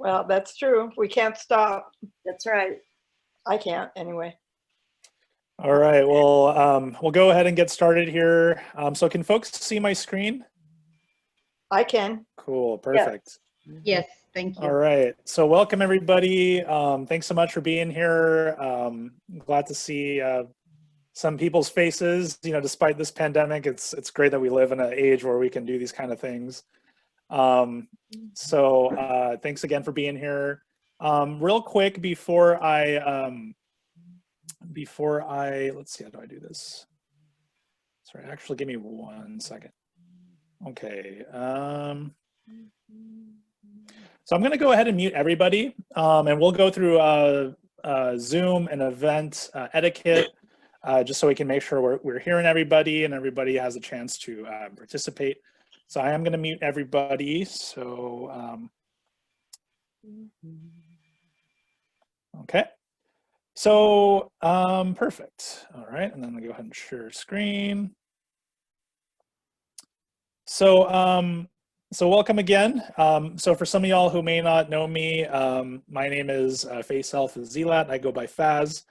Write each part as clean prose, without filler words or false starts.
Well, that's true. We can't stop. That's right. I can't anyway. All right, well, we'll go ahead and get started here. So can folks see my screen? I can. Cool, perfect. Yes, thank All you. right, so welcome everybody. Thanks so much for being here. Glad to see some people's faces. You know, despite this pandemic, it's great that we live in an age where we can do these kind of things. Thanks again for being here. Real quick before I let's see, how do I do this? Sorry, actually give me 1 second. Okay. So I'm going to go ahead and mute everybody, and we'll go through Zoom and event etiquette, just so we can make sure we're hearing everybody and everybody has a chance to participate. So I am going to mute everybody. So, okay. So, perfect. All right, and then I'll go ahead and share screen. So, so welcome again. So for some of y'all who may not know me, my name is Faisal Fazilat. I go by Faz,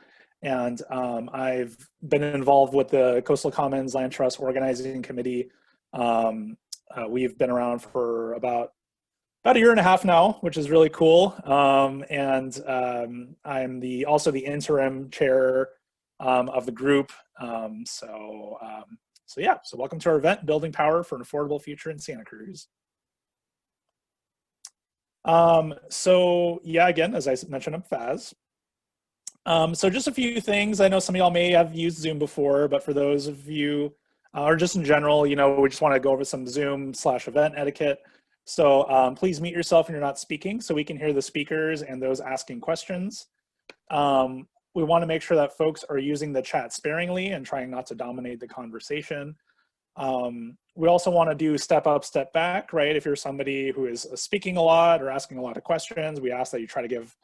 and I've been involved with the Coastal Commons Land Trust Organizing Committee. We've been around for about a year and a half now, which is really cool. I'm also the interim chair of the group. So yeah, so welcome to our event, Building Power for an Affordable Future in Santa Cruz. So yeah, again, as I mentioned, I'm Faz. So just a few things. I know some of y'all may have used Zoom before, but for those of you, or just in general, you know, we just want to go over some Zoom/event etiquette. So please mute yourself when you're not speaking so we can hear the speakers and those asking questions. We want to make sure that folks are using the chat sparingly and trying not to dominate the conversation. We also want to do step up, step back, right? If you're somebody who is speaking a lot or asking a lot of questions, we ask that you try to give,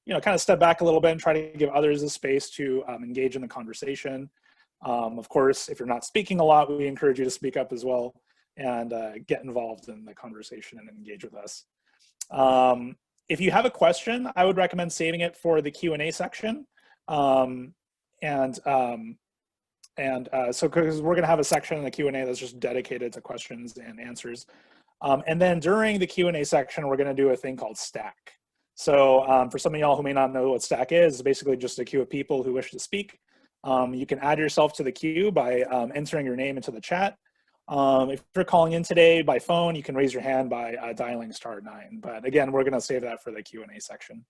you know, kind of step back a little bit and try to give others the space to engage in the conversation. Of course, if you're not speaking a lot, we encourage you to speak up as well and get involved in the conversation and engage with us. If you have a question, I would recommend saving it for the Q&A section. So because we're going to have a section in the Q&A that's just dedicated to questions and answers. And then during the Q&A section, we're going to do a thing called Stack. So for some of y'all who may not know what Stack is, it's basically just a queue of people who wish to speak. You can add yourself to the queue by entering your name into the chat. If you're calling in today by phone, you can raise your hand by dialing *9. But again, we're going to save that for the Q&A section.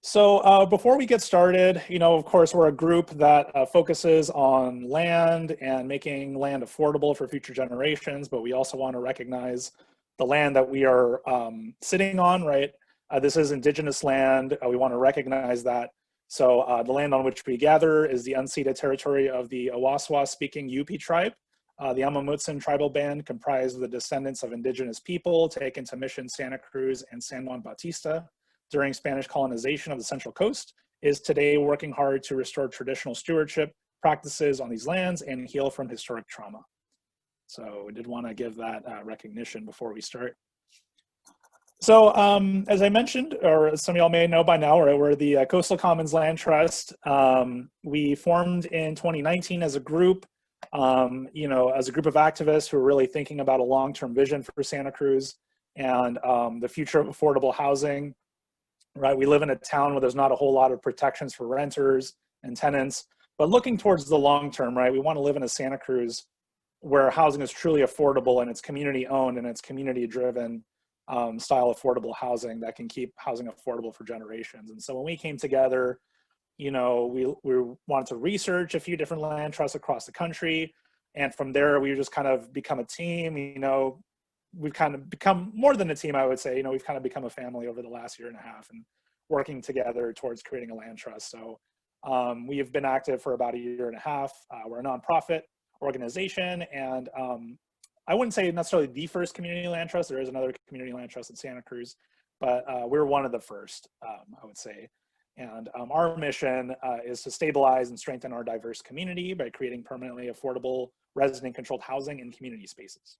So before we get started, you know, of course, we're a group that focuses on land and making land affordable for future generations, but we also want to recognize the land that we are sitting on, right? This is indigenous land. We want to recognize that. So the land on which we gather is the unceded territory of the Awaswa-speaking Yupi tribe. The Amamutsan tribal band, comprised of the descendants of indigenous people taken to Mission Santa Cruz and San Juan Bautista during Spanish colonization of the Central Coast, is today working hard to restore traditional stewardship practices on these lands and heal from historic trauma. So we did want to give that recognition before we start. So as I mentioned, or as some of y'all may know by now, right, we're the Coastal Commons Land Trust. We formed in 2019 as a group, you know, as a group of activists who are really thinking about a long-term vision for Santa Cruz and the future of affordable housing. Right, we live in a town where there's not a whole lot of protections for renters and tenants, but looking towards the long term, right, we want to live in a Santa Cruz where housing is truly affordable and it's community owned and it's community driven style affordable housing that can keep housing affordable for generations. And so when we came together, you know, we wanted to research a few different land trusts across the country, and from there we just kind of become a team. You know, we've kind of become more than a team, I would say. You know, we've kind of become a family over the last year and a half and working together towards creating a land trust. So we have been active for about a year and a half. We're a nonprofit organization, and I wouldn't say necessarily the first community land trust. There is another community land trust in Santa Cruz, but we're one of the first, I would say. And our mission is to stabilize and strengthen our diverse community by creating permanently affordable resident-controlled housing in community spaces.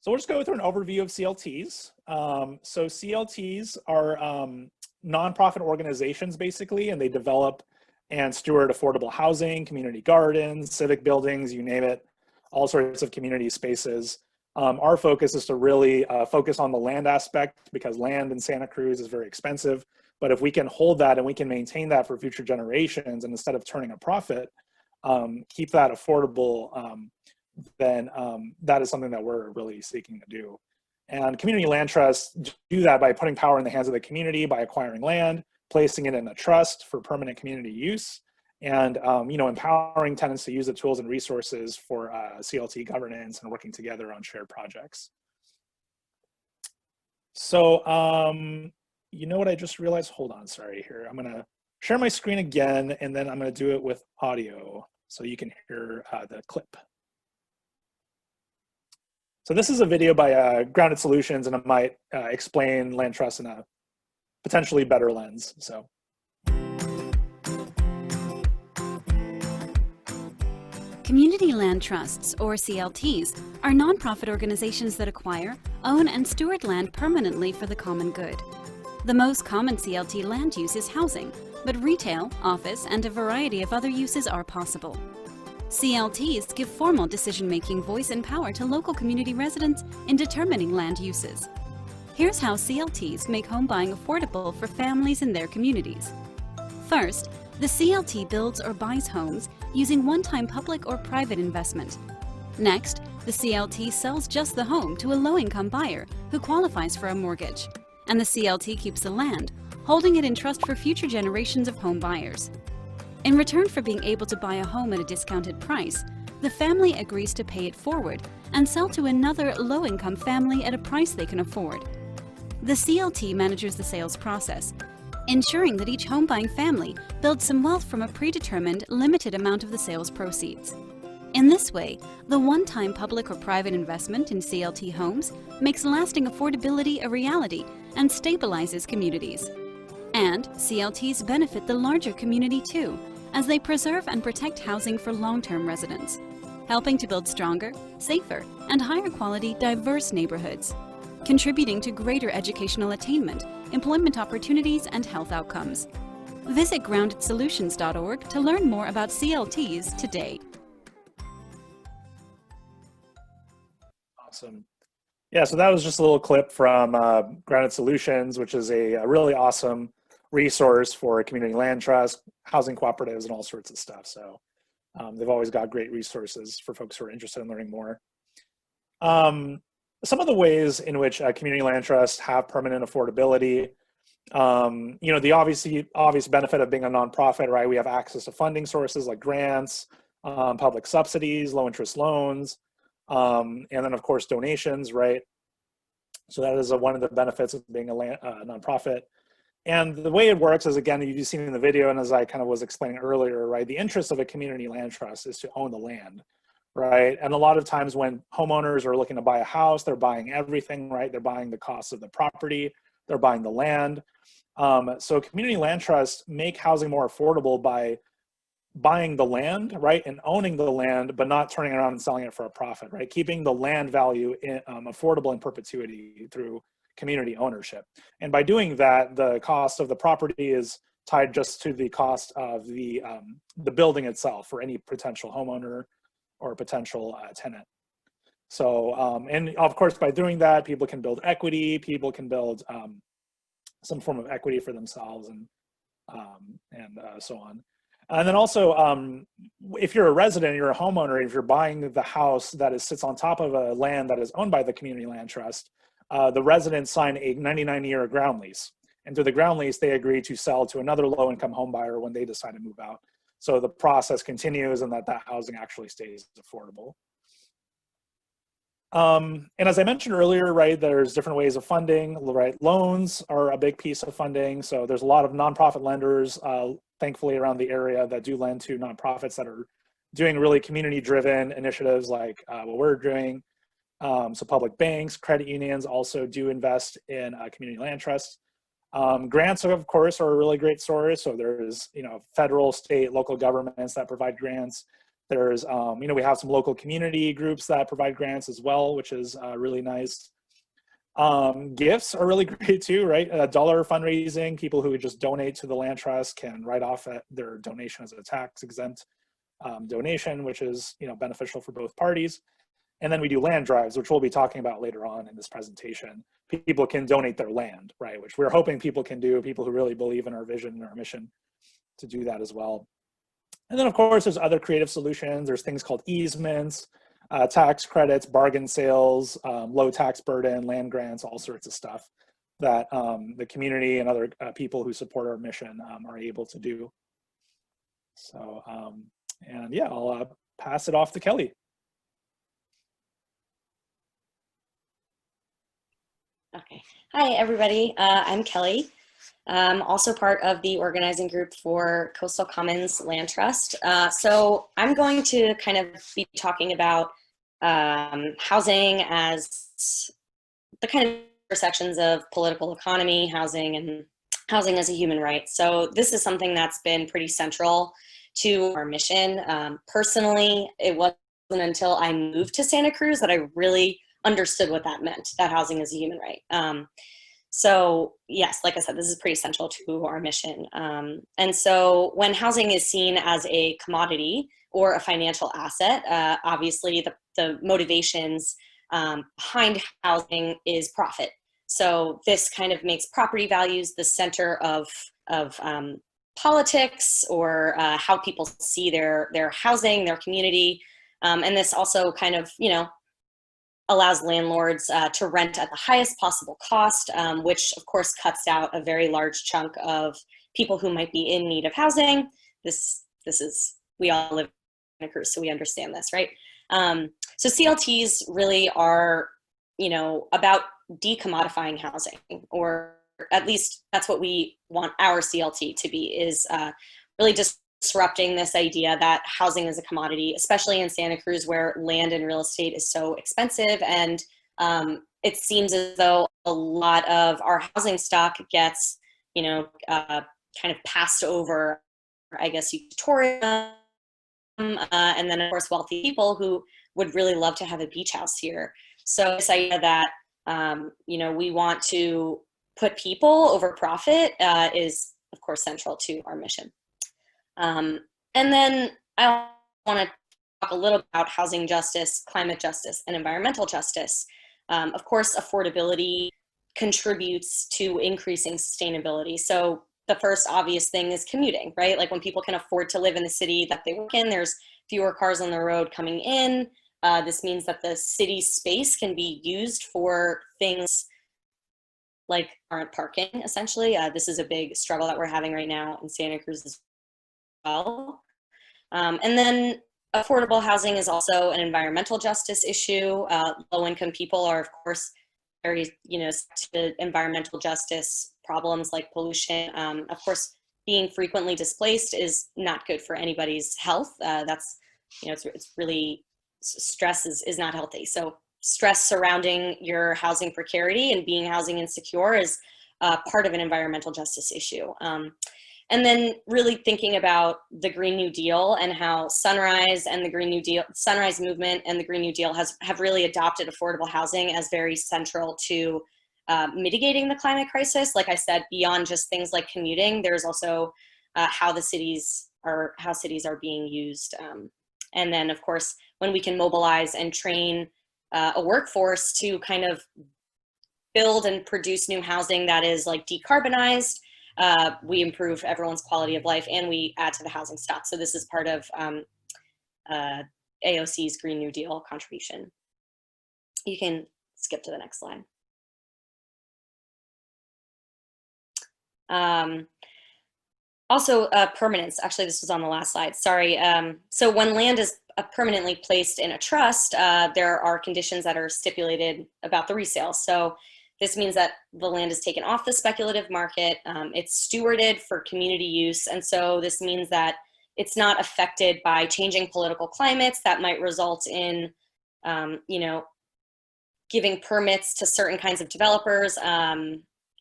So we'll just go through an overview of CLTs. So CLTs are nonprofit organizations basically, and they develop and steward affordable housing, community gardens, civic buildings, you name it, all sorts of community spaces. Our focus is to really focus on the land aspect, because land in Santa Cruz is very expensive. But if we can hold that and we can maintain that for future generations, and instead of turning a profit, keep that affordable, then that is something that we're really seeking to do. And community land trusts do that by putting power in the hands of the community, by acquiring land, placing it in a trust for permanent community use, and empowering tenants to use the tools and resources for CLT governance and working together on shared projects. So you know what I just realized? Hold on, sorry here. I'm gonna share my screen again, and then I'm gonna do it with audio so you can hear the clip. So this is a video by Grounded Solutions, and it might explain land trusts in a potentially better lens. So. Community land trusts, or CLTs, are nonprofit organizations that acquire, own, and steward land permanently for the common good. The most common CLT land use is housing, but retail, office, and a variety of other uses are possible. CLTs give formal decision-making voice and power to local community residents in determining land uses. Here's how CLTs make home buying affordable for families in their communities. First, the CLT builds or buys homes using one-time public or private investment. Next, the CLT sells just the home to a low-income buyer who qualifies for a mortgage, and the CLT keeps the land, holding it in trust for future generations of home buyers. In return for being able to buy a home at a discounted price, the family agrees to pay it forward and sell to another low-income family at a price they can afford. The CLT manages the sales process, ensuring that each home-buying family builds some wealth from a predetermined, limited amount of the sales proceeds. In this way, the one-time public or private investment in CLT homes makes lasting affordability a reality and stabilizes communities. And CLTs benefit the larger community too, as they preserve and protect housing for long-term residents, helping to build stronger, safer, and higher quality diverse neighborhoods, contributing to greater educational attainment, employment opportunities, and health outcomes. Visit groundedsolutions.org to learn more about CLTs today. Awesome. Yeah, so that was just a little clip from Grounded Solutions, which is a really awesome resource for community land trust, housing cooperatives, and all sorts of stuff. So they've always got great resources for folks who are interested in learning more. Some of the ways in which community land trusts have permanent affordability, the obvious benefit of being a nonprofit, right? We have access to funding sources like grants, public subsidies, low interest loans, and then of course donations, right? So that is one of the benefits of being a nonprofit. And the way it works is, again, you've seen in the video, and as I kind of was explaining earlier, right? The interest of a community land trust is to own the land, right? And a lot of times when homeowners are looking to buy a house, they're buying everything, right? They're buying the cost of the property, they're buying the land. So community land trusts make housing more affordable by buying the land, right? And owning the land, but not turning around and selling it for a profit, right? Keeping the land value affordable in perpetuity through community ownership. And by doing that, the cost of the property is tied just to the cost of the building itself for any potential homeowner or potential tenant. So, and of course, by doing that, people can build equity, people can build some form of equity for themselves, and so on. And then also, if you're a resident, you're a homeowner, if you're buying the house that sits on top of a land that is owned by the community land trust, the residents sign a 99-year ground lease. And through the ground lease, they agree to sell to another low-income home buyer when they decide to move out. So the process continues, and that housing actually stays affordable. And as I mentioned earlier, right, there's different ways of funding, right? Loans are a big piece of funding. So there's a lot of nonprofit lenders, thankfully, around the area that do lend to nonprofits that are doing really community-driven initiatives like what we're doing. So public banks, credit unions also do invest in community land trusts. Grants, of course, are a really great source. So there's, federal, state, local governments that provide grants. There's, we have some local community groups that provide grants as well, which is really nice. Gifts are really great too, right? Dollar fundraising, people who just donate to the land trust can write off their donation as a tax exempt donation, which is, beneficial for both parties. And then we do land drives, which we'll be talking about later on in this presentation. People can donate their land, right? Which we're hoping people can do, people who really believe in our vision and our mission, to do that as well. And then of course, there's other creative solutions. There's things called easements, tax credits, bargain sales, low tax burden, land grants, all sorts of stuff that the community and other people who support our mission are able to do. So, and yeah, I'll pass it off to Kelly. Okay. Hi, everybody. I'm Kelly. I'm also part of the organizing group for Coastal Commons Land Trust. So I'm going to kind of be talking about housing as the kind of intersections of political economy, housing, and housing as a human right. So this is something that's been pretty central to our mission. Personally, it wasn't until I moved to Santa Cruz that I really understood what that meant, that housing is a human right. So yes, like I said, this is pretty central to our mission. And so when housing is seen as a commodity or a financial asset, obviously the motivations behind housing is profit. So this kind of makes property values the center of politics, or how people see their housing, their community. And this also kind of, allows landlords to rent at the highest possible cost, which of course cuts out a very large chunk of people who might be in need of housing. We all live in a Cruz, so we understand this, right? So CLTs really are, about decommodifying housing, or at least that's what we want our CLT to be, is really disrupting this idea that housing is a commodity, especially in Santa Cruz, where land and real estate is so expensive. And it seems as though a lot of our housing stock gets, kind of passed over, I guess, tourism, and then of course wealthy people who would really love to have a beach house here. So this idea that, we want to put people over profit is of course central to our mission. And then I want to talk a little about housing justice, climate justice, and environmental justice. Of course, affordability contributes to increasing sustainability. So the first obvious thing is commuting, right? Like when people can afford to live in the city that they work in, there's fewer cars on the road coming in. This means that the city space can be used for things like aren't parking, essentially. This is a big struggle that we're having right now in Santa Cruz as well. And then affordable housing is also an environmental justice issue. Low-income people are, of course, very, to environmental justice problems like pollution. Of course, being frequently displaced is not good for anybody's health. That's, it's really, stress is not healthy. So stress surrounding your housing precarity and being housing insecure is part of an environmental justice issue. And then really thinking about the Green New Deal and how Sunrise and the Green New Deal, Sunrise movement and the Green New Deal have really adopted affordable housing as very central to mitigating the climate crisis. Like I said, beyond just things like commuting, there's also how cities are being used. And then of course, when we can mobilize and train a workforce to kind of build and produce new housing that is like decarbonized, we improve everyone's quality of life and we add to the housing stock. So this is part of AOC's Green New Deal contribution. You can skip to the next slide. Also, permanence. Actually, this was on the last slide. Sorry. So when land is permanently placed in a trust, there are conditions that are stipulated about the resale. So this means that the land is taken off the speculative market. It's stewarded for community use. And so this means that it's not affected by changing political climates that might result in, giving permits to certain kinds of developers,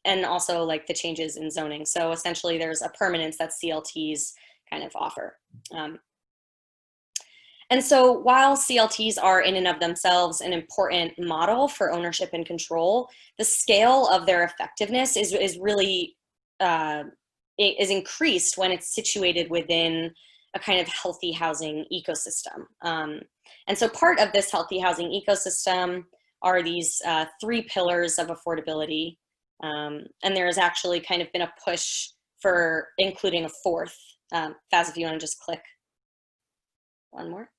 and also like the changes in zoning. So essentially there's a permanence that CLTs kind of offer. And so while CLTs are in and of themselves an important model for ownership and control, the scale of their effectiveness is really is increased when it's situated within a kind of healthy housing ecosystem. And so part of this healthy housing ecosystem are these 3 pillars of affordability. And there has actually kind of been a push for including a 4th. Faz, if you want to just click one more.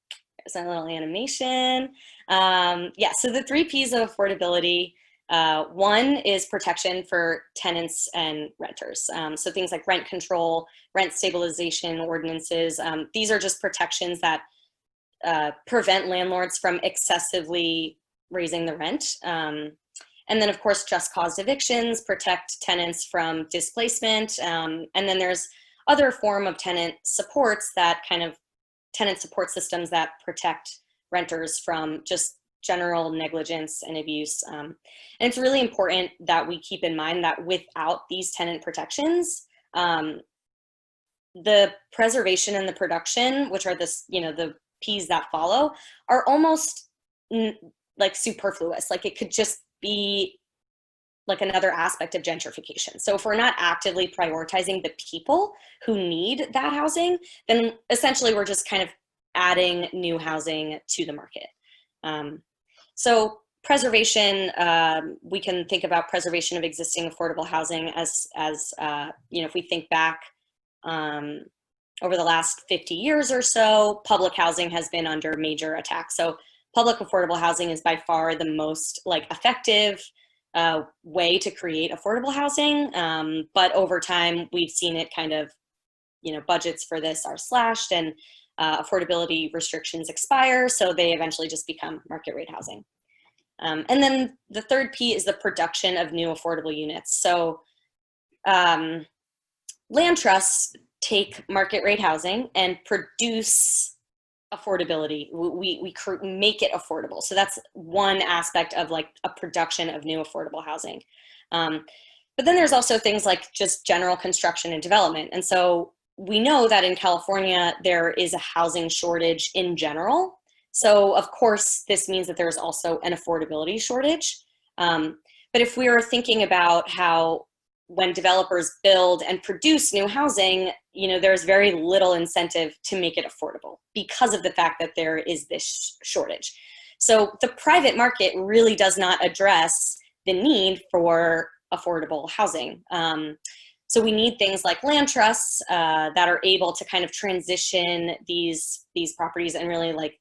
There's a little animation. Yeah, so the 3 Ps of affordability. 1 is protection for tenants and renters. So things like rent control, rent stabilization ordinances. These are just protections that prevent landlords from excessively raising the rent. And then, of course, just cause evictions, protect tenants from displacement. And then there's other form of tenant supports that kind of tenant support systems that protect renters from just general negligence and abuse. And it's really important that we keep in mind that without these tenant protections, the preservation and the production, which are the P's that follow, are almost like superfluous. Like it could just be like another aspect of gentrification. So if we're not actively prioritizing the people who need that housing, then essentially we're just kind of adding new housing to the market. So preservation, we can think about preservation of existing affordable housing as if we think back over the last 50 years or so, public housing has been under major attack. So public affordable housing is by far the most effective way to create affordable housing. But over time, we've seen it kind of, budgets for this are slashed and affordability restrictions expire. So they eventually just become market rate housing. And then the 3rd P is the production of new affordable units. So land trusts take market rate housing and produce affordability. We make it affordable. So that's one aspect of a production of new affordable housing. But then there's also things like just general construction and development. And so we know that in California, there is a housing shortage in general. So of course, this means that there's also an affordability shortage. But if we were thinking about how when developers build and produce new housing, there's very little incentive to make it affordable because of the fact that there is this shortage. So the private market really does not address the need for affordable housing. So we need things like land trusts that are able to kind of transition these properties and really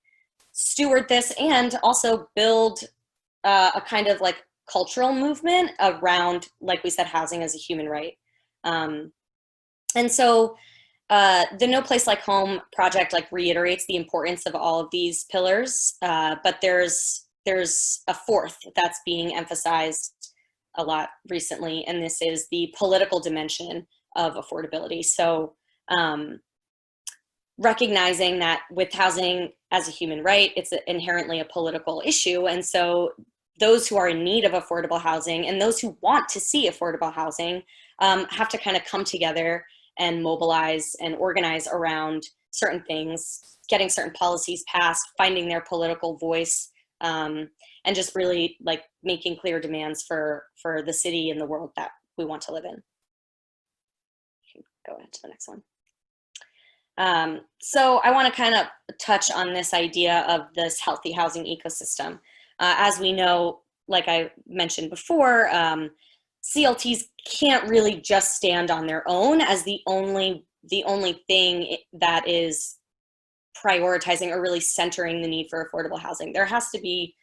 steward this, and also build a kind of cultural movement around, like we said, housing as a human right. And so the No Place Like Home project reiterates the importance of all of these pillars, but there's a 4th that's being emphasized a lot recently, and this is the political dimension of affordability. So recognizing that with housing as a human right, it's inherently a political issue, and so those who are in need of affordable housing and those who want to see affordable housing have to kind of come together and mobilize and organize around certain things, getting certain policies passed, finding their political voice, and just really making clear demands for the city and the world that we want to live in. Go ahead to the next one. So I want to kind of touch on this idea of this healthy housing ecosystem. As we know, like I mentioned before, CLTs can't really just stand on their own as the only thing that is prioritizing or really centering the need for affordable housing. There has to be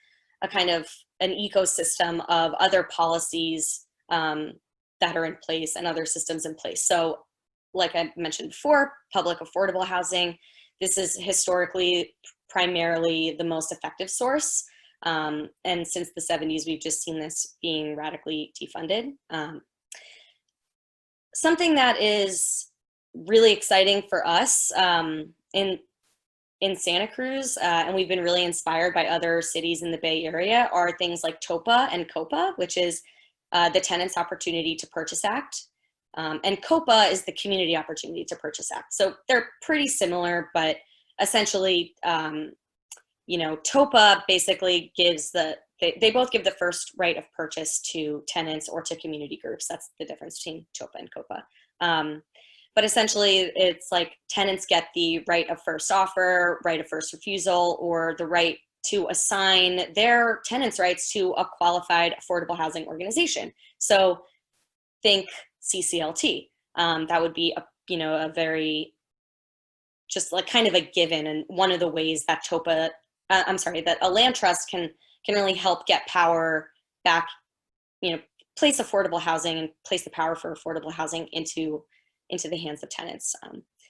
a kind of an ecosystem of other policies that are in place and other systems in place. So like I mentioned before, public affordable housing, this is historically primarily the most effective source. And since the 70s, we've just seen this being radically defunded. Something that is really exciting for us in Santa Cruz, and we've been really inspired by other cities in the Bay Area, are things like TOPA and COPA, which is the Tenants Opportunity to Purchase Act. And COPA is the Community Opportunity to Purchase Act. So they're pretty similar, but essentially, TOPA basically gives they both give the first right of purchase to tenants or to community groups. That's the difference between TOPA and COPA. But essentially, it's like tenants get the right of first offer, right of first refusal, or the right to assign their tenants' rights to a qualified affordable housing organization. So think CCLT. That would be a very, just like kind of a given, and one of the ways that that a land trust can really help get power back, place affordable housing and place the power for affordable housing into the hands of tenants.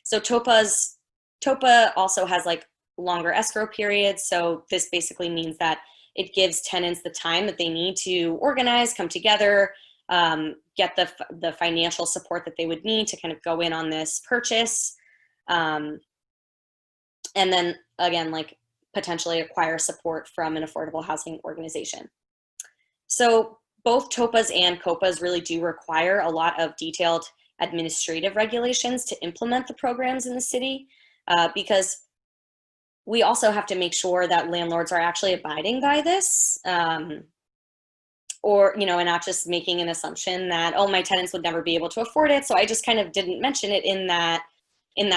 So TOPA also has like longer escrow periods. So this basically means that it gives tenants the time that they need to organize, come together, get the financial support that they would need to kind of go in on this purchase. And then again, like potentially acquire support from an affordable housing organization. So both TOPAs and COPAs really do require a lot of detailed administrative regulations to implement the programs in the city, because we also have to make sure that landlords are actually abiding by this, or, and not just making an assumption that, oh, my tenants would never be able to afford it, so I just kind of didn't mention it in that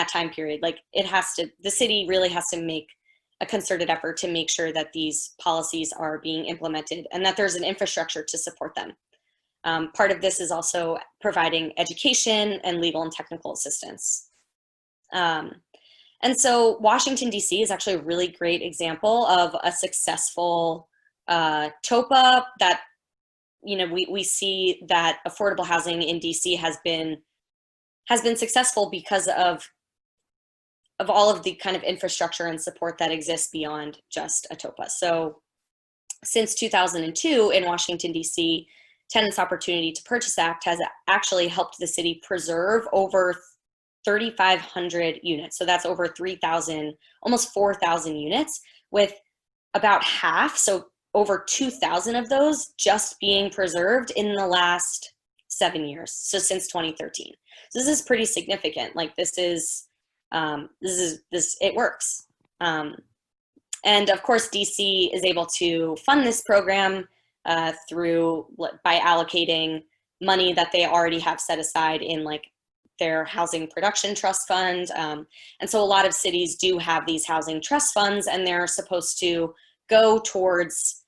time period. Like the city really has to make a concerted effort to make sure that these policies are being implemented and that there's an infrastructure to support them. Part of this is also providing education and legal and technical assistance. And so Washington, D.C. is actually a really great example of a successful TOPA that, we see that affordable housing in D.C. has been successful because of all of the kind of infrastructure and support that exists beyond just a TOPA. So since 2002 in Washington, D.C., Tenants Opportunity to Purchase Act has actually helped the city preserve over 3,500 units. So that's over 3,000, almost 4,000 units, with about half, so over 2,000 of those just being preserved in the last 7 years. So since 2013. So this is pretty significant. Like it works. And of course, DC is able to fund this program by allocating money that they already have set aside in like their housing production trust fund. And so a lot of cities do have these housing trust funds, and they're supposed to go towards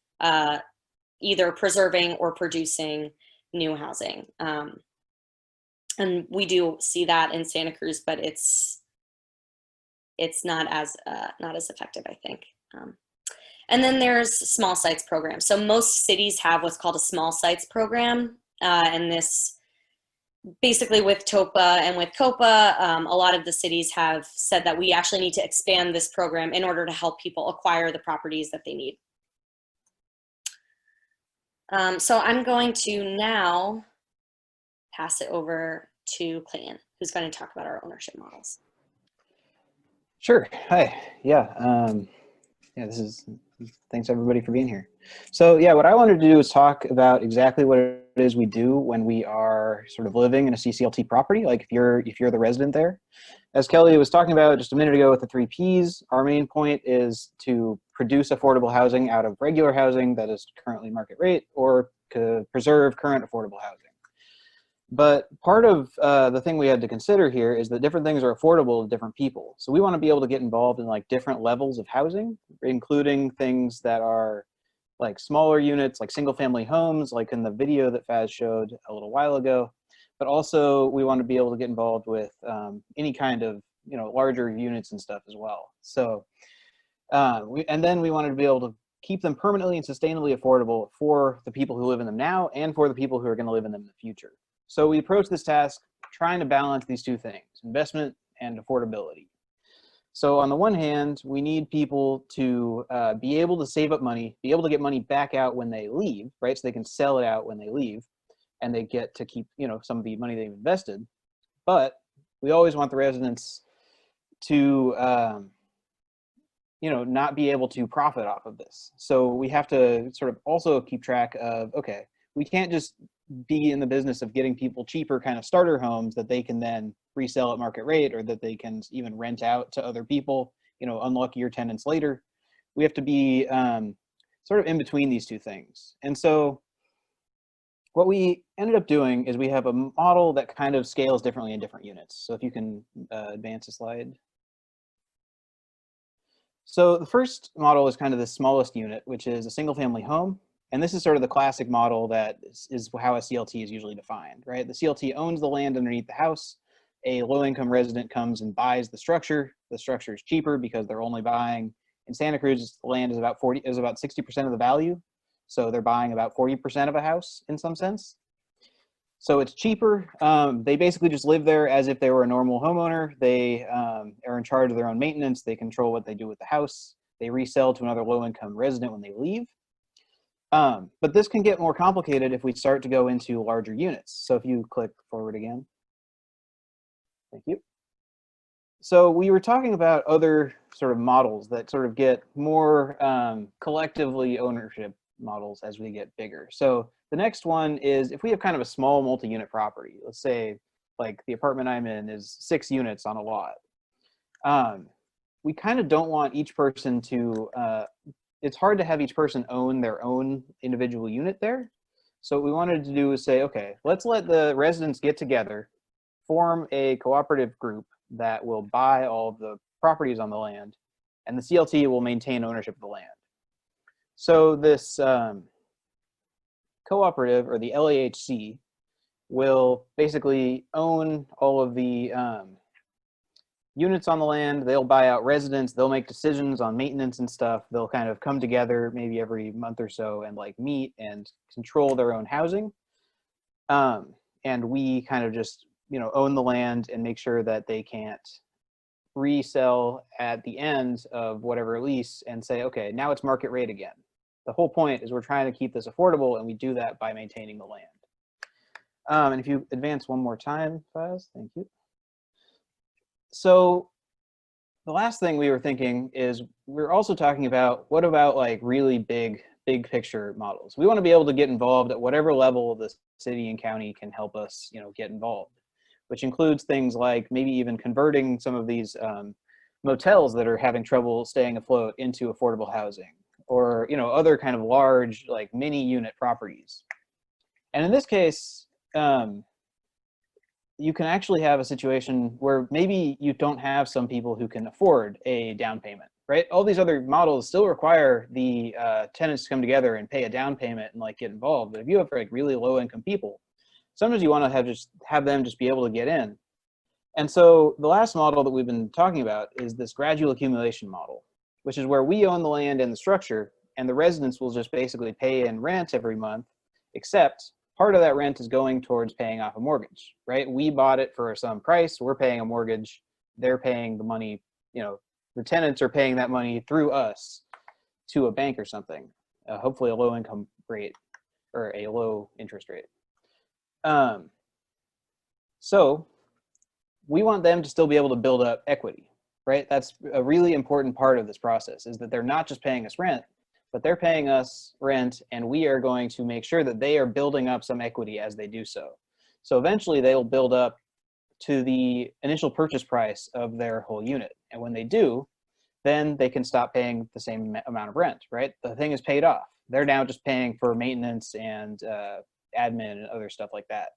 either preserving or producing new housing. And we do see that in Santa Cruz, but it's not as effective, I think. And then there's small sites programs. So most cities have what's called a small sites program. And this basically with TOPA and with COPA, a lot of the cities have said that we actually need to expand this program in order to help people acquire the properties that they need. So I'm going to now pass it over to Clayton, who's going to talk about our ownership models. Sure. Hi. Yeah. Thanks everybody for being here. So yeah, what I wanted to do is talk about exactly what it is we do when we are sort of living in a CCLT property, like if you're the resident there. As Kelly was talking about just a minute ago with the 3 Ps, our main point is to produce affordable housing out of regular housing that is currently market rate, or to preserve current affordable housing. But part of the thing we had to consider here is that different things are affordable to different people. So we want to be able to get involved in like different levels of housing, including things that are like smaller units, like single family homes, like in the video that Faz showed a little while ago. But also we want to be able to get involved with any kind of, larger units and stuff as well. So, and then we wanted to be able to keep them permanently and sustainably affordable for the people who live in them now and for the people who are going to live in them in the future. So we approach this task trying to balance these two things, investment and affordability. So on the one hand, we need people to be able to save up money, be able to get money back out when they leave, right? So they can sell it out when they leave and they get to keep, some of the money they've invested. But we always want the residents to, not be able to profit off of this. So we have to sort of also keep track of, okay, we can't just be in the business of getting people cheaper kind of starter homes that they can then resell at market rate, or that they can even rent out to other people unluckier tenants later. We have to be sort of in between these two things. And so what we ended up doing is we have a model that kind of scales differently in different units. So if you can advance a slide. So the first model is kind of the smallest unit, which is a single family home. And this is sort of the classic model that is how a CLT is usually defined, right? The CLT owns the land underneath the house. A low-income resident comes and buys the structure. The structure is cheaper because they're only buying, in Santa Cruz, the land is about 60% of the value. So they're buying about 40% of a house in some sense. So it's cheaper. They basically just live there as if they were a normal homeowner. They are in charge of their own maintenance. They control what they do with the house. They resell to another low-income resident when they leave. But this can get more complicated if we start to go into larger units. So if you click forward again. Thank you. So we were talking about other sort of models that sort of get more collectively ownership models as we get bigger. So the next one is if we have kind of a small multi-unit property, let's say like the apartment I'm in is 6 units on a lot. We kind of don't want each person to, it's hard to have each person own their own individual unit there. So what we wanted to do is say, okay, let's let the residents get together, form a cooperative group that will buy all of the properties on the land, and the CLT will maintain ownership of the land. So this cooperative, or the LAHC, will basically own all of the units on the land. They'll buy out residents. They'll make decisions on maintenance and stuff. They'll kind of come together maybe every month or so and like meet and control their own housing. And we kind of just, own the land and make sure that they can't resell at the end of whatever lease and say, okay, now it's market rate again. The whole point is we're trying to keep this affordable, and we do that by maintaining the land. And if you advance one more time, Faz, thank you. So the last thing we were thinking is we're also talking about, what about like really big picture models? We want to be able to get involved at whatever level the city and county can help us, get involved, which includes things like maybe even converting some of these motels that are having trouble staying afloat into affordable housing, or other kind of large like mini unit properties. And in this case, you can actually have a situation where maybe you don't have some people who can afford a down payment, right? All these other models still require the tenants to come together and pay a down payment and like get involved. But if you have like really low income people, sometimes you want to have them just be able to get in. And so the last model that we've been talking about is this gradual accumulation model, which is where we own the land and the structure, and the residents will just basically pay in rent every month, except part of that rent is going towards paying off a mortgage, right? We bought it for some price, we're paying a mortgage, they're paying the money, the tenants are paying that money through us to a bank or something, hopefully a low income rate or a low interest rate. So we want them to still be able to build up equity, right? That's a really important part of this process, is that they're not just paying us rent, but they're paying us rent, and we are going to make sure that they are building up some equity as they do so. So eventually they'll build up to the initial purchase price of their whole unit. And when they do, then they can stop paying the same amount of rent, right? The thing is paid off. They're now just paying for maintenance and admin and other stuff like that.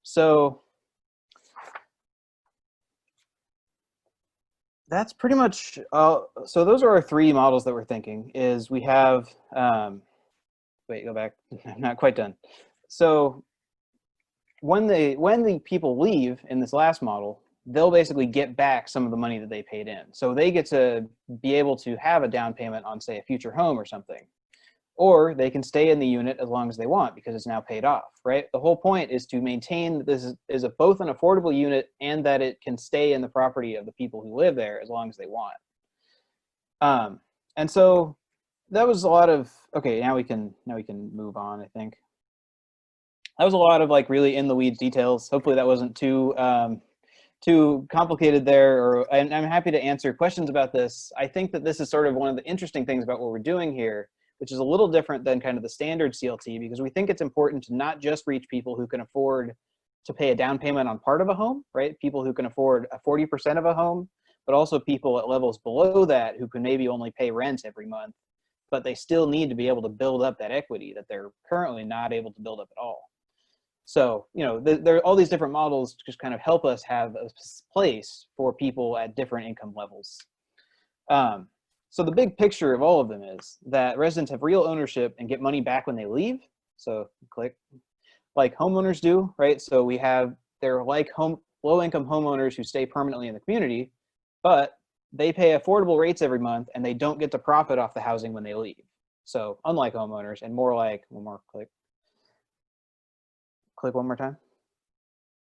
So that's pretty much, so those are our 3 models that we're thinking. Is we have, wait, go back, I'm not quite done. So when the people leave in this last model, they'll basically get back some of the money that they paid in. So they get to be able to have a down payment on, say, a future home or something. Or they can stay in the unit as long as they want because it's now paid off, right? The whole point is to maintain this is both an affordable unit and that it can stay in the property of the people who live there as long as they want. And so that was a lot of, okay, now we can move on, I think. That was a lot of like really in the weeds details. Hopefully that wasn't too complicated there, and I'm happy to answer questions about this. I think that this is sort of one of the interesting things about what we're doing here, which is a little different than kind of the standard CLT, because we think it's important to not just reach people who can afford to pay a down payment on part of a home, right? People who can afford a 40% of a home, but also people at levels below that who can maybe only pay rent every month, but they still need to be able to build up that equity that they're currently not able to build up at all. So, you know, there are all these different models to just kind of help us have a place for people at different income levels. So the big picture of all of them is that residents have real ownership and get money back when they leave. So click, like homeowners do, right? So we have, they're like low-income homeowners who stay permanently in the community, but they pay affordable rates every month and they don't get to profit off the housing when they leave. So unlike homeowners, and more like, one more click one more time.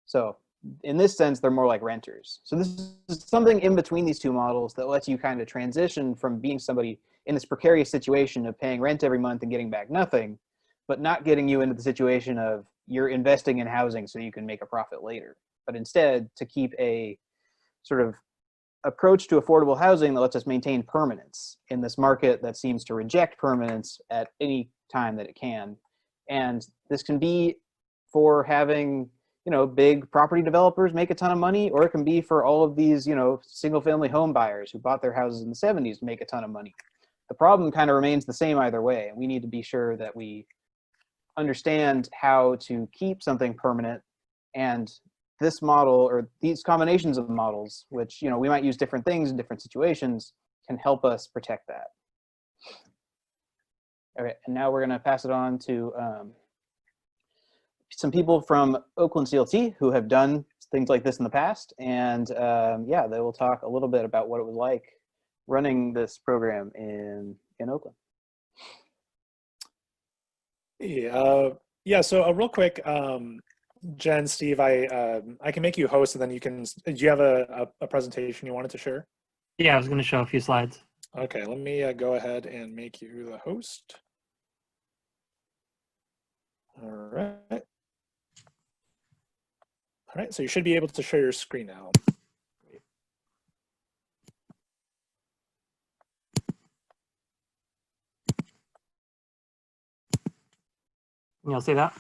So in this sense, they're more like renters. So this is something in between these two models that lets you kind of transition from being somebody in this precarious situation of paying rent every month and getting back nothing, but not getting you into the situation of you're investing in housing so you can make a profit later, but instead to keep a sort of approach to affordable housing that lets us maintain permanence in this market that seems to reject permanence at any time that it can. And this can be for having, you know, big property developers make a ton of money, or it can be for all of these, you know, single family home buyers who bought their houses in the 70s to make a ton of money. The problem kind of remains the same either way. We need to be sure that we understand how to keep something permanent, and this model, or these combinations of models, which, you know, we might use different things in different situations, can help us protect that. Okay, and now we're going to pass it on to some people from Oakland CLT who have done things like this in the past, and yeah, they will talk a little bit about what it was like running this program in Oakland. Yeah, so real quick, Jen, Steve, I can make you host, and then you can, do you have a presentation you wanted to share? Yeah, I was going to show a few slides. Okay, let me go ahead and make you the host. All right. All right, so you should be able to share your screen now. You'll see that?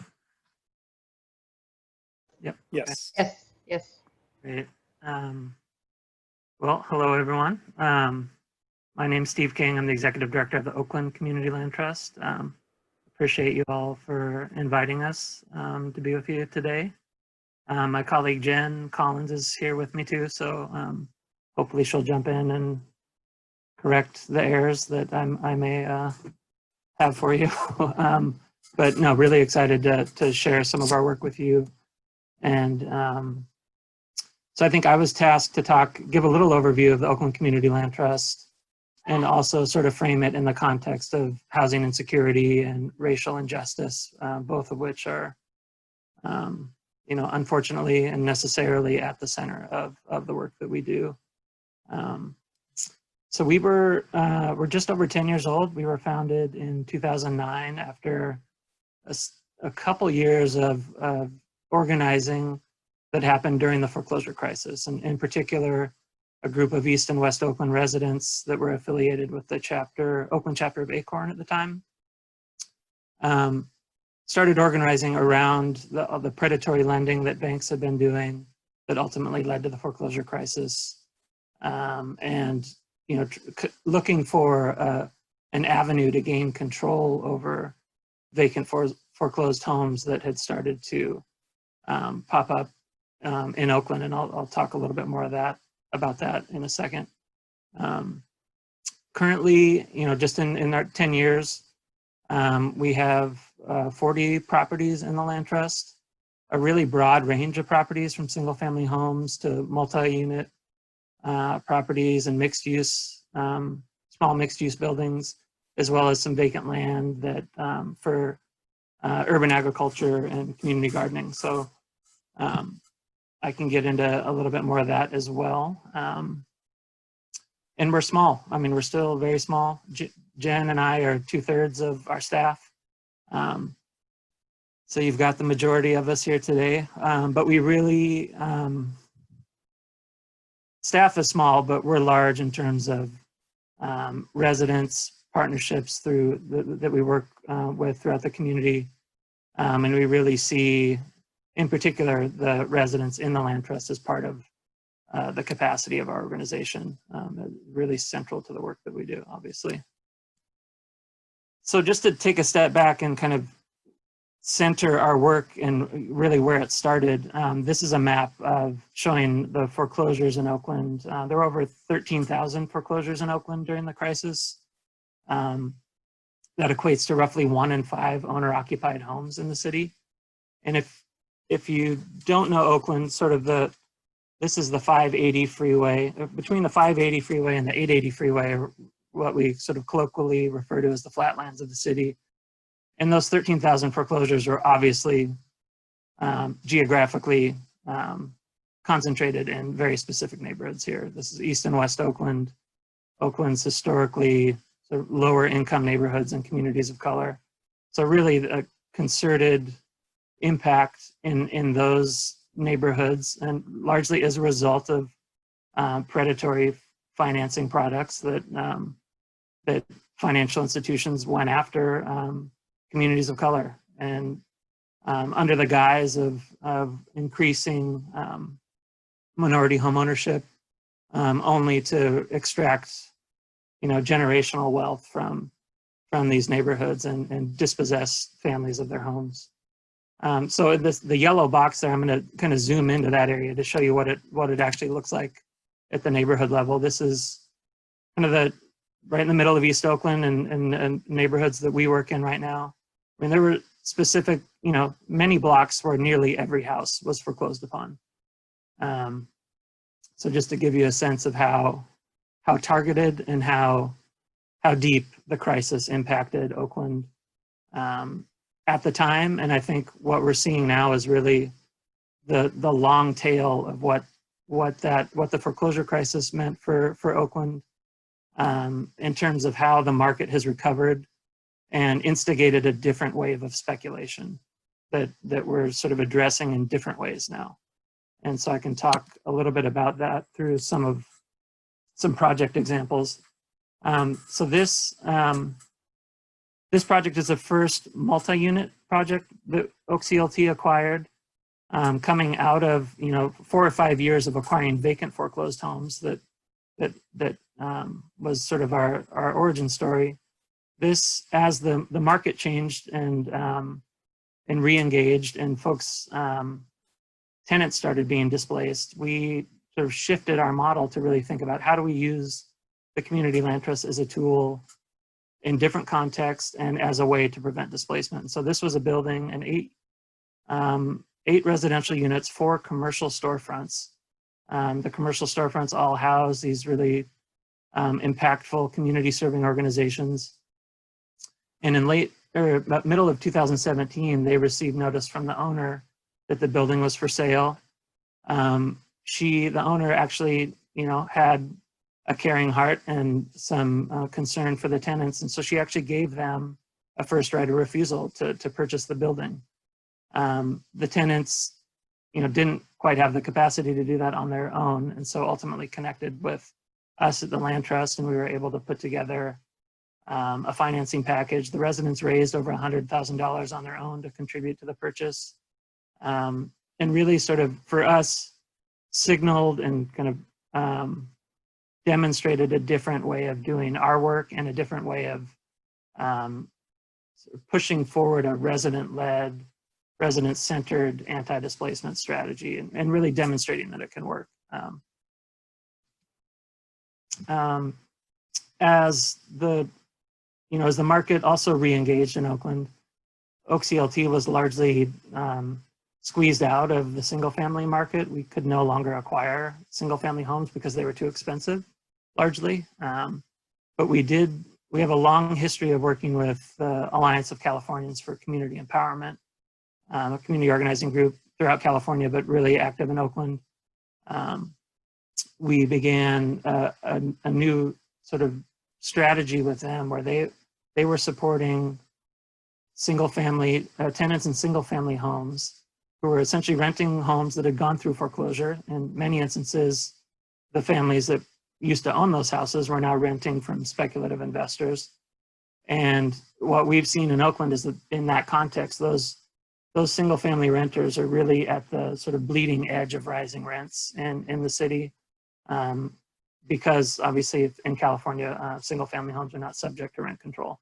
Yep. Yes. Yes, yes. Great. Well, hello, everyone. My name's Steve King. I'm the Executive Director of the Oakland Community Land Trust. Appreciate you all for inviting us to be with you today. My colleague Jen Collins is here with me too, so hopefully she'll jump in and correct the errors that I may have for you. But no, really excited to share some of our work with you. And so I think I was tasked to give a little overview of the Oakland Community Land Trust, and also sort of frame it in the context of housing insecurity and racial injustice, both of which are, you know, unfortunately and necessarily at the center of the work that we do. So we're just over 10 years old. We were founded in 2009 after a couple years of organizing that happened during the foreclosure crisis, and in particular, a group of East and West Oakland residents that were affiliated with the Oakland chapter of Acorn at the time, started organizing around the predatory lending that banks had been doing that ultimately led to the foreclosure crisis, and, you know, looking for an avenue to gain control over vacant foreclosed homes that had started to pop up in Oakland, and I'll talk a little bit more about that in a second. Currently, you know, just in our 10 years, we have 40 properties in the land trust, a really broad range of properties from single-family homes to multi-unit properties and mixed-use, small mixed-use buildings, as well as some vacant land that for urban agriculture and community gardening. So I can get into a little bit more of that as well. And we're small. I mean, we're still very small. Jen and I are 2/3 of our staff. So you've got the majority of us here today, but we really, staff is small, but we're large in terms of residents, partnerships that we work with throughout the community. And we really see, in particular, the residents in the land trust as part of the capacity of our organization. Really central to the work that we do, obviously. So just to take a step back and kind of center our work and really where it started, this is a map of showing the foreclosures in Oakland. There were over 13,000 foreclosures in Oakland during the crisis. That equates to roughly 1 in 5 owner-occupied homes in the city. And if you don't know Oakland, this is the 580 freeway. Between the 580 freeway and the 880 freeway are what we sort of colloquially refer to as the flatlands of the city. And those 13,000 foreclosures are obviously geographically concentrated in very specific neighborhoods here. This is East and West Oakland. Oakland's historically sort of lower income neighborhoods and communities of color. So really a concerted impact in those neighborhoods, and largely as a result of predatory financing products that financial institutions went after communities of color, and under the guise of increasing minority homeownership, only to extract generational wealth from these neighborhoods and dispossess families of their homes. So the yellow box there, I'm going to kind of zoom into that area to show you what it actually looks like at the neighborhood level. This is kind of right in the middle of East Oakland and neighborhoods that we work in right now. I mean, there were specific, many blocks where nearly every house was foreclosed upon. So just to give you a sense of how targeted and how deep the crisis impacted Oakland at the time. And I think what we're seeing now is really the long tail of what the foreclosure crisis meant for Oakland in terms of how the market has recovered and instigated a different wave of speculation that we're sort of addressing in different ways now. And so I can talk a little bit about that through some project examples. So this project is the first multi-unit project that OakCLT acquired, coming out of 4 or 5 years of acquiring vacant foreclosed homes. That was sort of our origin story. This, as the market changed and re-engaged and folks, tenants started being displaced, we sort of shifted our model to really think about how do we use the community land trust as a tool in different contexts and as a way to prevent displacement. And so this was a building, and 8 residential units, 4 commercial storefronts. The commercial storefronts all house these really impactful community serving organizations. And in middle of 2017, they received notice from the owner that the building was for sale. The owner actually, had a caring heart and some concern for the tenants. And so she actually gave them a first right of refusal to purchase the building. The tenants, didn't quite have the capacity to do that on their own. And so ultimately connected with us at the Land Trust, and we were able to put together a financing package. The residents raised over $100,000 on their own to contribute to the purchase. And really sort of, for us, signaled and kind of demonstrated a different way of doing our work and a different way of sort of pushing forward a resident-led, resident-centered anti-displacement strategy, and really demonstrating that it can work. As the market also re-engaged in Oakland, OakCLT was largely squeezed out of the single-family market. We could no longer acquire single-family homes because they were too expensive, largely. But we have a long history of working with the Alliance of Californians for Community Empowerment, a community organizing group throughout California, but really active in Oakland. We began a new sort of strategy with them where they were supporting single-family tenants in single-family homes who were essentially renting homes that had gone through foreclosure. In many instances, the families that used to own those houses were now renting from speculative investors. And what we've seen in Oakland is that in that context, those single-family renters are really at the sort of bleeding edge of rising rents in the city. because obviously in California, single family homes are not subject to rent control.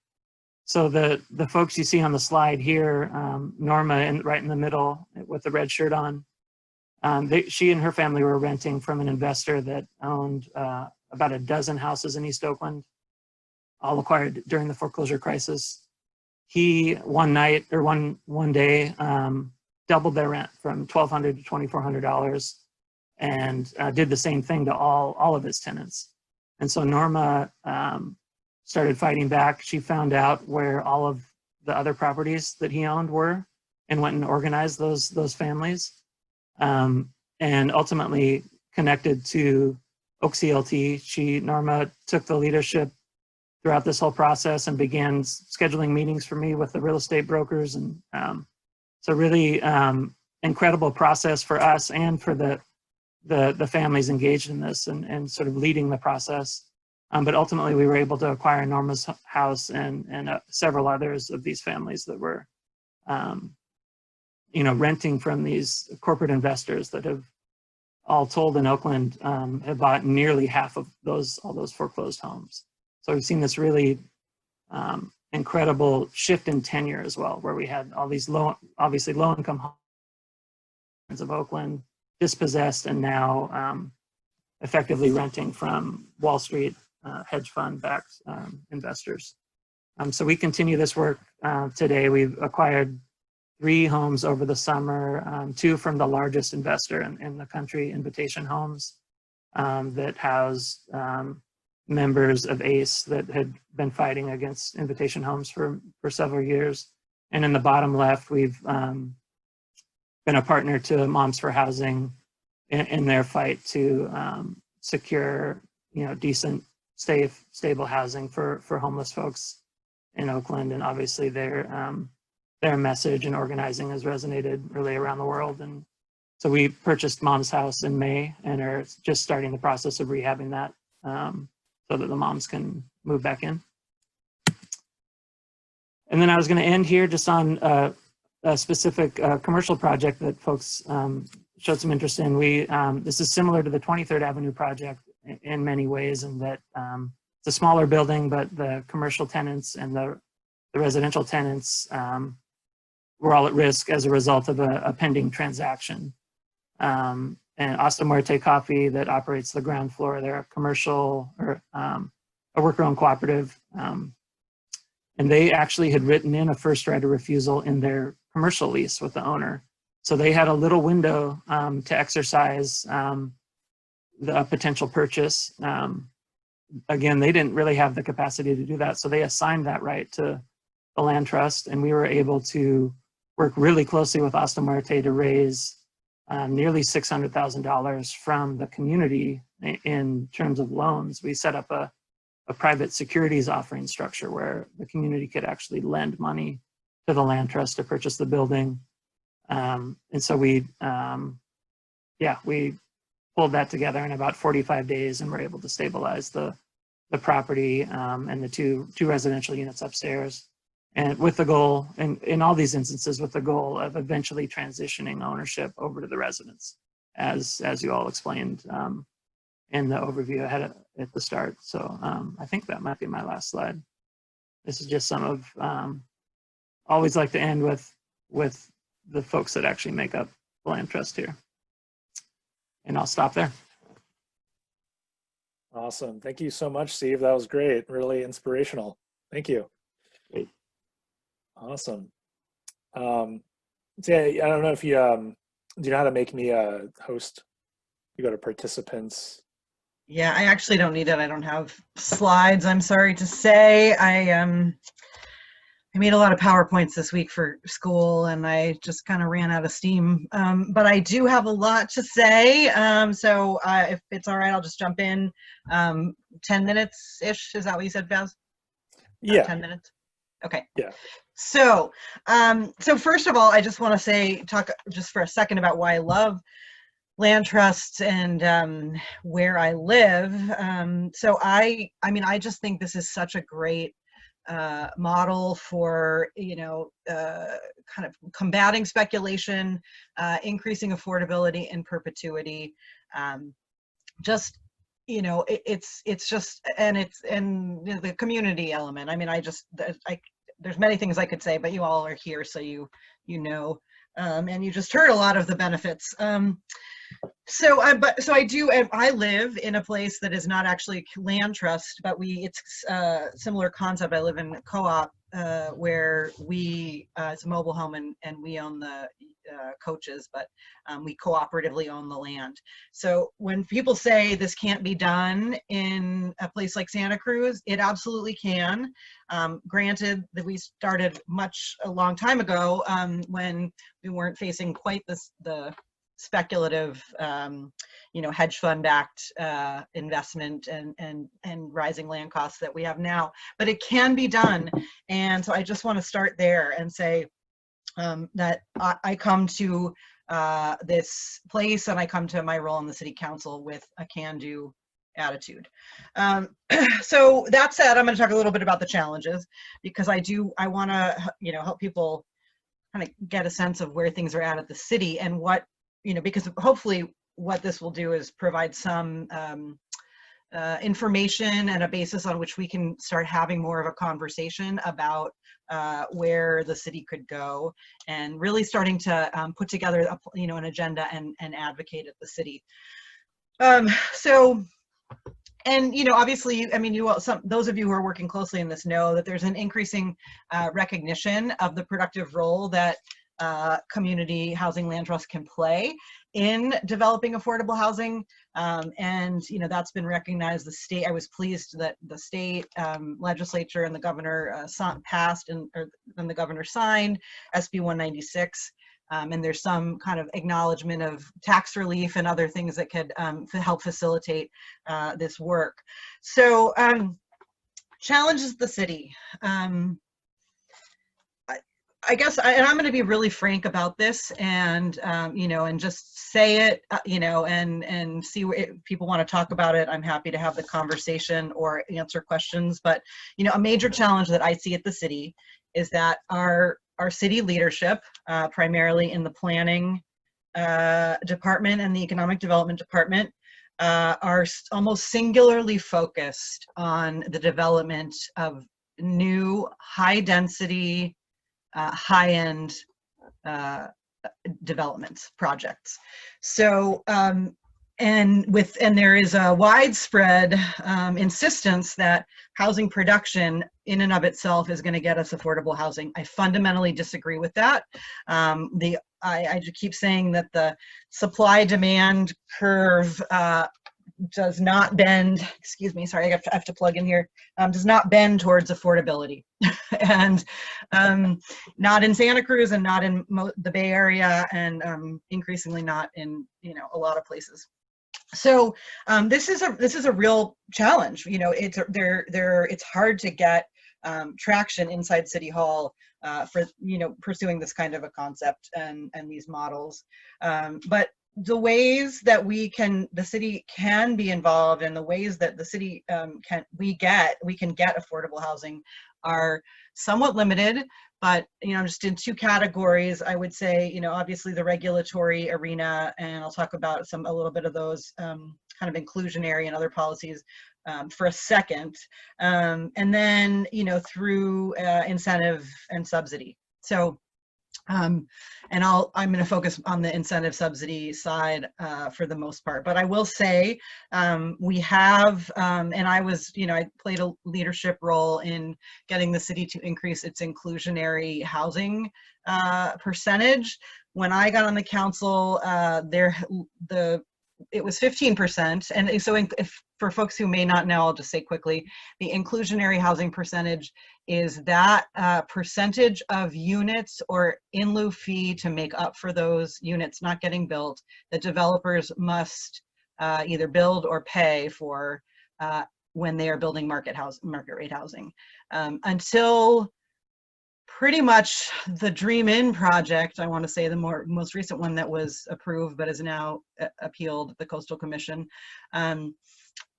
So the folks you see on the slide here, Norma right in the middle with the red shirt on, she and her family were renting from an investor that owned about a dozen houses in East Oakland, all acquired during the foreclosure crisis. He one day doubled their rent from $1,200 to $2,400 and did the same thing to all of his tenants. And so Norma started fighting back. She found out where all of the other properties that he owned were and went and organized those families, and ultimately connected to Oak CLT. Norma took the leadership throughout this whole process and began scheduling meetings for me with the real estate brokers. And so really incredible process for us and for the families engaged in this and sort of leading the process. But ultimately we were able to acquire Norma's house and several others of these families that were, renting from these corporate investors that have all told in Oakland have bought nearly half of all those foreclosed homes. So we've seen this really incredible shift in tenure as well, where we had all these obviously low-income homes of Oakland dispossessed and now effectively renting from Wall Street hedge fund-backed investors. So we continue this work today. We've acquired 3 homes over the summer, 2 from the largest investor in the country, Invitation Homes, that housed members of ACE that had been fighting against Invitation Homes for several years. And in the bottom left, we've been a partner to Moms for Housing in their fight to secure, decent, stable housing for homeless folks in Oakland. And obviously their message and organizing has resonated really around the world. And so we purchased Mom's house in May and are just starting the process of rehabbing that so that the moms can move back in. And then I was going to end here just on a specific commercial project that folks showed some interest in. This is similar to the 23rd Avenue project in many ways, in that it's a smaller building, but the commercial tenants and the residential tenants were all at risk as a result of a pending transaction. And Asta Muerte Coffee, that operates the ground floor, they're a commercial or a worker-owned cooperative. And they actually had written in a first right of refusal in their commercial lease with the owner. So they had a little window to exercise the potential purchase. Again, they didn't really have the capacity to do that. So they assigned that right to the land trust, and we were able to work really closely with Asta Muerte to raise nearly $600,000 from the community in terms of loans. We set up a private securities offering structure where the community could actually lend money to the land trust to purchase the building. And so we pulled that together in about 45 days and were able to stabilize the property and the two residential units upstairs. And with the goal, and in all these instances, with the goal of eventually transitioning ownership over to the residents, as you all explained in the overview ahead at the start. So I think that might be my last slide. This is just some of, always like to end with the folks that actually make up the land trust here. And I'll stop there. Awesome. Thank you so much, Steve. That was great. Really inspirational. Thank you. Great. Awesome. So yeah, I don't know if you, do you know how to make me a host? You go to participants. Yeah, I actually don't need it. I don't have slides, I'm sorry to say. I made a lot of PowerPoints this week for school and I just kind of ran out of steam. But I do have a lot to say. So if it's all right, I'll just jump in. 10 minutes-ish, is that what you said, Vaz? Yeah. 10 minutes? Okay. Yeah. So, so first of all, I just want to talk just for a second about why I love land trusts and where I live. So I mean, I just think this is such a great model for, kind of combating speculation, increasing affordability and perpetuity. Just you know, it's just, and the community element. I mean, there's many things I could say, but you all are here, so you know, and you just heard a lot of the benefits. So I live in a place that is not actually land trust, but it's a similar concept. I live in a co-op where it's a mobile home, and we own the coaches, but we cooperatively own the land. So when people say this can't be done in a place like Santa Cruz, it absolutely can. Granted that we started a long time ago when we weren't facing quite the speculative, hedge fund backed investment and rising land costs that we have now, but it can be done. And so I just want to start there and say that I come to this place, and I come to my role in the city council with a can-do attitude. So that said, I'm going to talk a little bit about the challenges, because I want to help people kind of get a sense of where things are at the city, and what, because hopefully what this will do is provide some information and a basis on which we can start having more of a conversation about where the city could go, and really starting to put together an agenda and advocate at the city. Obviously, I mean, those of you who are working closely in this know that there's an increasing recognition of the productive role that community housing land trust can play in developing affordable housing, and that's been recognized. The state, I was pleased that the state legislature and the governor passed, and the governor signed SB 196, and there's some kind of acknowledgement of tax relief and other things that could help facilitate this work. So challenges the city. I guess, and I'm going to be really frank about this, and and just say it, and see if people want to talk about it. I'm happy to have the conversation or answer questions. But a major challenge that I see at the city is that our city leadership, primarily in the planning department and the economic development department, are almost singularly focused on the development of new high-density, high-end development projects. So, and there is a widespread insistence that housing production in and of itself is going to get us affordable housing. I fundamentally disagree with that. I just keep saying that the supply-demand curve does not bend, excuse me, sorry, I have to plug in here, does not bend towards affordability. And not in Santa Cruz, and not in the Bay Area, and increasingly not in a lot of places. So this is a real challenge. It's hard to get traction inside City Hall for pursuing this kind of a concept and these models, but the ways that the city can be involved, and the ways that the city we can get affordable housing are somewhat limited. But just in two categories, I would say, obviously the regulatory arena, and I'll talk about a little bit of those kind of inclusionary and other policies for a second, and then through incentive and subsidy. So I'm going to focus on the incentive subsidy side for the most part. But I will say we have, and I played a leadership role in getting the city to increase its inclusionary housing percentage. When I got on the council, it was 15%. And so for folks who may not know, I'll just say quickly, the inclusionary housing percentage is that percentage of units or in lieu fee to make up for those units not getting built that developers must either build or pay for when they are building market rate housing. Until pretty much the Dream In project, I want to say the most recent one that was approved but is now appealed at the Coastal Commission. I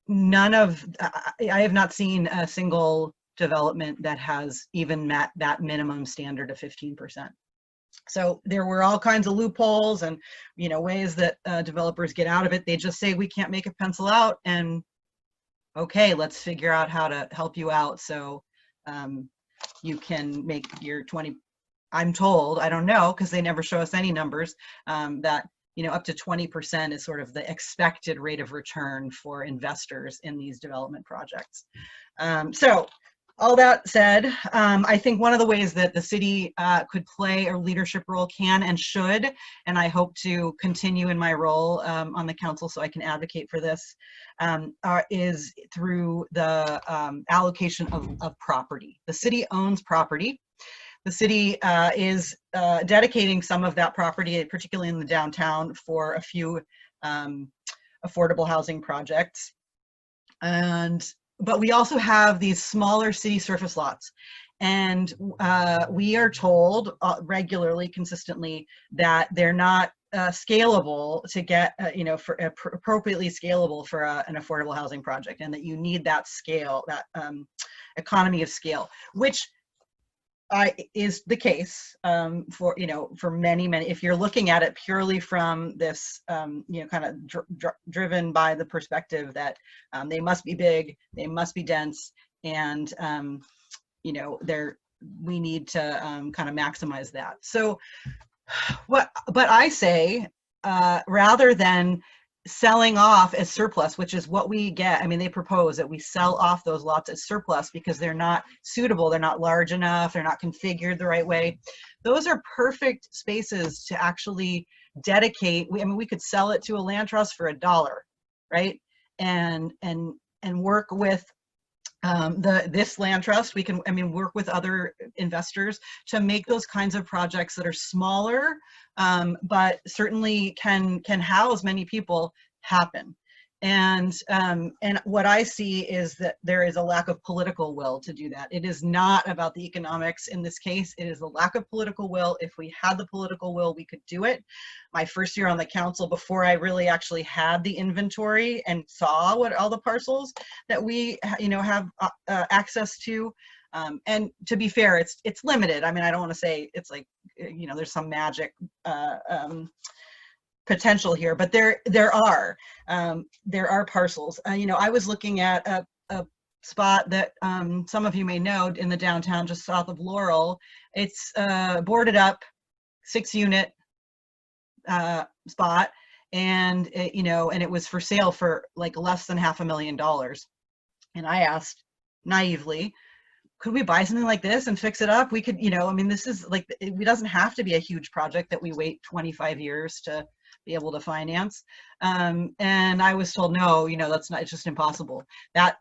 have not seen a single development that has even met that minimum standard of 15%. So there were all kinds of loopholes and ways that developers get out of it. They just say we can't make it pencil out, and okay, let's figure out how to help you out so you can make your 20, I'm told, I don't know, because they never show us any numbers, that up to 20% is sort of the expected rate of return for investors in these development projects. So all that said, I think one of the ways that the city could play a leadership role, can and should, and I hope to continue in my role on the council so I can advocate for this, is through the allocation of property. The city owns property. The city is dedicating some of that property, particularly in the downtown, for a few affordable housing projects. But we also have these smaller city surface lots. And we are told regularly, consistently, that they're not scalable to get, appropriately scalable for an affordable housing project, and that you need that scale, that economy of scale, which is the case for many, if you're looking at it purely from this, kind of driven by the perspective that they must be big, they must be dense, and we need to kind of maximize that. So but I say, rather than selling off as surplus, which is what we get. I mean, they propose that we sell off those lots as surplus because they're not suitable, they're not large enough, they're not configured the right way. Those are perfect spaces to actually dedicate. We could sell it to a land trust for $1, right? And work with this land trust. We can, work with other investors to make those kinds of projects that are smaller, but certainly can house many people happen. And what I see is that there is a lack of political will to do that. It is not about the economics in this case. It is a lack of political will. If we had the political will, we could do it. My first year on the council, before I really actually had the inventory and saw what all the parcels that we have access to, and to be fair, it's limited. I don't want to say it's like there's some magic potential here, but there are parcels. I was looking at a spot that some of you may know in the downtown, just south of Laurel. It's boarded up, 6-unit spot, and it was for sale for like less than $500,000. And I asked naively, could we buy something like this and fix it up? We could, this is like, it doesn't have to be a huge project that we wait 25 years to be able to finance. And I was told, no, that's not, it's just impossible. That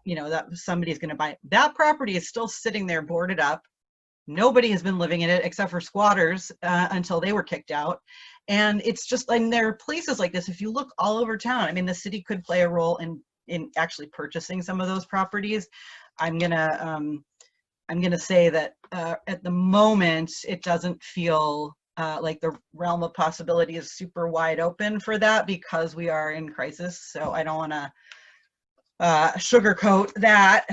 somebody's going to buy it. That property is still sitting there boarded up. Nobody has been living in it except for squatters until they were kicked out. And it's just, and there are places like this, if you look all over town, the city could play a role in actually purchasing some of those properties. I'm gonna say that at the moment, it doesn't feel like the realm of possibility is super wide open for that because we are in crisis. So I don't want to sugarcoat that,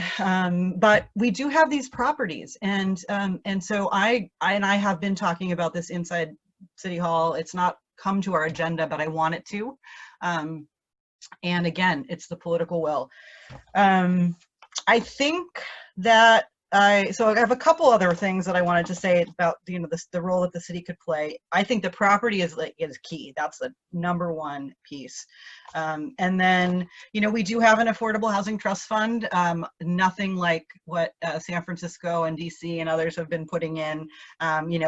but we do have these properties, and so I have been talking about this inside City Hall. It's not come to our agenda, but I want it to. And again, it's the political will. I think that so I have a couple other things that I wanted to say about the role that the city could play. I think the property is key. That's the #1 piece. And then we do have an affordable housing trust fund. Nothing like what San Francisco and DC and others have been putting in.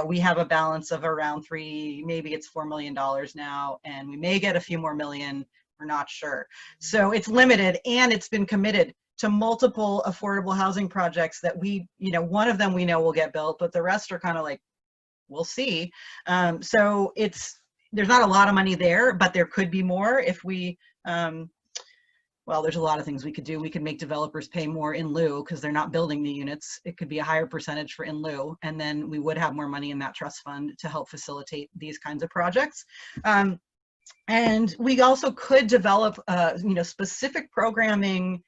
We have a balance of around maybe it's $4 million now, and we may get a few more million. We're not sure. So it's limited, and it's been committed to multiple affordable housing projects that one of them we know will get built, but the rest are kind of like, we'll see. So there's not a lot of money there, but there could be more if we, well, there's a lot of things we could do. We could make developers pay more in lieu because they're not building the units. It could be a higher percentage for in lieu, and then we would have more money in that trust fund to help facilitate these kinds of projects. And we also could develop, specific programming,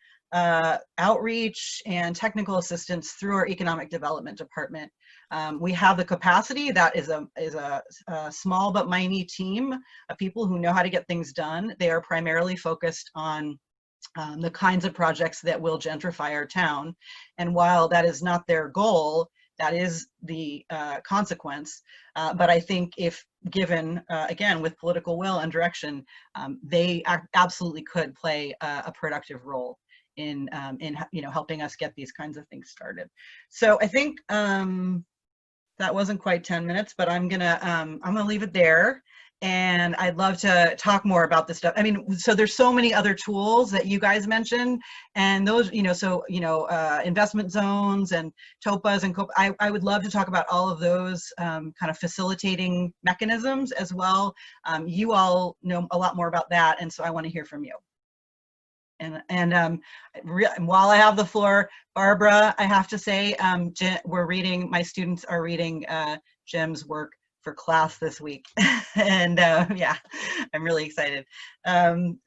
outreach and technical assistance through our economic development department. We have the capacity. That is a small but mighty team of people who know how to get things done. They are primarily focused on the kinds of projects that will gentrify our town. And while that is not their goal, that is the consequence. But I think if given, again, with political will and direction, they absolutely could play a productive role in helping us get these kinds of things started. So I think that wasn't quite 10 minutes, but I'm gonna leave it there. And I'd love to talk more about this stuff. I mean, so there's so many other tools that you guys mentioned, and those, investment zones and TOPAs and I would love to talk about all of those kind of facilitating mechanisms as well. You all know a lot more about that, and so I want to hear from you. And while I have the floor, Barbara, I have to say, my students are reading Jim's work for class this week. And yeah, I'm really excited. And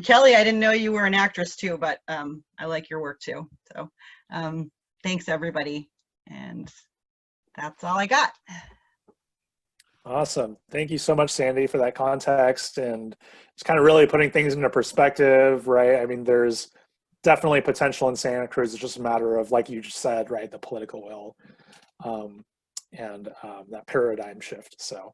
Kelly, I didn't know you were an actress too, but I like your work too. So thanks everybody. And that's all I got. Awesome. Thank you so much, Sandy, for that context and just kind of really putting things into perspective, right? I mean, there's definitely potential in Santa Cruz. It's just a matter of, like you just said, right, the political will and that paradigm shift. So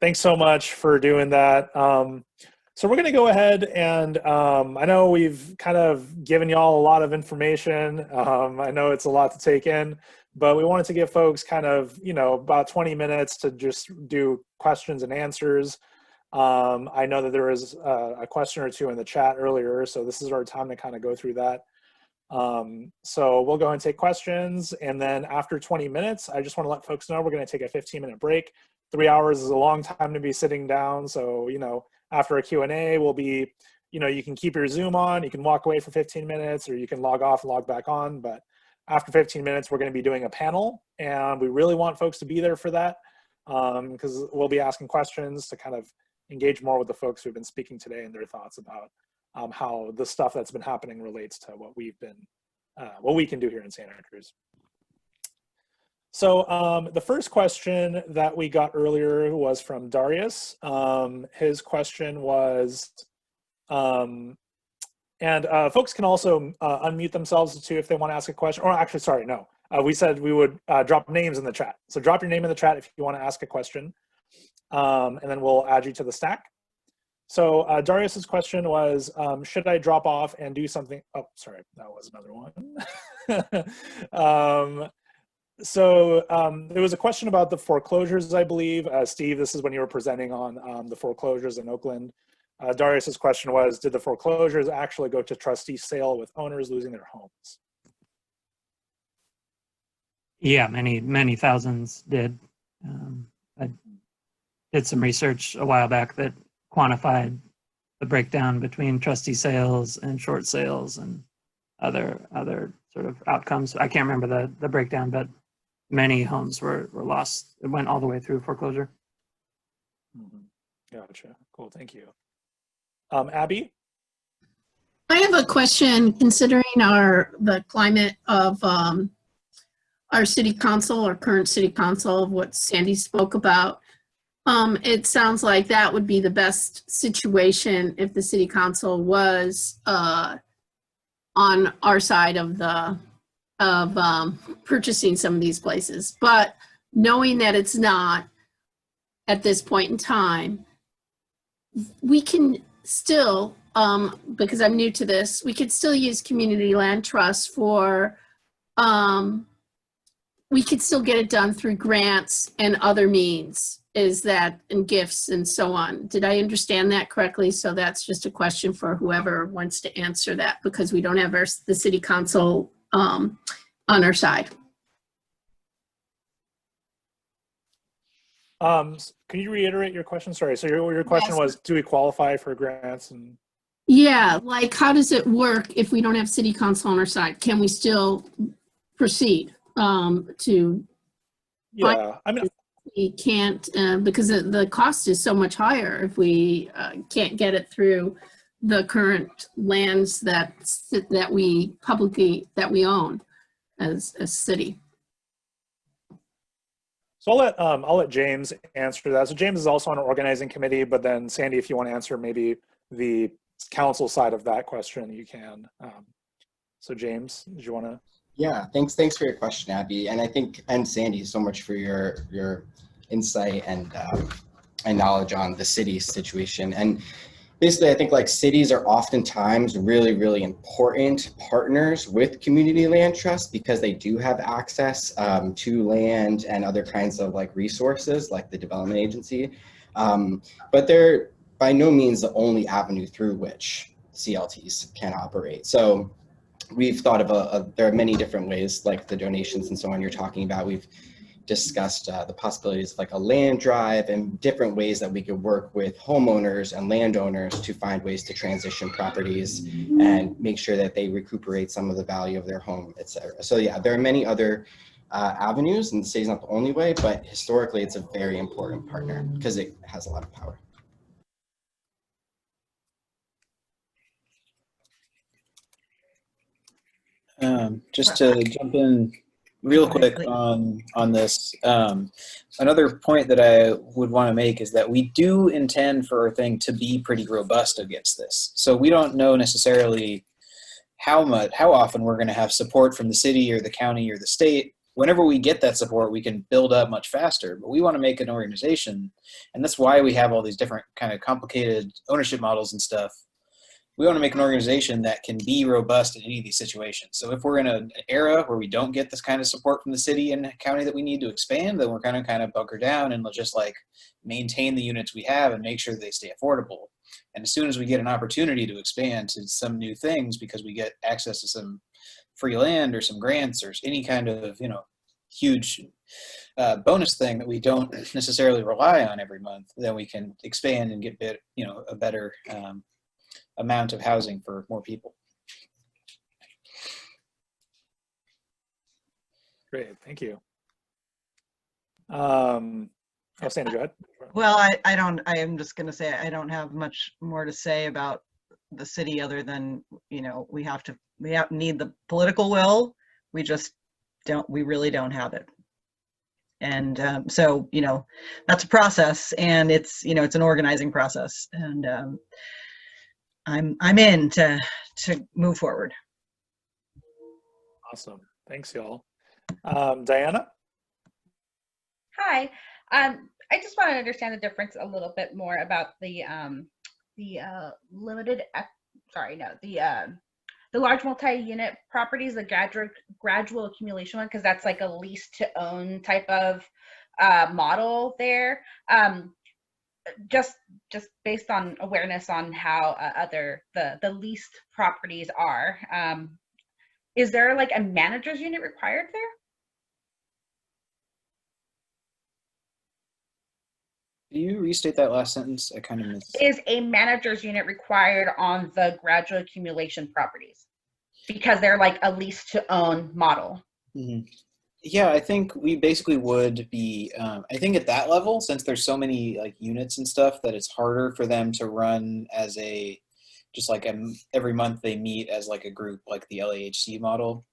thanks so much for doing that. So we're going to go ahead and I know we've kind of given y'all a lot of information. I know it's a lot to take in, but we wanted to give folks kind of, about 20 minutes to just do questions and answers. I know that there was a question or two in the chat earlier, so this is our time to kind of go through that. So we'll go and take questions, and then after 20 minutes, I just want to let folks know we're going to take a 15-minute break. 3 hours is a long time to be sitting down, so after a Q&A, we'll be, you can keep your Zoom on, you can walk away for 15 minutes, or you can log off and log back on, but after 15 minutes, we're going to be doing a panel, and we really want folks to be there for that, because we'll be asking questions to kind of engage more with the folks who've been speaking today and their thoughts about how the stuff that's been happening relates to what we can do here in Santa Cruz. So the first question that we got earlier was from Darius. His question was, and folks can also unmute themselves too if they want to ask a question, or actually, sorry, no. We said we would drop names in the chat. So drop your name in the chat if you want to ask a question, and then we'll add you to the stack. So Darius's question was, should I drop off and do something? Oh, sorry, that was another one. So there was a question about the foreclosures, I believe. Steve, this is when you were presenting on the foreclosures in Oakland. Darius's question was, did the foreclosures actually go to trustee sale with owners losing their homes? Yeah, many thousands did. I did some research a while back that quantified the breakdown between trustee sales and short sales and other sort of outcomes. I can't remember the breakdown, but many homes were lost. It went all the way through foreclosure. Mm-hmm. Gotcha. Cool. Thank you. Abby? I have a question considering the climate of our city council, our current city council, what Sandy spoke about. It sounds like that would be the best situation if the city council was on our side of purchasing some of these places. But knowing that it's not at this point in time, we can still, because I'm new to this, we could still use community land trust for, we could still get it done through grants and other means, and gifts and so on. Did I understand that correctly? So that's just a question for whoever wants to answer that, because we don't have the city council on our side. Can you reiterate your question? Sorry. So your question was, do we qualify for grants? And yeah, like how does it work if we don't have city council on our side? Can we still proceed to? Yeah, I mean, we can't because the cost is so much higher if we can't get it through the current lands that we own as a city. So I'll let James answer that. So James is also on an organizing committee, but then Sandy, if you want to answer maybe the council side of that question, you can. So James, did you want to? Yeah, thanks for your question, Abby, and I think, and Sandy, so much for your insight and knowledge on the city situation. And basically, I think like cities are oftentimes really, really important partners with community land trusts because they do have access to land and other kinds of like resources like the development agency. But they're by no means the only avenue through which CLTs can operate. So we've thought of there are many different ways, like the donations and so on you're talking about. We've discussed the possibilities of like a land drive and different ways that we could work with homeowners and landowners to find ways to transition properties and make sure that they recuperate some of the value of their home, etc. So yeah, there are many other avenues, and the city's not the only way, but historically it's a very important partner because it has a lot of power. Just to jump in real quick on this, another point that I would want to make is that we do intend for our thing to be pretty robust against this. So we don't know necessarily how often we're going to have support from the city or the county or the state. Whenever we get that support, we can build up much faster. But we want to make an organization, and that's why we have all these different kind of complicated ownership models and stuff. We want to make an organization that can be robust in any of these situations. So if we're in an era where we don't get this kind of support from the city and county that we need to expand, then we're going to kind of bunker down and just like maintain the units we have and make sure that they stay affordable. And as soon as we get an opportunity to expand to some new things because we get access to some free land or some grants or any kind of, huge bonus thing that we don't necessarily rely on every month, then we can expand and get a better amount of housing for more people. Great, thank you. Sandy, go ahead. Well, I am just going to say I don't have much more to say about the city other than, we need the political will. We really don't have it. And so, that's a process, and it's an organizing process, and I'm in to move forward. Awesome. Thanks, y'all. Diana? Hi. I just want to understand the difference a little bit more about the large multi-unit properties, the gradual accumulation one, because that's like a lease to own type of model there. Just based on awareness on how the leased properties are, is there like a manager's unit required there? Can you restate that last sentence? I kind of missed. Is a manager's unit required on the gradual accumulation properties because they're like a lease to own model? Mm-hmm. Yeah, I think we basically would be, I think at that level, since there's so many like units and stuff, that it's harder for them to run as every month they meet as like a group, like the LAHC model.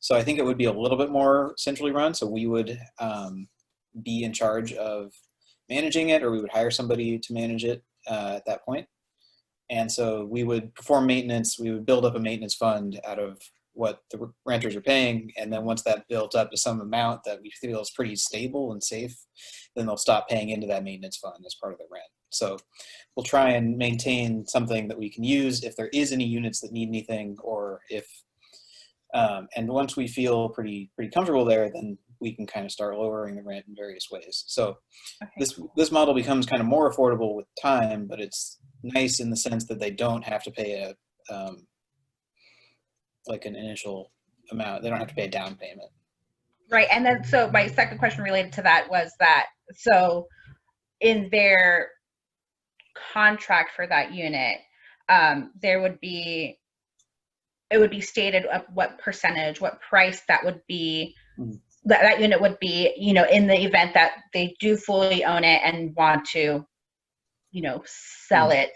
So I think it would be a little bit more centrally run. So we would be in charge of managing it, or we would hire somebody to manage it at that point. And so we would perform maintenance. We would build up a maintenance fund out of what the renters are paying, and then once that built up to some amount that we feel is pretty stable and safe, then they'll stop paying into that maintenance fund as part of the rent. So we'll try and maintain something that we can use if there is any units that need anything, or if and once we feel pretty comfortable there, then we can kind of start lowering the rent in various ways. So this model becomes kind of more affordable with time, but it's nice in the sense that they don't have to pay like an initial amount. They don't have to pay a down payment. Right. And then, so my second question related to that was that, so in their contract for that unit, it would be stated what percentage, what price that would be, that unit would be, in the event that they do fully own it and want to, sell it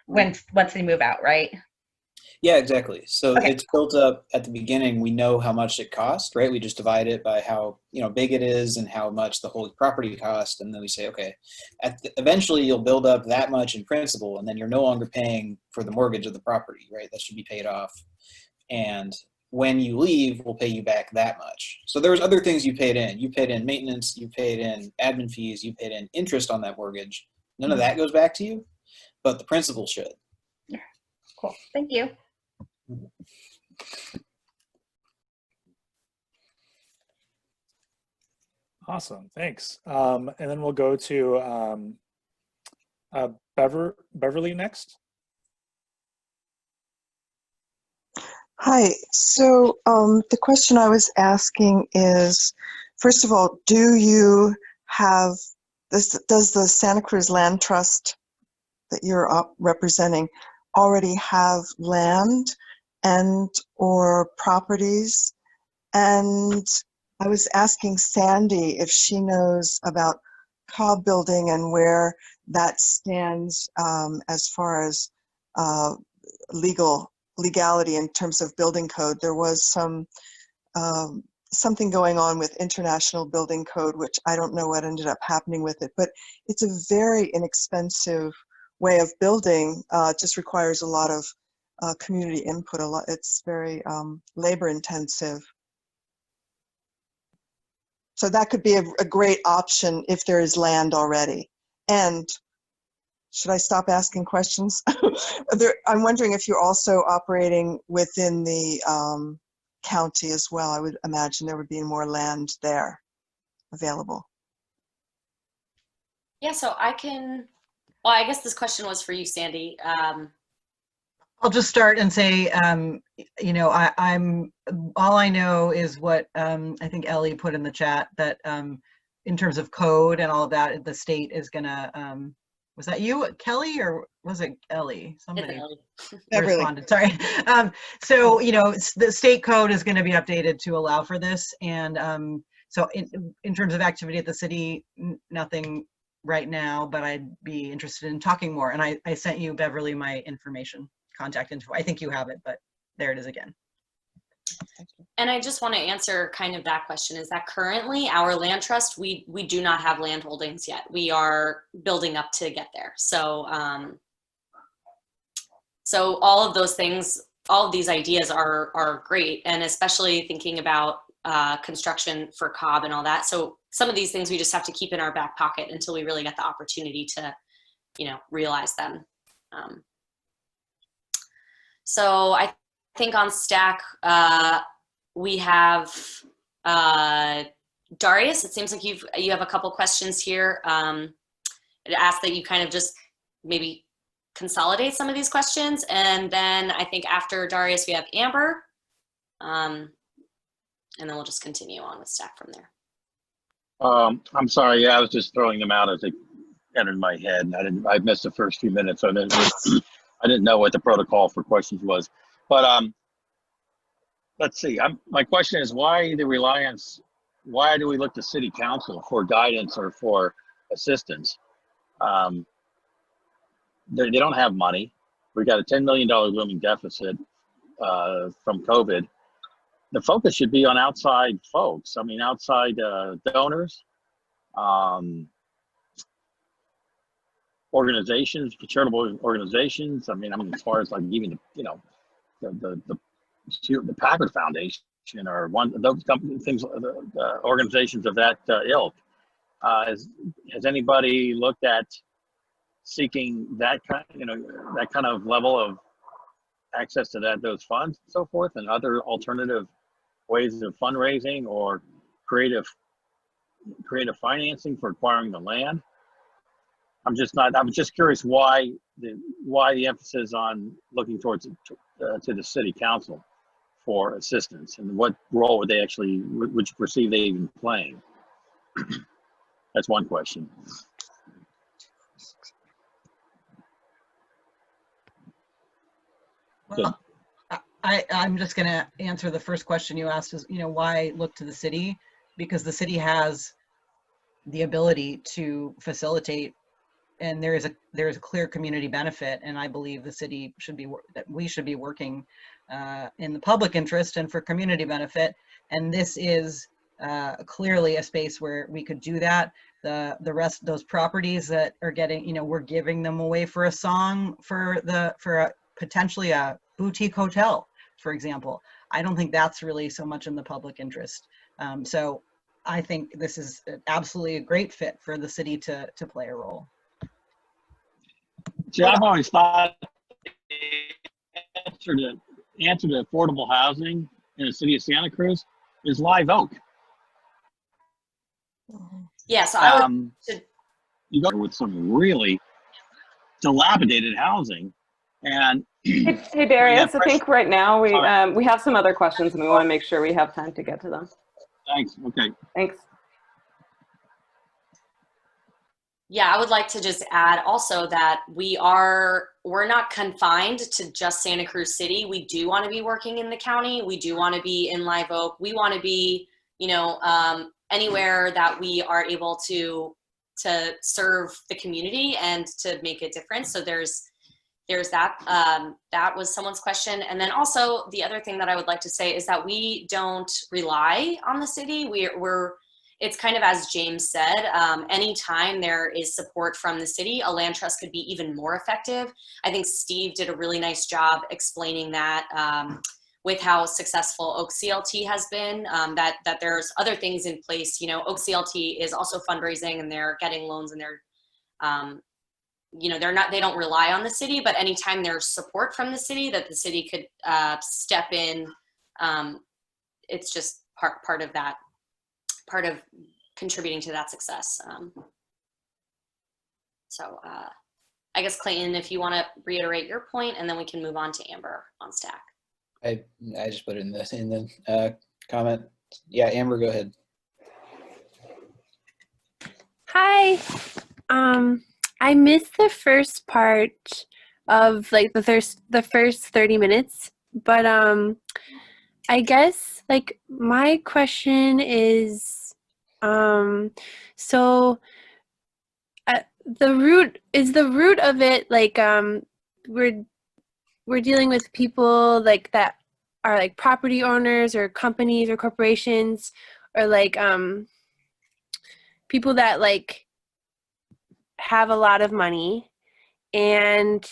once they move out, right? Yeah, exactly. So Okay. it's built up at the beginning. We know how much it costs, right? We just divide it by how, big it is and how much the whole property cost. And then we say, okay, eventually you'll build up that much in principal, and then you're no longer paying for the mortgage of the property, right? That should be paid off. And when you leave, we'll pay you back that much. So there's other things you paid in. You paid in maintenance, you paid in admin fees, you paid in interest on that mortgage. None of that goes back to you, but the principal should. Cool. Thank you. Awesome, thanks. And then we'll go to Beverly next. Hi. So the question I was asking is, first of all, do you have this? Does the Santa Cruz Land Trust that you're representing already have land and or properties? And I was asking Sandy if she knows about Cobb Building and where that stands as far as legality in terms of building code. There was something going on with international building code, which I don't know what ended up happening with it, but it's a very inexpensive way of building. It just requires a lot of community input. It's very labor intensive. So that could be a great option if there is land already. And should I stop asking questions? I'm wondering if you're also operating within the county as well. I would imagine there would be more land there available. Yeah, so I guess this question was for you, Sandy. I'll just start and say, I'm all I know is what I think Ellie put in the chat, that in terms of code and all of that, the state is gonna, was that you, Kelly, or was it Ellie? Somebody responded, sorry. So, the state code is gonna be updated to allow for this. And so in terms of activity at the city, nothing right now, but I'd be interested in talking more. And I sent you, Beverly, my information. Contact info. I think you have it, but there it is again. And I just want to answer kind of that question, is that currently our land trust, we do not have land holdings yet. We are building up to get there. So so all of those things, all of these ideas are great, and especially thinking about construction for Cobb and all that. So some of these things we just have to keep in our back pocket until we really get the opportunity to, realize them. So I think on Stack, we have Darius. It seems like you have a couple questions here. I'd ask that you kind of just maybe consolidate some of these questions. And then I think after Darius, we have Amber. And then we'll just continue on with Stack from there. I'm sorry. Yeah, I was just throwing them out as they entered my head. I missed the first few minutes. So I didn't know what the protocol for questions was, but let's see. My question is, why the reliance? Why do we look to city council for guidance or for assistance? They don't have money. We got a $10 million looming deficit from COVID. The focus should be on outside folks. I mean, outside donors, organizations, charitable organizations. I mean, as far as like even the Packard Foundation or one of those things, the organizations of that ilk. Has anybody looked at seeking that kind of level of access to those funds and so forth, and other alternative ways of fundraising or creative financing for acquiring the land? I'm just curious why the emphasis on looking towards to the city council for assistance, and what role would you perceive they even playing? That's one question. Well, I'm just going to answer the first question you asked, is, why look to the city? Because the city has the ability to facilitate and there is a clear community benefit, and I believe the city should be that we should be working in the public interest and for community benefit. And this is clearly a space where we could do that. The rest, those properties that are getting, we're giving them away for a song for potentially a boutique hotel, for example. I don't think that's really so much in the public interest. So I think this is absolutely a great fit for the city to play a role. See, I've always thought the answer to affordable housing in the city of Santa Cruz is Live Oak. Yeah, so I would, you go with some really dilapidated housing, and Hey Darius, I think right now we have some other questions and we want to make sure we have time to get to them. Thanks. Okay. Thanks. yeah, I would like to just add also that we're not confined to just Santa Cruz City. We do want to be working in the county. We do want to be in Live Oak. We want to be, anywhere that we are able to serve the community and to make a difference. So there's that. That was someone's question. And then also the other thing that I would like to say is that we don't rely on the city. It's kind of, as James said, anytime there is support from the city, a land trust could be even more effective. I think Steve did a really nice job explaining that with how successful Oak CLT has been, that there's other things in place. Oak CLT is also fundraising and they're getting loans and they're, they don't rely on the city, but anytime there's support from the city that the city could step in, it's just part of that. Part of contributing to that success. So I guess Clayton, if you want to reiterate your point, and then we can move on to Amber on Stack. I just put it in the comment. Yeah, Amber, go ahead. Hi. I missed the first part of like the first 30 minutes, but I guess like my question is, so the root of it, like we're dealing with people like that are like property owners or companies or corporations or like people that like have a lot of money and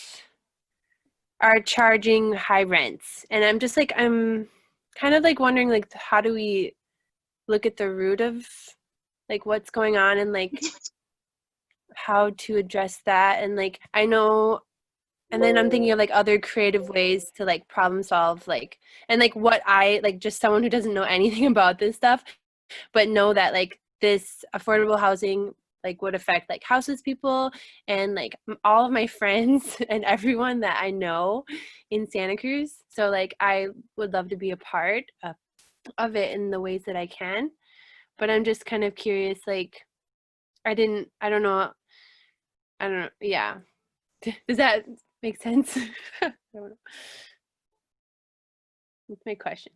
are charging high rents. And I'm just like, I'm kind of like wondering like how do we look at the root of like what's going on and like how to address that. And like I know, and then I'm thinking of like other creative ways to like problem solve, like, and like what I like, just someone who doesn't know anything about this stuff, but know that like this affordable housing like would affect like houseless people and like all of my friends and everyone that I know in Santa Cruz. So like I would love to be a part of it in the ways that I can, but I'm just kind of curious, like I don't know. Yeah. Does that make sense? I don't know. That's my question.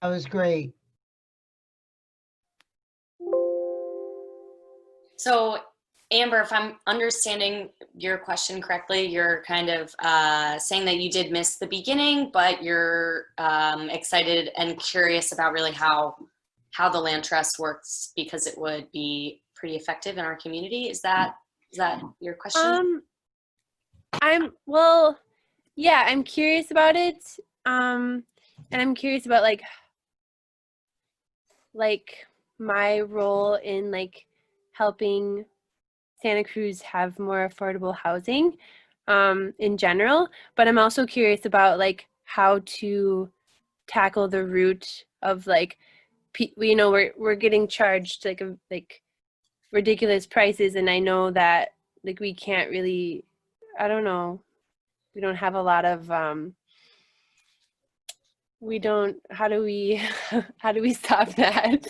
That was great. So Amber, if I'm understanding your question correctly, you're kind of saying that you did miss the beginning, but you're excited and curious about really how the land trust works because it would be pretty effective in our community. Is that your question? I'm curious about it. And I'm curious about like my role in like helping Santa Cruz have more affordable housing in general, but I'm also curious about like how to tackle the root of like we're getting charged like ridiculous prices, and I know that like we can't really, I don't know, we don't have a lot of how do we stop that?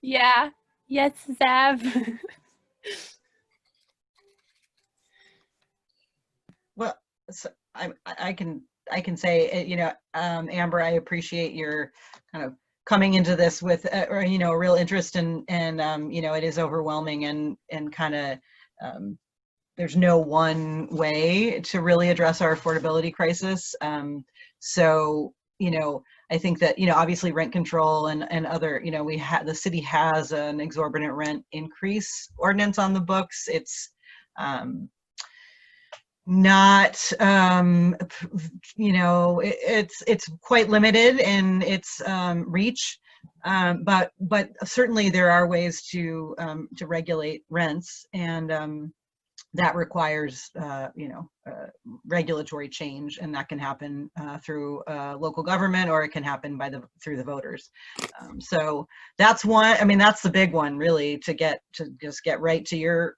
Yeah. Yes, Zav. Well, so I can I can say, Amber, I appreciate your kind of coming into this with, a real interest and it is overwhelming and kind of, there's no one way to really address our affordability crisis. So, I think that, obviously rent control and other, the city has an exorbitant rent increase ordinance on the books. It's not, it's quite limited in its reach. But certainly there are ways to regulate rents, and that requires, regulatory change, and that can happen through local government, or it can happen through the voters. So that's one. I mean, that's the big one, really, to just get right to your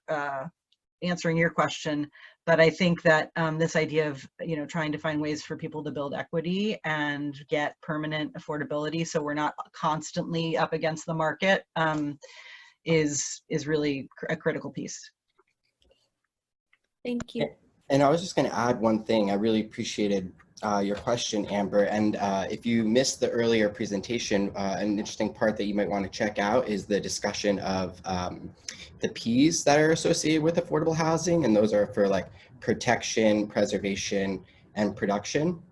answering your question. But I think that this idea of trying to find ways for people to build equity and get permanent affordability, so we're not constantly up against the market, is really a critical piece. Thank you. And I was just going to add one thing. I really appreciated your question, Amber. And if you missed the earlier presentation, an interesting part that you might want to check out is the discussion of the P's that are associated with affordable housing. And those are for like protection, preservation, and production.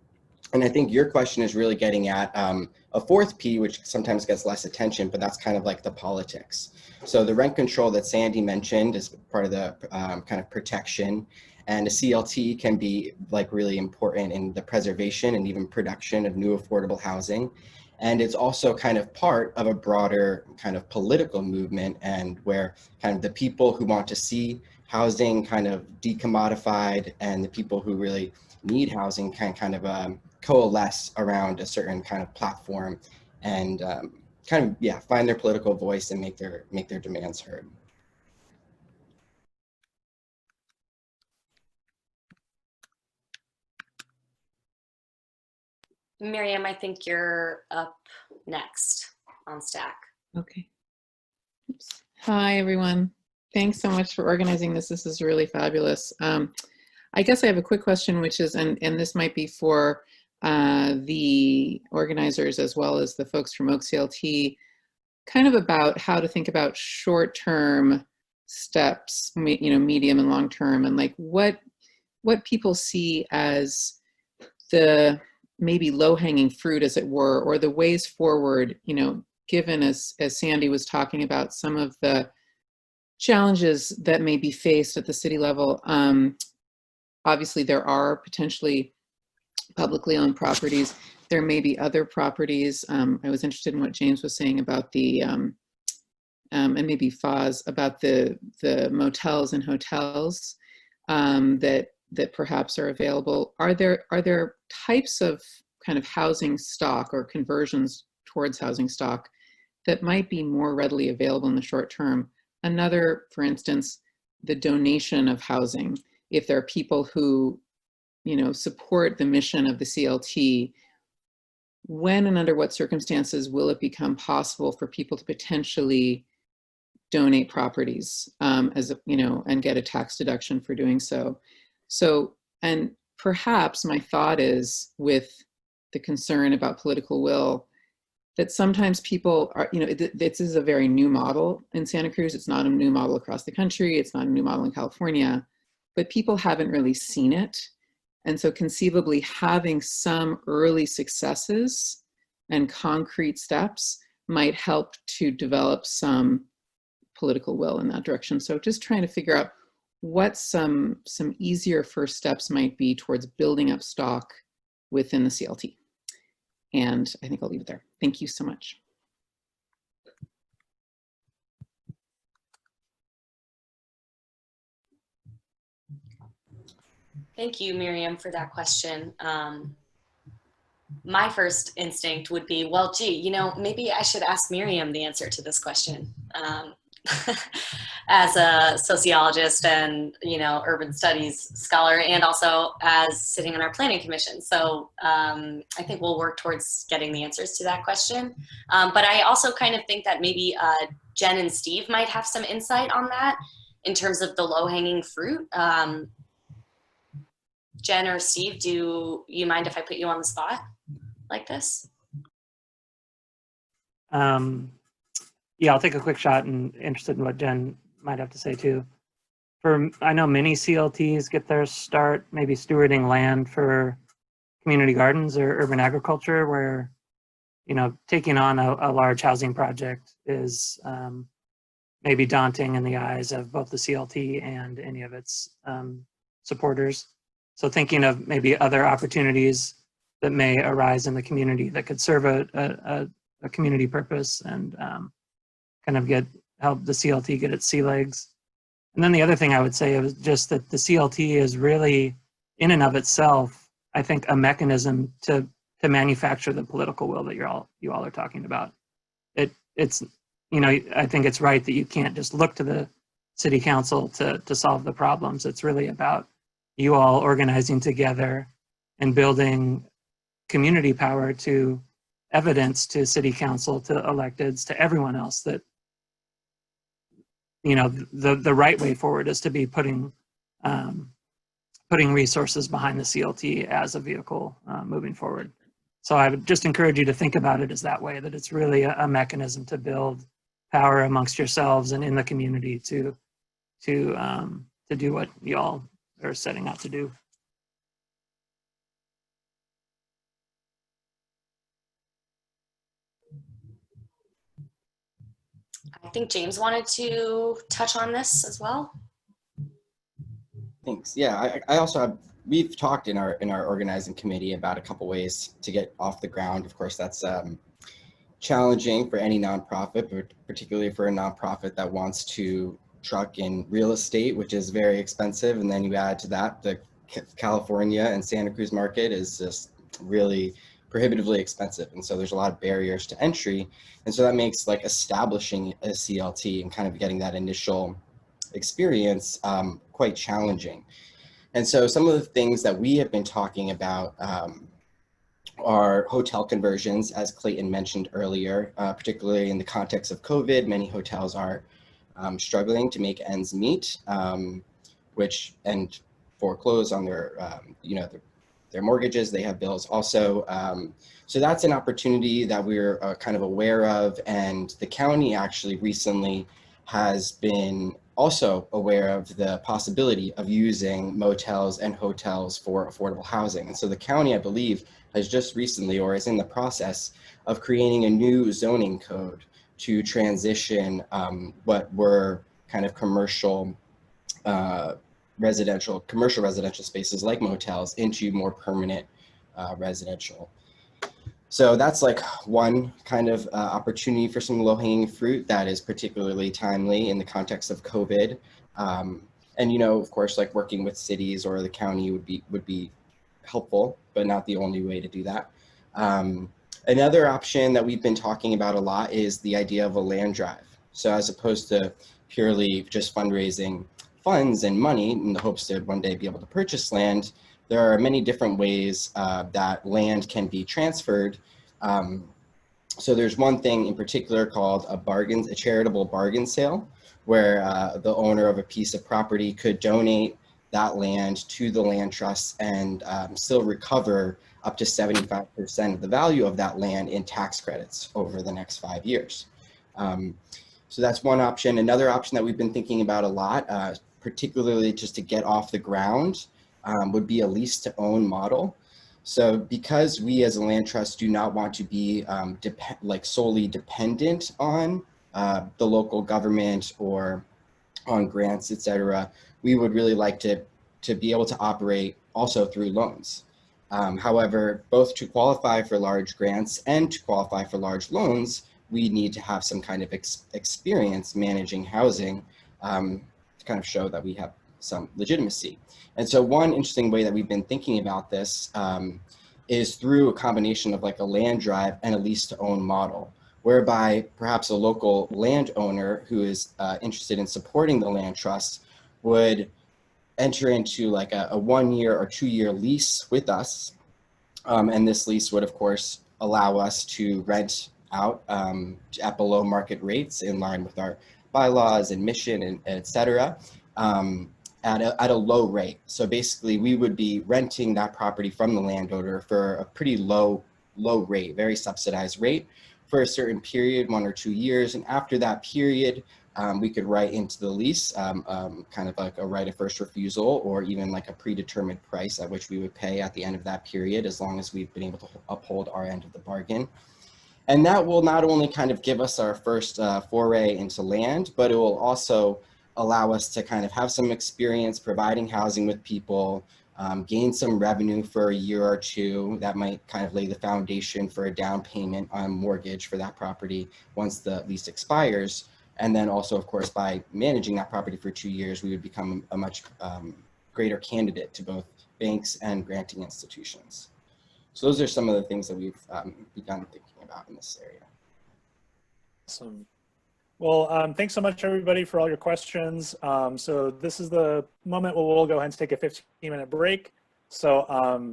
And I think your question is really getting at a fourth P, which sometimes gets less attention, but that's kind of like the politics. So the rent control that Sandy mentioned is part of the kind of protection, and a CLT can be like really important in the preservation and even production of new affordable housing. And it's also kind of part of a broader kind of political movement, and where kind of the people who want to see housing kind of decommodified and the people who really need housing can kind of coalesce around a certain kind of platform and kind of find their political voice and make their demands heard. Miriam, I think you're up next on Stack. Okay. Oops. Hi, everyone. Thanks so much for organizing this. This is really fabulous. I guess I have a quick question, which is, and this might be for the organizers as well as the folks from OakCLT, kind of about how to think about short-term steps, medium and long-term, and like what people see as the maybe low-hanging fruit, as it were, or the ways forward, given as Sandy was talking about some of the challenges that may be faced at the city level. Obviously, there are potentially publicly owned properties. There may be other properties. I was interested in what James was saying about the, and maybe Foz, about the motels and hotels that perhaps are available. Are there types of kind of housing stock or conversions towards housing stock that might be more readily available in the short term? Another, for instance, the donation of housing. If there are people who, support the mission of the CLT, when and under what circumstances will it become possible for people to potentially donate properties and get a tax deduction for doing so? So, and perhaps my thought is, with the concern about political will, that sometimes people are, this is a very new model in Santa Cruz. It's not a new model across the country. It's not a new model in California, but people haven't really seen it. And so conceivably having some early successes and concrete steps might help to develop some political will in that direction. So just trying to figure out what some easier first steps might be towards building up stock within the CLT. And I think I'll leave it there. Thank you so much. Thank you, Miriam, for that question. My first instinct would be, well, gee, maybe I should ask Miriam the answer to this question. As a sociologist and, urban studies scholar, and also as sitting on our planning commission. So I think we'll work towards getting the answers to that question. But I also kind of think that maybe Jen and Steve might have some insight on that in terms of the low-hanging fruit. Jen or Steve, do you mind if I put you on the spot like this? Yeah, I'll take a quick shot and interested in what Jen might have to say too. I know many CLTs get their start maybe stewarding land for community gardens or urban agriculture, where, you know, taking on a large housing project is maybe daunting in the eyes of both the CLT and any of its supporters. So thinking of maybe other opportunities that may arise in the community that could serve a community purpose and kind of help the CLT get its sea legs. And then the other thing I would say is just that the CLT is really, in and of itself, I think, a mechanism to manufacture the political will that you all are talking about. It's, you know, I think it's right that you can't just look to the city council to solve the problems. It's really about you all organizing together and building community power to evidence to city council, to electeds, to everyone else that, you know, the right way forward is to be putting resources behind the CLT as a vehicle moving forward. So I would just encourage you to think about it as that way, that it's really a mechanism to build power amongst yourselves and in the community to do what y'all are setting out to do. I think James wanted to touch on this as well. Thanks. Yeah, I also have, we've talked in our organizing committee about a couple ways to get off the ground. Of course, that's challenging for any nonprofit, but particularly for a nonprofit that wants to truck in real estate, which is very expensive. And then you add to that, the California and Santa Cruz market is just really prohibitively expensive. And so there's a lot of barriers to entry. And so that makes like establishing a CLT and kind of getting that initial experience quite challenging. And so some of the things that we have been talking about are hotel conversions, as Clayton mentioned earlier, particularly in the context of COVID. Many hotels are struggling to make ends meet, and foreclose on their, their mortgages. They have bills also. So that's an opportunity that we're kind of aware of, and the county actually recently has been also aware of the possibility of using motels and hotels for affordable housing. And so the county, I believe, has just recently, or is in the process of creating a new zoning code to transition what were kind of commercial residential spaces like motels into more permanent residential. So that's like one kind of opportunity for some low-hanging fruit that is particularly timely in the context of COVID. And of course, like working with cities or the county would be helpful, but not the only way to do that. Another option that we've been talking about a lot is the idea of a land drive. So as opposed to purely just fundraising funds and money in the hopes to one day be able to purchase land, there are many different ways that land can be transferred. So there's one thing in particular called a charitable bargain sale, where the owner of a piece of property could donate that land to the land trust and still recover up to 75% of the value of that land in tax credits over the next 5 years. So that's one option. Another option that we've been thinking about a lot, particularly just to get off the ground, would be a lease to own model. So because we as a land trust do not want to be solely dependent on the local government or on grants, et cetera, we would really like to be able to operate also through loans. However, both to qualify for large grants and to qualify for large loans, we need to have some kind of experience managing housing to kind of show that we have some legitimacy. And so one interesting way that we've been thinking about this is through a combination of like a land drive and a lease to own model, whereby perhaps a local landowner who is interested in supporting the land trust would enter into like a 1 year or 2 year lease with us. And this lease would of course allow us to rent out at below market rates in line with our bylaws and mission and et cetera. at a low rate. So basically, we would be renting that property from the landowner for a pretty low rate, very subsidized rate for a certain period, 1 or 2 years. And after that period, we could write into the lease kind of like a right of first refusal, or even like a predetermined price at which we would pay at the end of that period, as long as we've been able to uphold our end of the bargain. And that will not only kind of give us our first foray into land, but it will also allow us to kind of have some experience providing housing with people, gain some revenue for a year or two that might kind of lay the foundation for a down payment on a mortgage for that property once the lease expires. And then also, of course, by managing that property for 2 years, we would become a much greater candidate to both banks and granting institutions. So those are some of the things that we've begun thinking about in this area. Awesome. Well, thanks so much, everybody, for all your questions. So this is the moment where we'll go ahead and take a 15-minute break. So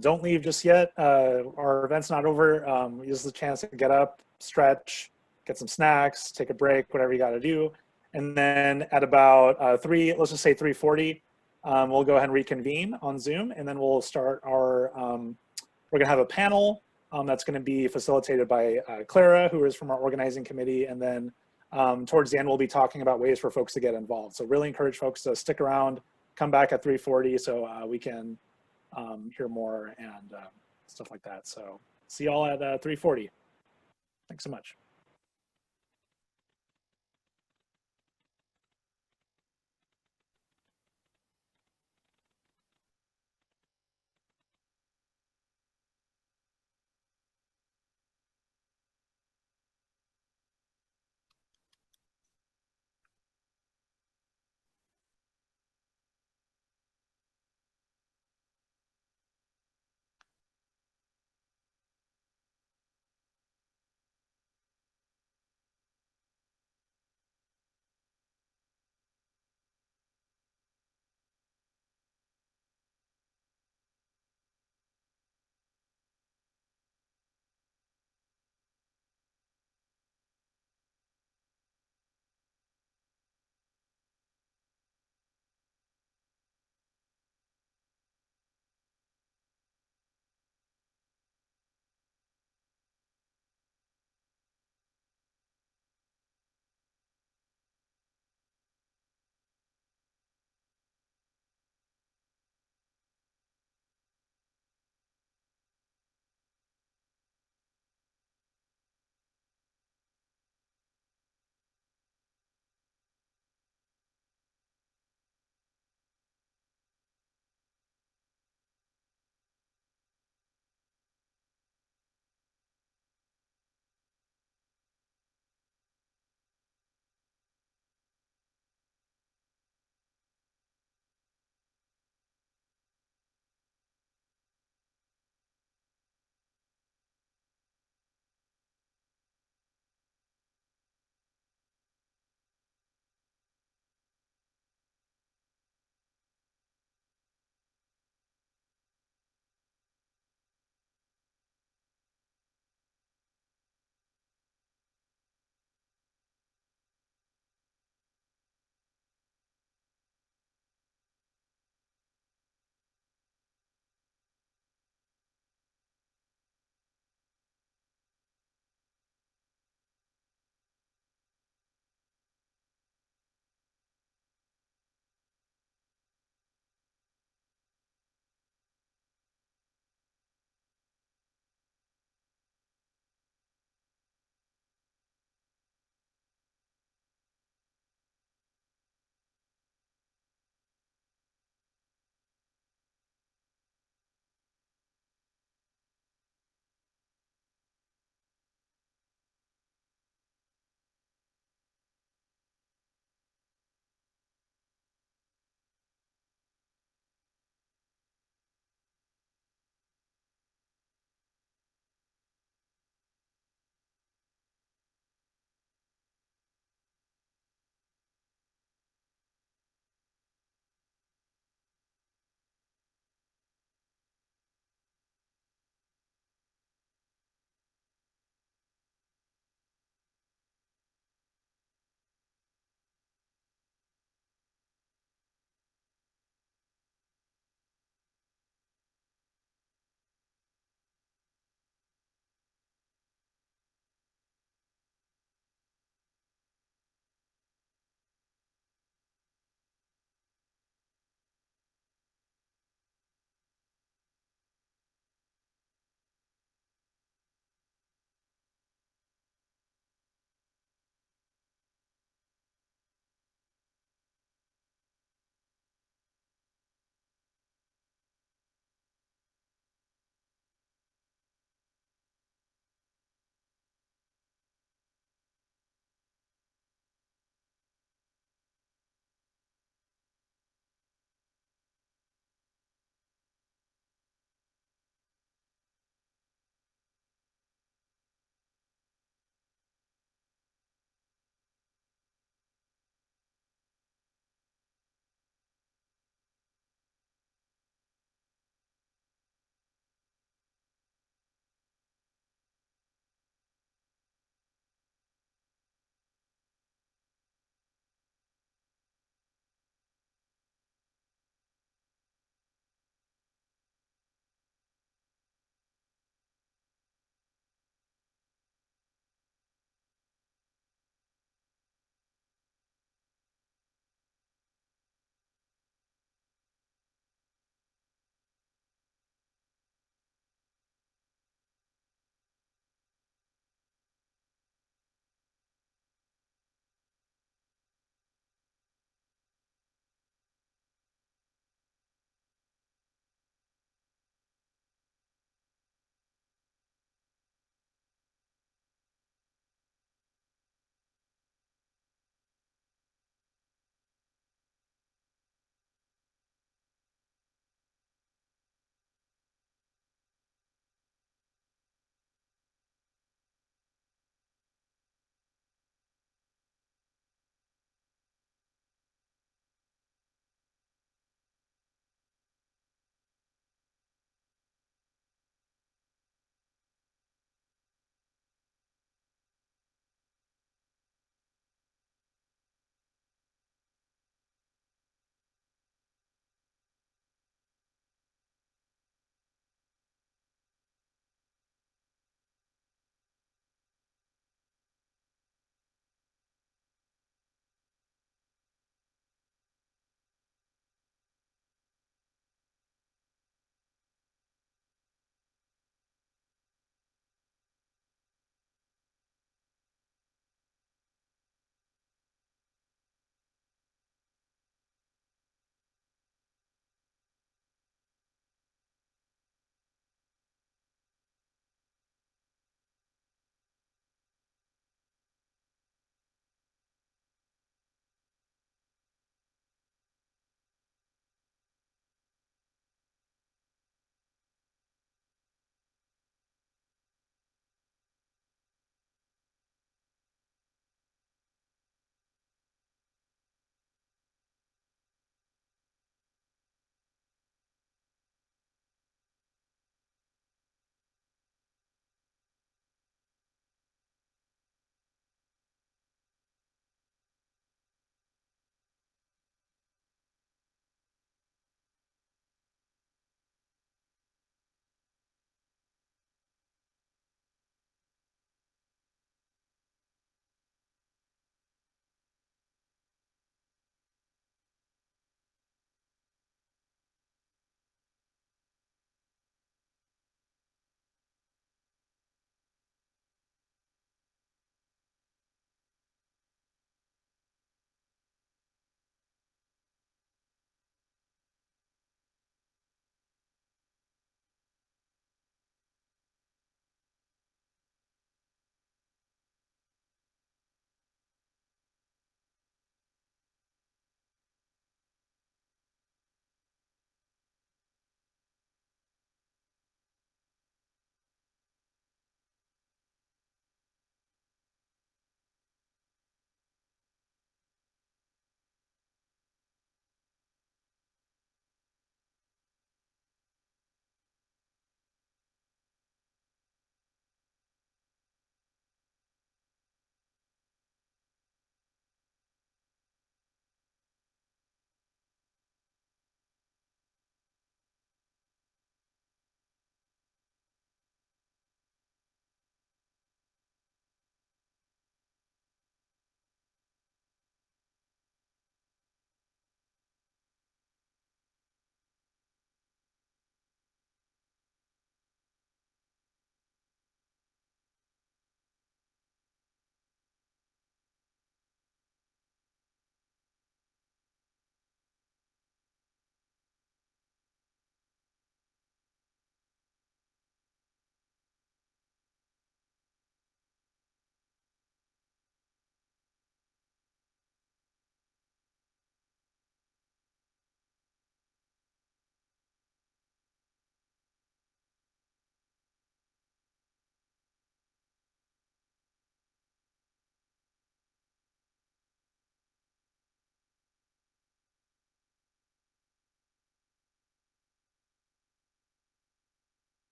don't leave just yet. Our event's not over. Use the chance to get up, stretch, get some snacks, take a break, whatever you got to do. And then at about let's just say 3:40, we'll go ahead and reconvene on Zoom, and then we'll start our, we're gonna have a panel that's gonna be facilitated by Clara, who is from our organizing committee. And then towards the end, we'll be talking about ways for folks to get involved. So really encourage folks to stick around, come back at 3:40 so we can hear more and stuff like that. So see y'all at 3:40. Thanks so much.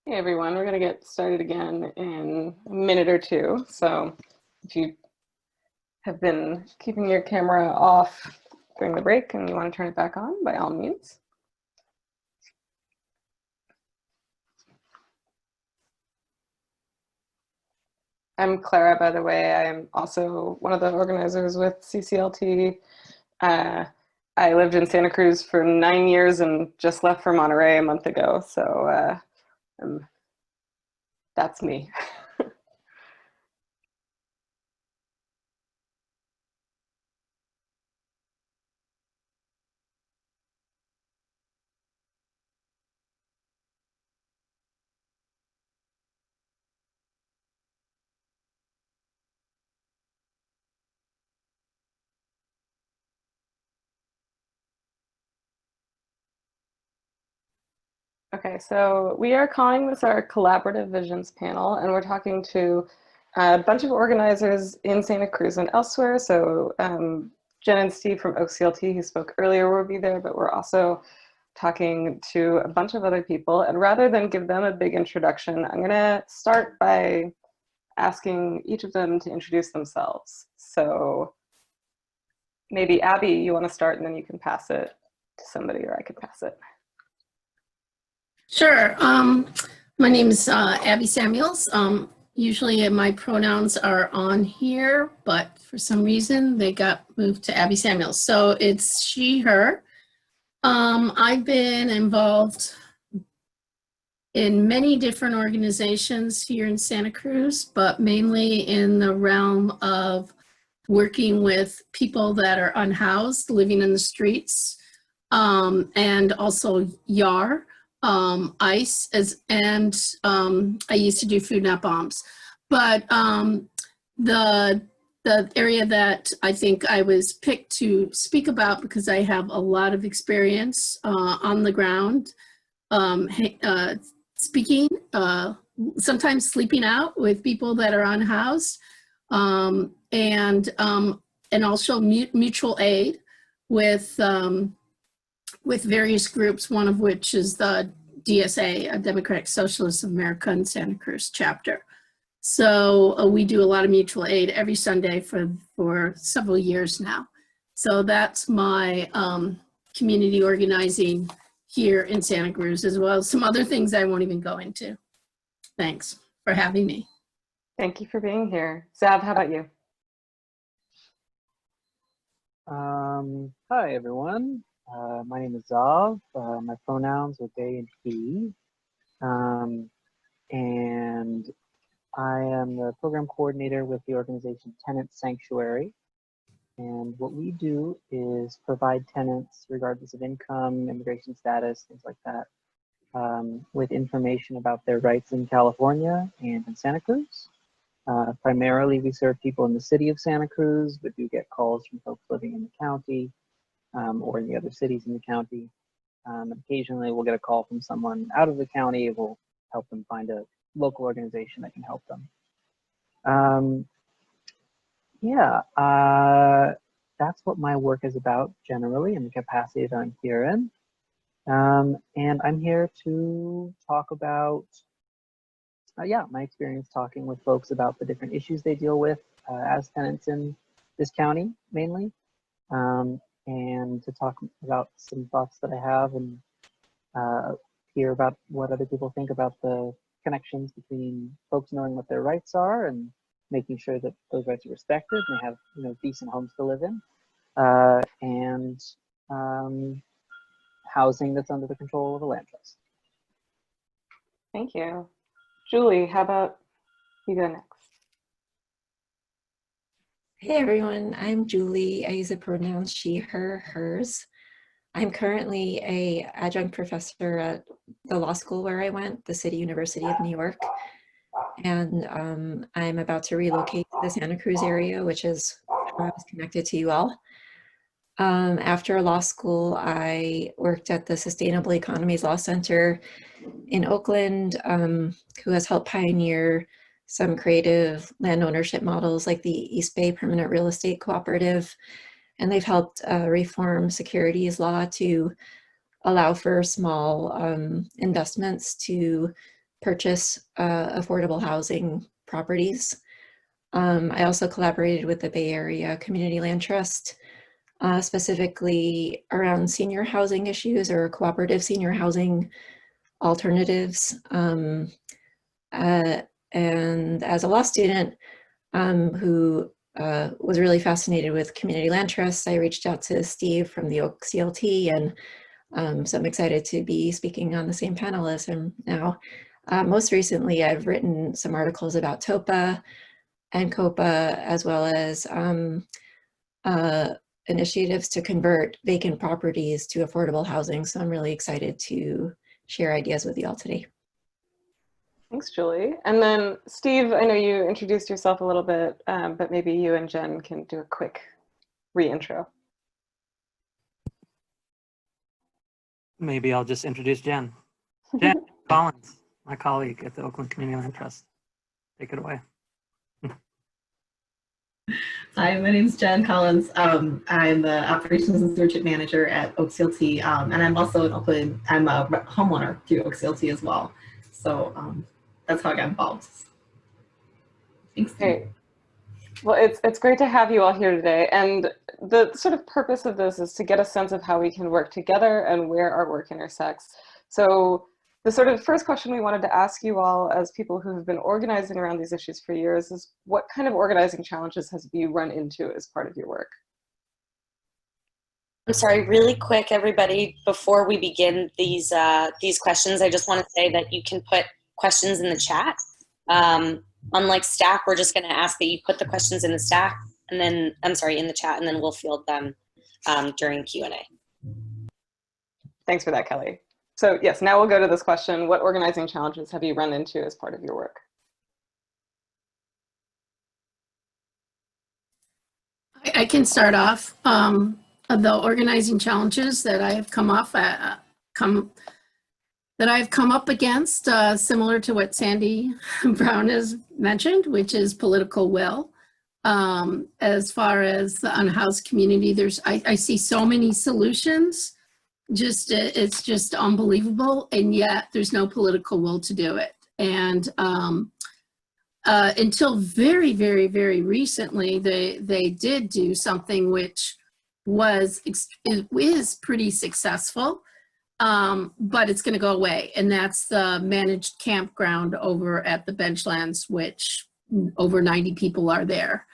Hey everyone, we're going to get started again in a minute or two. So if you have been keeping your camera off during the break and you want to turn it back on, by all means. I'm Clara, by the way. I'm also one of the organizers with CCLT. I lived in Santa Cruz for 9 years and just left for Monterey a month ago. So that's me. Okay, so we are calling this our Collaborative Visions panel, and we're talking to a bunch of organizers in Santa Cruz and elsewhere. So Jen and Steve from OCLT, who spoke earlier, will be there, but we're also talking to a bunch of other people. And rather than give them a big introduction, I'm gonna start by asking each of them to introduce themselves. So maybe Abby, you wanna start and then you can pass it to somebody, or I could pass it. Sure. My name is Abby Samuels. Usually my pronouns are on here, but for some reason they got moved to Abby Samuels. So it's she, her. I've been involved in many different organizations here in Santa Cruz, but mainly in the realm of working with people that are unhoused, living in the streets, and also YAR. ICE, I used to do food not bombs, but the area that I think I was picked to speak about, because I have a lot of experience on the ground, speaking, sometimes sleeping out with people that are unhoused, and also mutual aid with various groups, one of which is the DSA, a Democratic Socialist of America in Santa Cruz chapter. So we do a lot of mutual aid every Sunday for several years now. So that's my community organizing here in Santa Cruz, as well as some other things I won't even go into. Thanks for having me. Thank you for being here. Zab, how about you? Hi, everyone. My name is Zav. My pronouns are they and he. And I am the program coordinator with the organization Tenant Sanctuary. And what we do is provide tenants, regardless of income, immigration status, things like that, with information about their rights in California and in Santa Cruz. Primarily, we serve people in the city of Santa Cruz, but do get calls from folks living in the county or in the other cities in the county. Occasionally, we'll get a call from someone out of the county. We'll help them find a local organization that can help them. That's what my work is about generally in the capacity that I'm here in. And I'm here to talk about my experience talking with folks about the different issues they deal with as tenants in this county, mainly, and to talk about some thoughts that I have and hear about what other people think about the connections between folks knowing what their rights are and making sure that those rights are respected and they have decent homes to live in, and housing that's under the control of a land trust. Thank you. Julie, how about you go next? Hey everyone, I'm Julie. I use the pronouns she, her, hers. I'm currently a adjunct professor at the law school where I went, the City University of New York. And I'm about to relocate to the Santa Cruz area, which is how I was connected to you all. After law school, I worked at the Sustainable Economies Law Center in Oakland, who has helped pioneer some creative land ownership models like the East Bay Permanent Real Estate Cooperative. And they've helped reform securities law to allow for small investments to purchase affordable housing properties. I also collaborated with the Bay Area Community Land Trust, specifically around senior housing issues or cooperative senior housing alternatives. And as a law student who was really fascinated with community land trusts, I reached out to Steve from the Oak CLT, and so I'm excited to be speaking on the same panel as him now. Most recently, I've written some articles about TOPA and COPA, as well as initiatives to convert vacant properties to affordable housing. So I'm really excited to share ideas with you all today. Thanks, Julie. And then Steve, I know you introduced yourself a little bit, but maybe you and Jen can do a quick re-intro. Maybe I'll just introduce Jen. Jen Collins, my colleague at the Oakland Community Land Trust. Take it away. Hi, my name is Jen Collins. I'm the Operations and Stewardship Manager at Oak CLT, and I'm also in Oakland. I'm a homeowner through Oak CLT as well. So that's how I got involved. Thanks. Hey. Well, it's great to have you all here today. And the sort of purpose of this is to get a sense of how we can work together and where our work intersects. So the sort of first question we wanted to ask you all as people who have been organizing around these issues for years is, what kind of organizing challenges have you run into as part of your work? I'm sorry, really quick, everybody, before we begin these questions, I just want to say that you can put questions in the chat. Unlike stack, we're just going to ask that you put the questions in the stack, and then, I'm sorry, in the chat, and then we'll field them during Q&A. Thanks for that, Kelly. So yes, now we'll go to this question. What organizing challenges have you run into as part of your work? I can start off. The organizing challenges that I have come up against, similar to what Sandy Brown has mentioned, which is political will. As far as the unhoused community, I see so many solutions. It's just unbelievable, and yet there's no political will to do it. And until very, very, very recently, they did do something which is pretty successful, but it's going to go away, and that's the managed campground over at the Benchlands, which over 90 people are there.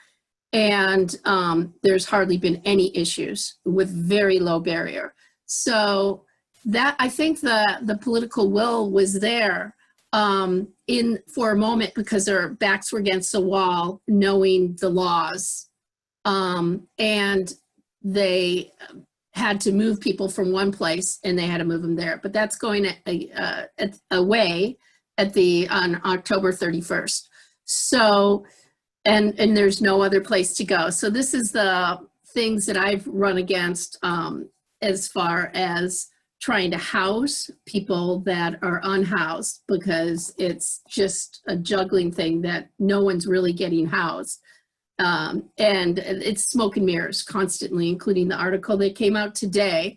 And there's hardly been any issues with very low barrier. So that, I think the political will was there for a moment because their backs were against the wall, knowing the laws, and they had to move people from one place and they had to move them there. But that's going away on October 31st. So, and there's no other place to go. So this is the things that I've run against as far as trying to house people that are unhoused, because it's just a juggling thing that no one's really getting housed. And it's smoke and mirrors constantly, including the article that came out today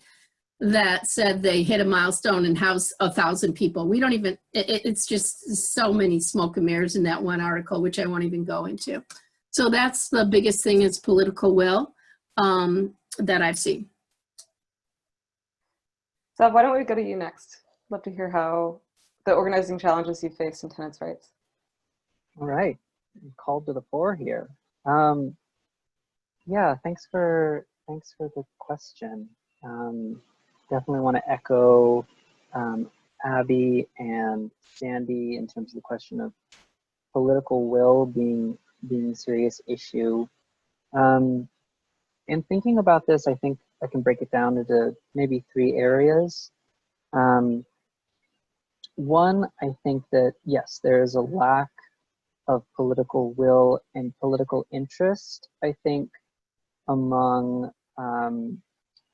that said they hit a milestone and housed 1,000 people. We don't even, it's just so many smoke and mirrors in that one article, which I won't even go into. So that's the biggest thing, is political will that I've seen. So why don't we go to you next? Love to hear how the organizing challenges you faced in tenants' rights. All right, I'm called to the floor here. Yeah, thanks for the question. Definitely want to echo Abby and Sandy in terms of the question of political will being a serious issue. In thinking about this, I think I can break it down into maybe 3 areas. One, I think that, yes, there is a lack of political will and political interest, I think, among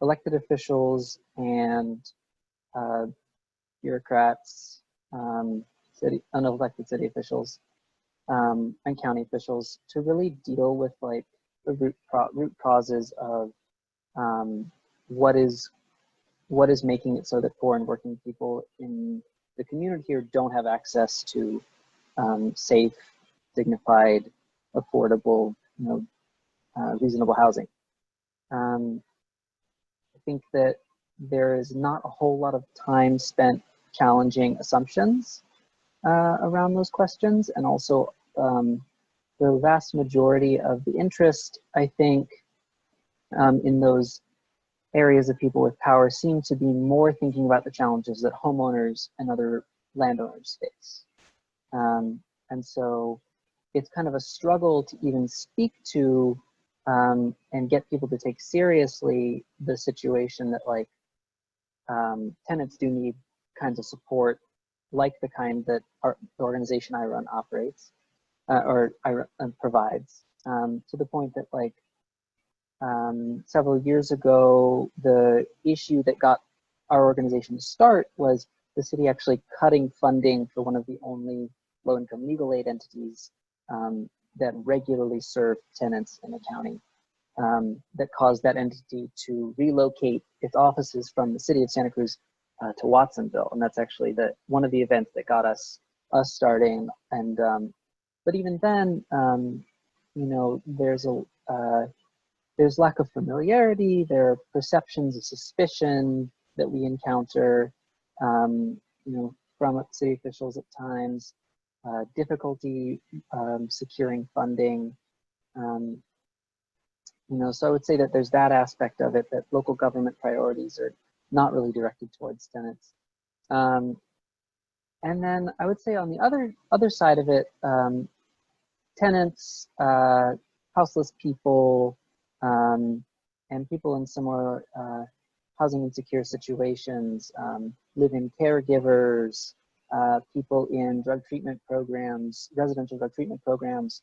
elected officials and bureaucrats, unelected city officials, and county officials, to really deal with like the root causes of what is making it so that poor and working people in the community here don't have access to safe, dignified, affordable, reasonable housing. I think that there is not a whole lot of time spent challenging assumptions around those questions, and also the vast majority of the interest, I think, in those areas of people with power seem to be more thinking about the challenges that homeowners and other landowners face. And so it's kind of a struggle to even speak to and get people to take seriously the situation that tenants do need kinds of support, like the kind that the organization I run operates provides, to the point that several years ago, the issue that got our organization to start was the city actually cutting funding for one of the only low-income legal aid entities that regularly serve tenants in the county, that caused that entity to relocate its offices from the city of Santa Cruz to Watsonville. And that's actually one of the events that got us starting. And but even then, there's lack of familiarity, there are perceptions of suspicion that we encounter, from city officials at times, difficulty securing funding. So I would say that there's that aspect of it, that local government priorities are not really directed towards tenants. And then I would say on the other side of it, tenants, houseless people, and people in similar housing insecure situations, live-in caregivers, people in drug treatment programs, residential drug treatment programs,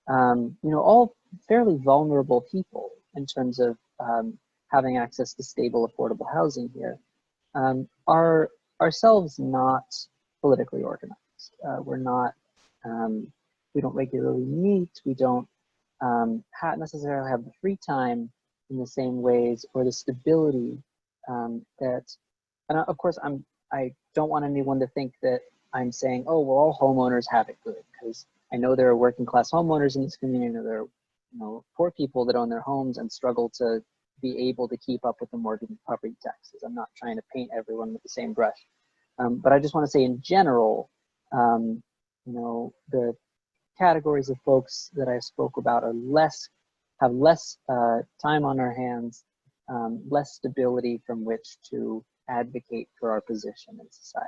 all fairly vulnerable people in terms of having access to stable, affordable housing here, are ourselves not politically organized. We're not, we don't regularly meet, we don't necessarily have the free time in the same ways or the stability that, and of course I don't want anyone to think that I'm saying, oh, well, all homeowners have it good, because I know there are working class homeowners in this community, and there are poor people that own their homes and struggle to be able to keep up with the mortgage and property taxes. I'm not trying to paint everyone with the same brush. But I just want to say in general, the categories of folks that I spoke about have less time on our hands, less stability from which to advocate for our position in society.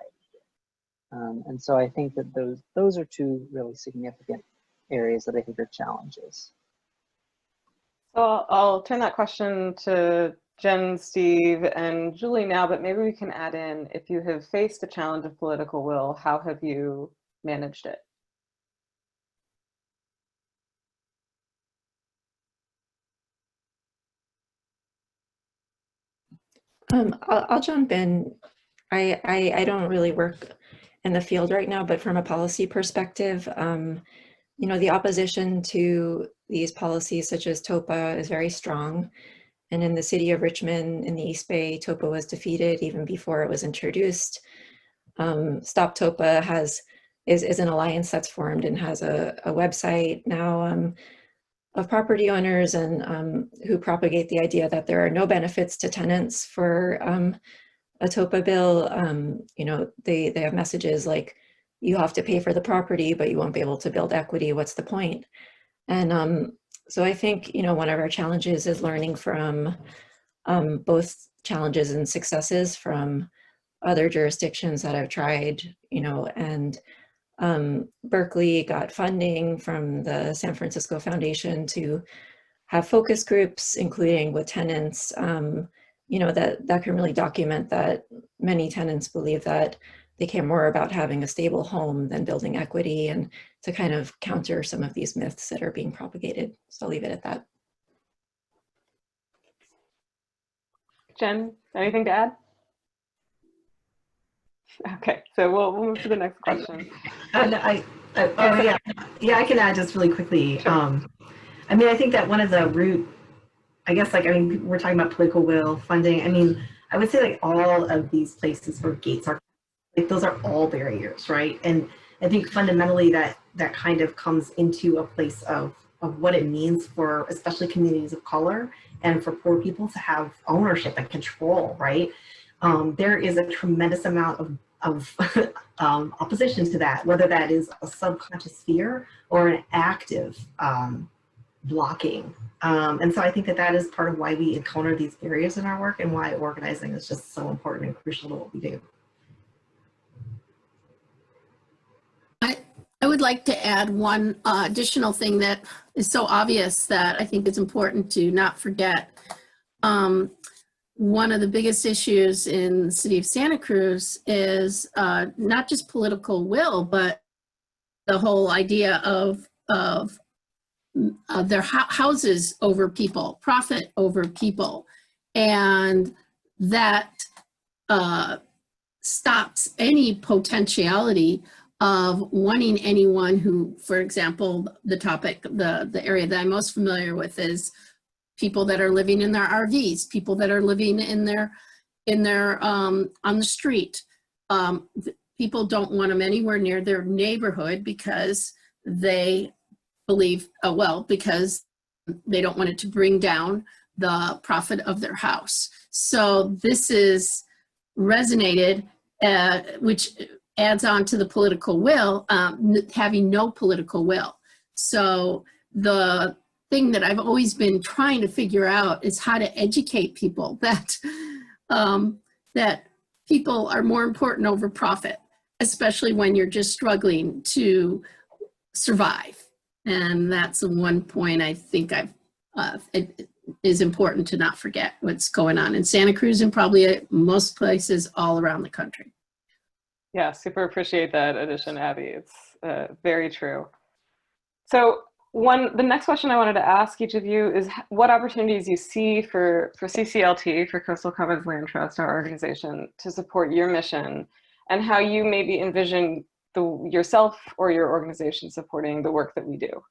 And so I think that those are two really significant areas that I think are challenges. So I'll turn that question to Jen, Steve, and Julie now, but maybe we can add in, if you have faced the challenge of political will, how have you managed it? I'll jump in. I don't really work in the field right now, but from a policy perspective, the opposition to these policies such as TOPA is very strong. And in the city of Richmond, in the East Bay, TOPA was defeated even before it was introduced. Stop TOPA is an alliance that's formed and has a website now of property owners and who propagate the idea that there are no benefits to tenants for a TOPA bill. They have messages like, you have to pay for the property, but you won't be able to build equity. What's the point? And so I think, one of our challenges is learning from both challenges and successes from other jurisdictions that have tried, and Berkeley got funding from the San Francisco Foundation to have focus groups, including with tenants, that can really document that many tenants believe that they care more about having a stable home than building equity, and to kind of counter some of these myths that are being propagated. So I'll leave it at that. Jen, anything to add? Okay, so we'll move to the next question. I can add just really quickly. Sure. I think that one of the root, we're talking about political will, funding. I would say all of these places where gates are Like those are all barriers, right? And I think fundamentally that kind of comes into a place of what it means for especially communities of color and for poor people to have ownership and control, right? There is a tremendous amount of opposition to that, whether that is a subconscious fear or an active blocking. And so I think that is part of why we encounter these barriers in our work and why organizing is just so important and crucial to what we do. I would like to add one additional thing that is so obvious that I think is important to not forget. One of the biggest issues in the city of Santa Cruz is not just political will, but the whole idea of their houses over people, profit over people. And that stops any potentiality of wanting anyone who, for example, the area that I'm most familiar with is people that are living in their RVs, people that are living in their on the street. People don't want them anywhere near their neighborhood because they believe, because they don't want it to bring down the profit of their house. So this is resonated, which adds on to the political will, having no political will. So the thing that I've always been trying to figure out is how to educate people that that people are more important over profit, especially when you're just struggling to survive. And that's the one point I think it is important to not forget what's going on in Santa Cruz and probably most places all around the country. Yeah, super appreciate that addition, Abby. It's very true. So the next question I wanted to ask each of you is what opportunities you see for CCLT, for Coastal Commons Land Trust, our organization, to support your mission, and how you maybe envision yourself or your organization supporting the work that we do.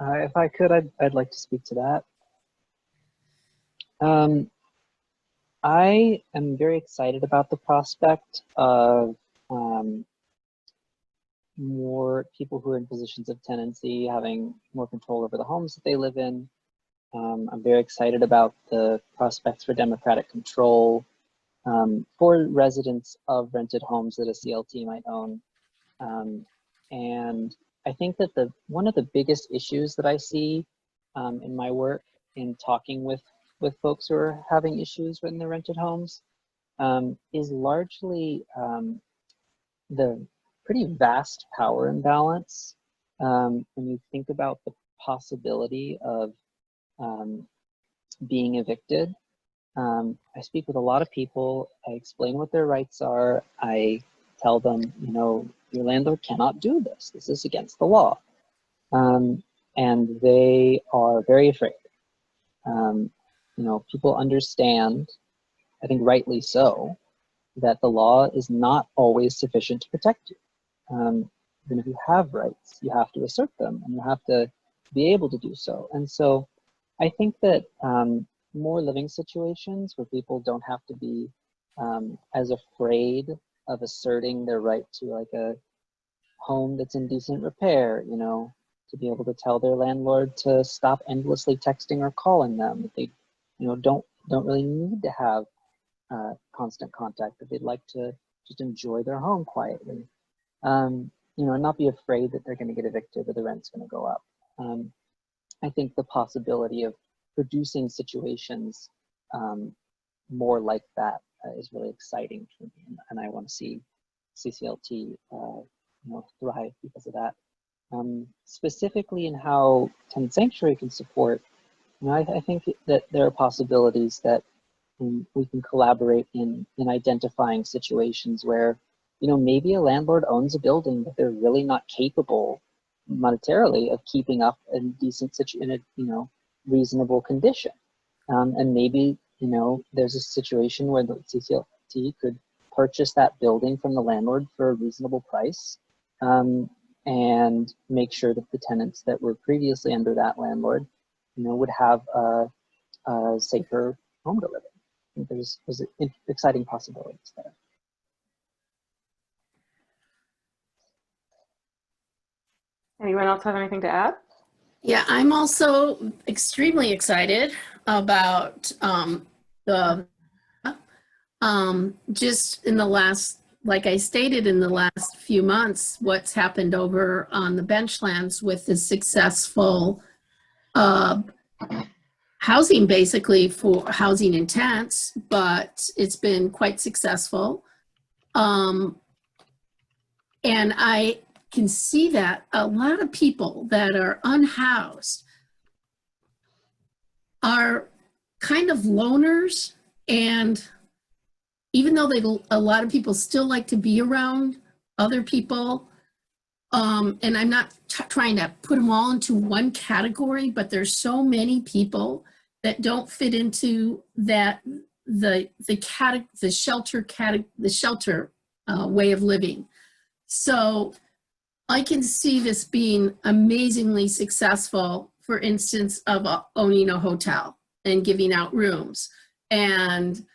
If I could, I'd like to speak to that. I am very excited about the prospect of more people who are in positions of tenancy having more control over the homes that they live in. I'm very excited about the prospects for democratic control for residents of rented homes that a CLT might own. And I think that one of the biggest issues that I see in my work in talking with folks who are having issues in their rented homes is largely the pretty vast power imbalance when you think about the possibility of being evicted. I speak with a lot of people. I explain what their rights are. I tell them, your landlord cannot do this. This is against the law. And they are very afraid. People understand, I think rightly so, that the law is not always sufficient to protect you. Even if you have rights, you have to assert them and you have to be able to do so. And so I think that more living situations where people don't have to be as afraid of asserting their right to like a home that's in decent repair, to be able to tell their landlord to stop endlessly texting or calling them, that they, don't really need to have constant contact, that they'd like to just enjoy their home quietly, and not be afraid that they're going to get evicted or the rent's going to go up. I think the possibility of producing situations more like that is really exciting for me, and I want to see CCLT thrive because of that. Specifically in how Tenant Sanctuary can support, I think that there are possibilities that we can collaborate in identifying situations where, maybe a landlord owns a building, but they're really not capable monetarily of keeping up a decent reasonable condition. And maybe, there's a situation where the CCLT could purchase that building from the landlord for a reasonable price, and make sure that the tenants that were previously under that landlord, would have a safer home to live in. I think there's exciting possibilities there. Anyone else have anything to add? Yeah, I'm also extremely excited about the just in the last, like I stated, in the last few months, what's happened over on the benchlands with the successful housing, basically for housing intents, but it's been quite successful. And I can see that a lot of people that are unhoused are kind of loners, and even though a lot of people still like to be around other people, and I'm not trying to put them all into one category, but there's so many people that don't fit into that the shelter way of living. So I can see this being amazingly successful, for instance, of owning a hotel and giving out rooms, and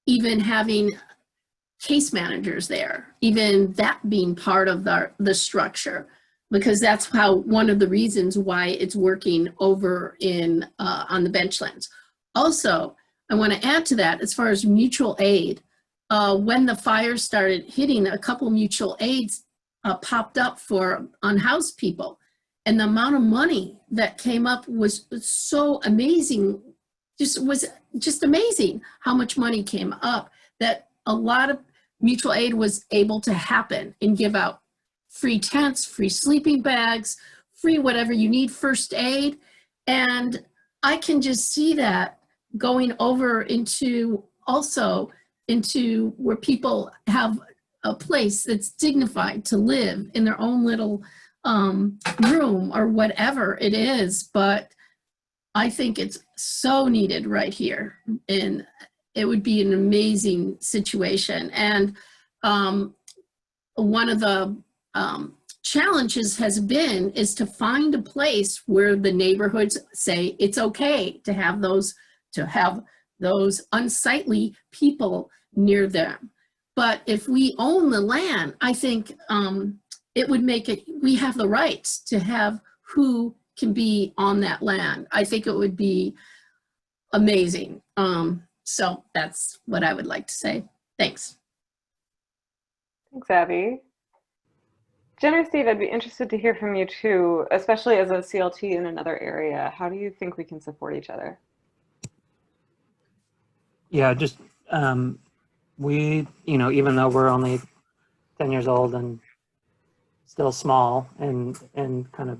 even having case managers there, even that being part of the structure, because that's how one of the reasons why it's working over in on the benchlands. Also, I want to add to that, as far as mutual aid, when the fires started hitting, a couple mutual aids popped up for unhoused people, and the amount of money that came up was so amazing. Was just amazing how much money came up, that a lot of mutual aid was able to happen and give out free tents, free sleeping bags, free whatever you need, first aid. And I can just see that going over into also into where people have a place that's dignified to live in their own little room or whatever it is. But I think it's so needed right here, and it would be an amazing situation. And one of the challenges is to find a place where the neighborhoods say it's okay to have those unsightly people near them. But if we own the land, I think it would make it, we have the rights to have who can be on that land. I think it would be amazing. So that's what I would like to say. Thanks. Thanks, Abby. Jen or Steve, I'd be interested to hear from you too, especially as a CLT in another area. How do you think we can support each other? Yeah, just we, even though we're only 10 years old and still small and kind of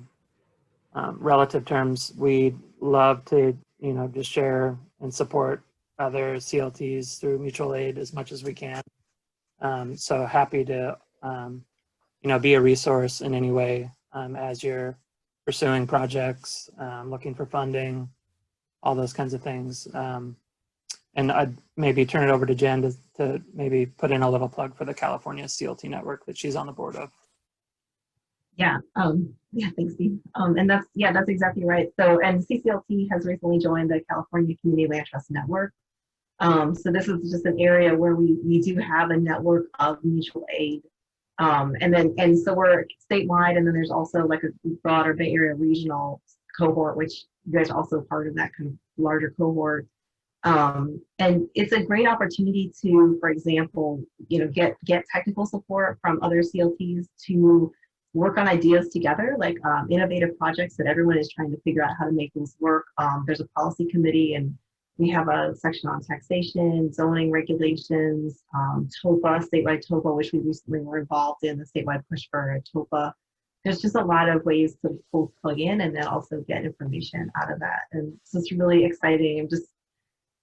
relative terms, we'd love to, just share and support other CLTs through mutual aid as much as we can. So happy to, be a resource in any way as you're pursuing projects, looking for funding, all those kinds of things. And I'd maybe turn it over to Jen to maybe put in a little plug for the California CLT network that she's on the board of. Yeah, thanks, Steve. And that's exactly right. So, and CCLT has recently joined the California Community Land Trust Network. So this is just an area where we do have a network of mutual aid. And so we're statewide, and then there's also like a broader Bay Area regional cohort, which you guys are also part of that kind of larger cohort. And it's a great opportunity to, for example, get technical support from other CLTs to work on ideas together, like innovative projects that everyone is trying to figure out how to make those work. There's a policy committee, and we have a section on taxation, zoning regulations, TOPA, statewide TOPA, which we recently were involved in, the statewide push for TOPA. There's just a lot of ways to both plug in and then also get information out of that. And so it's really exciting. I'm just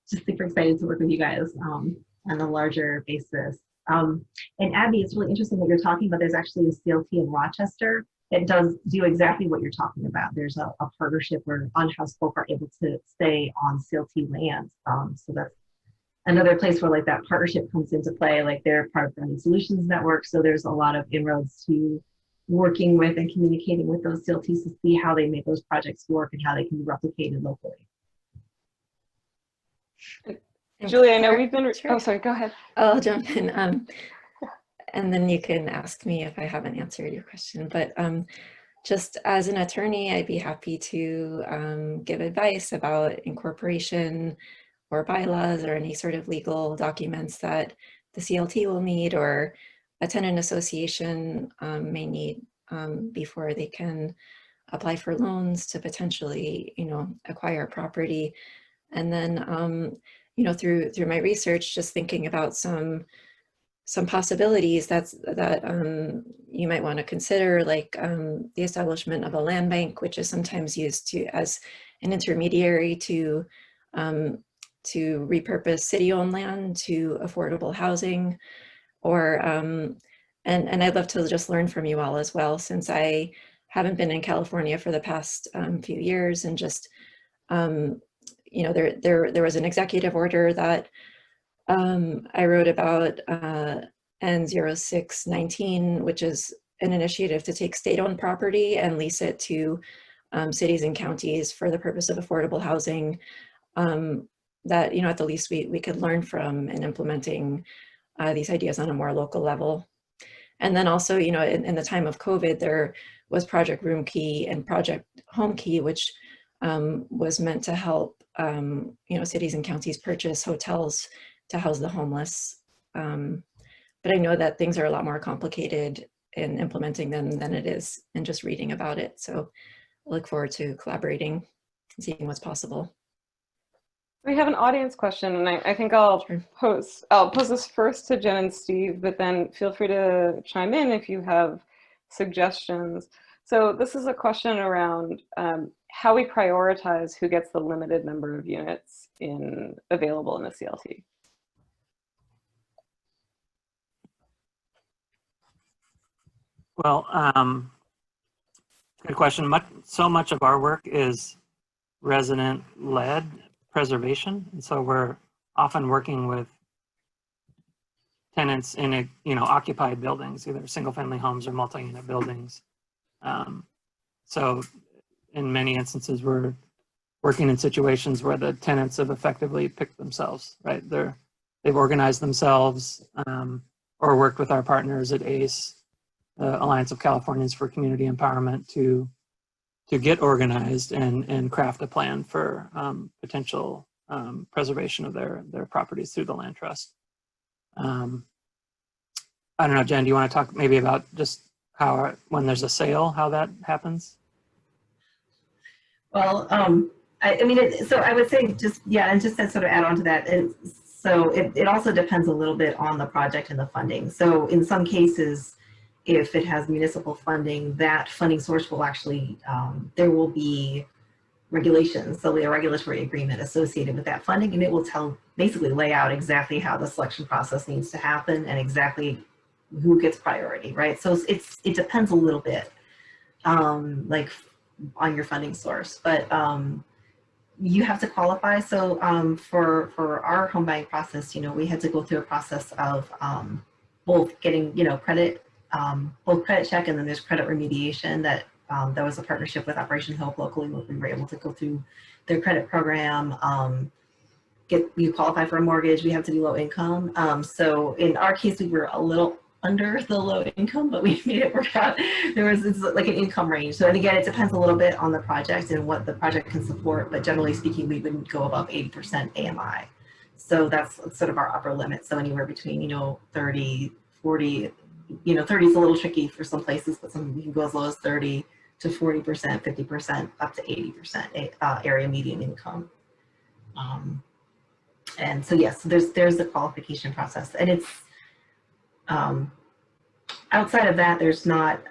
super excited to work with you guys on a larger basis. And Abby, it's really interesting that you're talking about. There's actually a CLT in Rochester that does do exactly what you're talking about. There's a partnership where unhoused folk are able to stay on CLT land. So that's another place where like that partnership comes into play. Like they're part of the Solutions Network. So there's a lot of inroads to working with and communicating with those CLTs to see how they make those projects work and how they can be replicated locally. Julie, I know we've been, Sure. oh, sorry, go ahead. I'll jump in. And then you can ask me if I haven't answered your question. But just as an attorney, I'd be happy to give advice about incorporation or bylaws or any sort of legal documents that the CLT will need or a tenant association may need before they can apply for loans to potentially, acquire property. And then, through my research, just thinking about some possibilities that you might want to consider, like the establishment of a land bank, which is sometimes used as an intermediary to repurpose city-owned land to affordable housing, or and I'd love to just learn from you all as well, since I haven't been in California for the past few years, and just there was an executive order that I wrote about, N0619, which is an initiative to take state-owned property and lease it to cities and counties for the purpose of affordable housing, that, at the least we could learn from in implementing these ideas on a more local level. And then also, in the time of COVID, there was Project Room Key and Project Home Key, which was meant to help, cities and counties purchase hotels to house the homeless. But I know that things are a lot more complicated in implementing them than it is in just reading about it. So I look forward to collaborating and seeing what's possible. We have an audience question, and I think I'll pose this first to Jen and Steve, but then feel free to chime in if you have suggestions. So this is a question around how we prioritize who gets the limited number of units available in a CLT. Well, good question. So much of our work is resident-led preservation, and so we're often working with tenants in occupied buildings, either single-family homes or multi-unit buildings. So in many instances, we're working in situations where the tenants have effectively picked themselves, right? They've organized themselves, or worked with our partners at ACE, Alliance of Californians for Community Empowerment, to get organized and craft a plan for potential preservation of their properties through the land trust. I don't know, Jen, do you want to talk maybe about just how, when there's a sale, how that happens? Well, so I would say and just to sort of add on to that, so it also depends a little bit on the project and the funding. So in some cases, if it has municipal funding, that funding source will actually, there will be regulations, so a regulatory agreement associated with that funding, and it will basically lay out exactly how the selection process needs to happen and exactly who gets priority, right? So it depends a little bit, like on your funding source, but you have to qualify. So for our home buying process, we had to go through a process of both getting, credit, both credit check, and then there's credit remediation that was a partnership with Operation Hope locally. We were able to go through their credit program, you qualify for a mortgage. We have to be low income. So in our case, we were a little under the low income, but we made it work out. It's like an income range. So, and again, it depends a little bit on the project and what the project can support, but generally speaking, we wouldn't go above 80% AMI. So that's sort of our upper limit. So anywhere between, 30, 40, 30 is a little tricky for some places, but some you can go as low as 30 to 40%, 50%, up to 80% area median income. And so yes, there's the qualification process, and it's outside of that, there's not,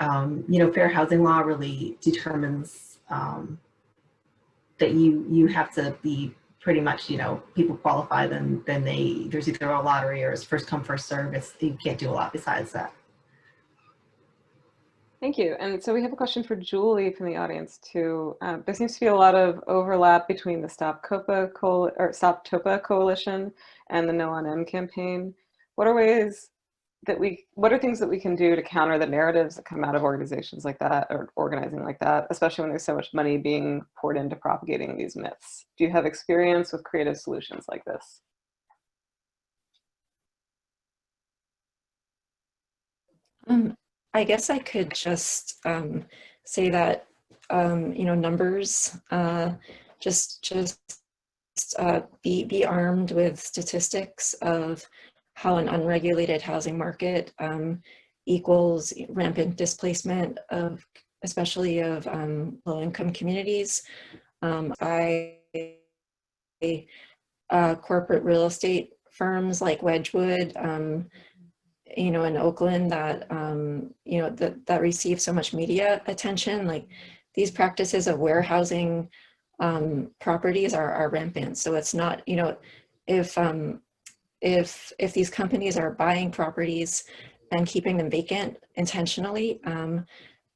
fair housing law really determines that you have to be pretty much, people qualify, then there's either a lottery or it's first come, first serve. You can't do a lot besides that. Thank you. And so we have a question for Julie from the audience too. There seems to be a lot of overlap between the Stop TOPA Coalition and the No on M campaign. What are ways what are things that we can do to counter the narratives that come out of organizations like that or organizing like that, especially when there's so much money being poured into propagating these myths? Do you have experience with creative solutions like this? I guess I could just say that numbers, just be armed with statistics of how an unregulated housing market equals rampant displacement of, especially of low-income communities. Corporate real estate firms like Wedgwood, in Oakland that, that receive so much media attention, like these practices of warehousing properties are rampant. So it's not, if these companies are buying properties and keeping them vacant intentionally, and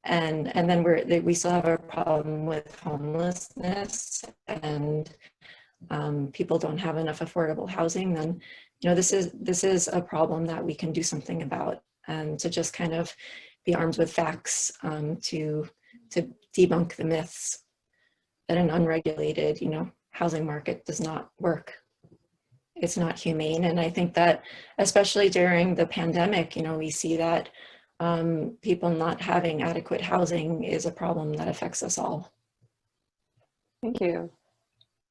then we still have a problem with homelessness and people don't have enough affordable housing, then this is a problem that we can do something about, and to just kind of be armed with facts to debunk the myths that an unregulated housing market does not work. It's not humane. And I think that especially during the pandemic, we see that people not having adequate housing is a problem that affects us all. Thank you.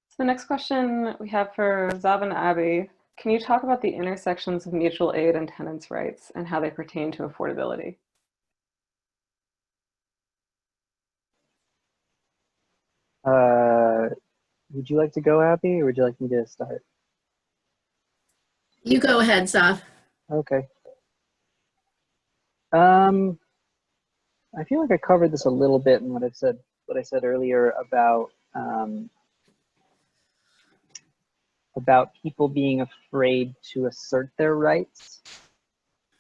So the next question we have for Zav and Abby: can you talk about the intersections of mutual aid and tenants' rights and how they pertain to affordability? Would you like to go, Abby, or would you like me to start? You go ahead, Zav. Okay. I feel like I covered this a little bit in what I said earlier about people being afraid to assert their rights.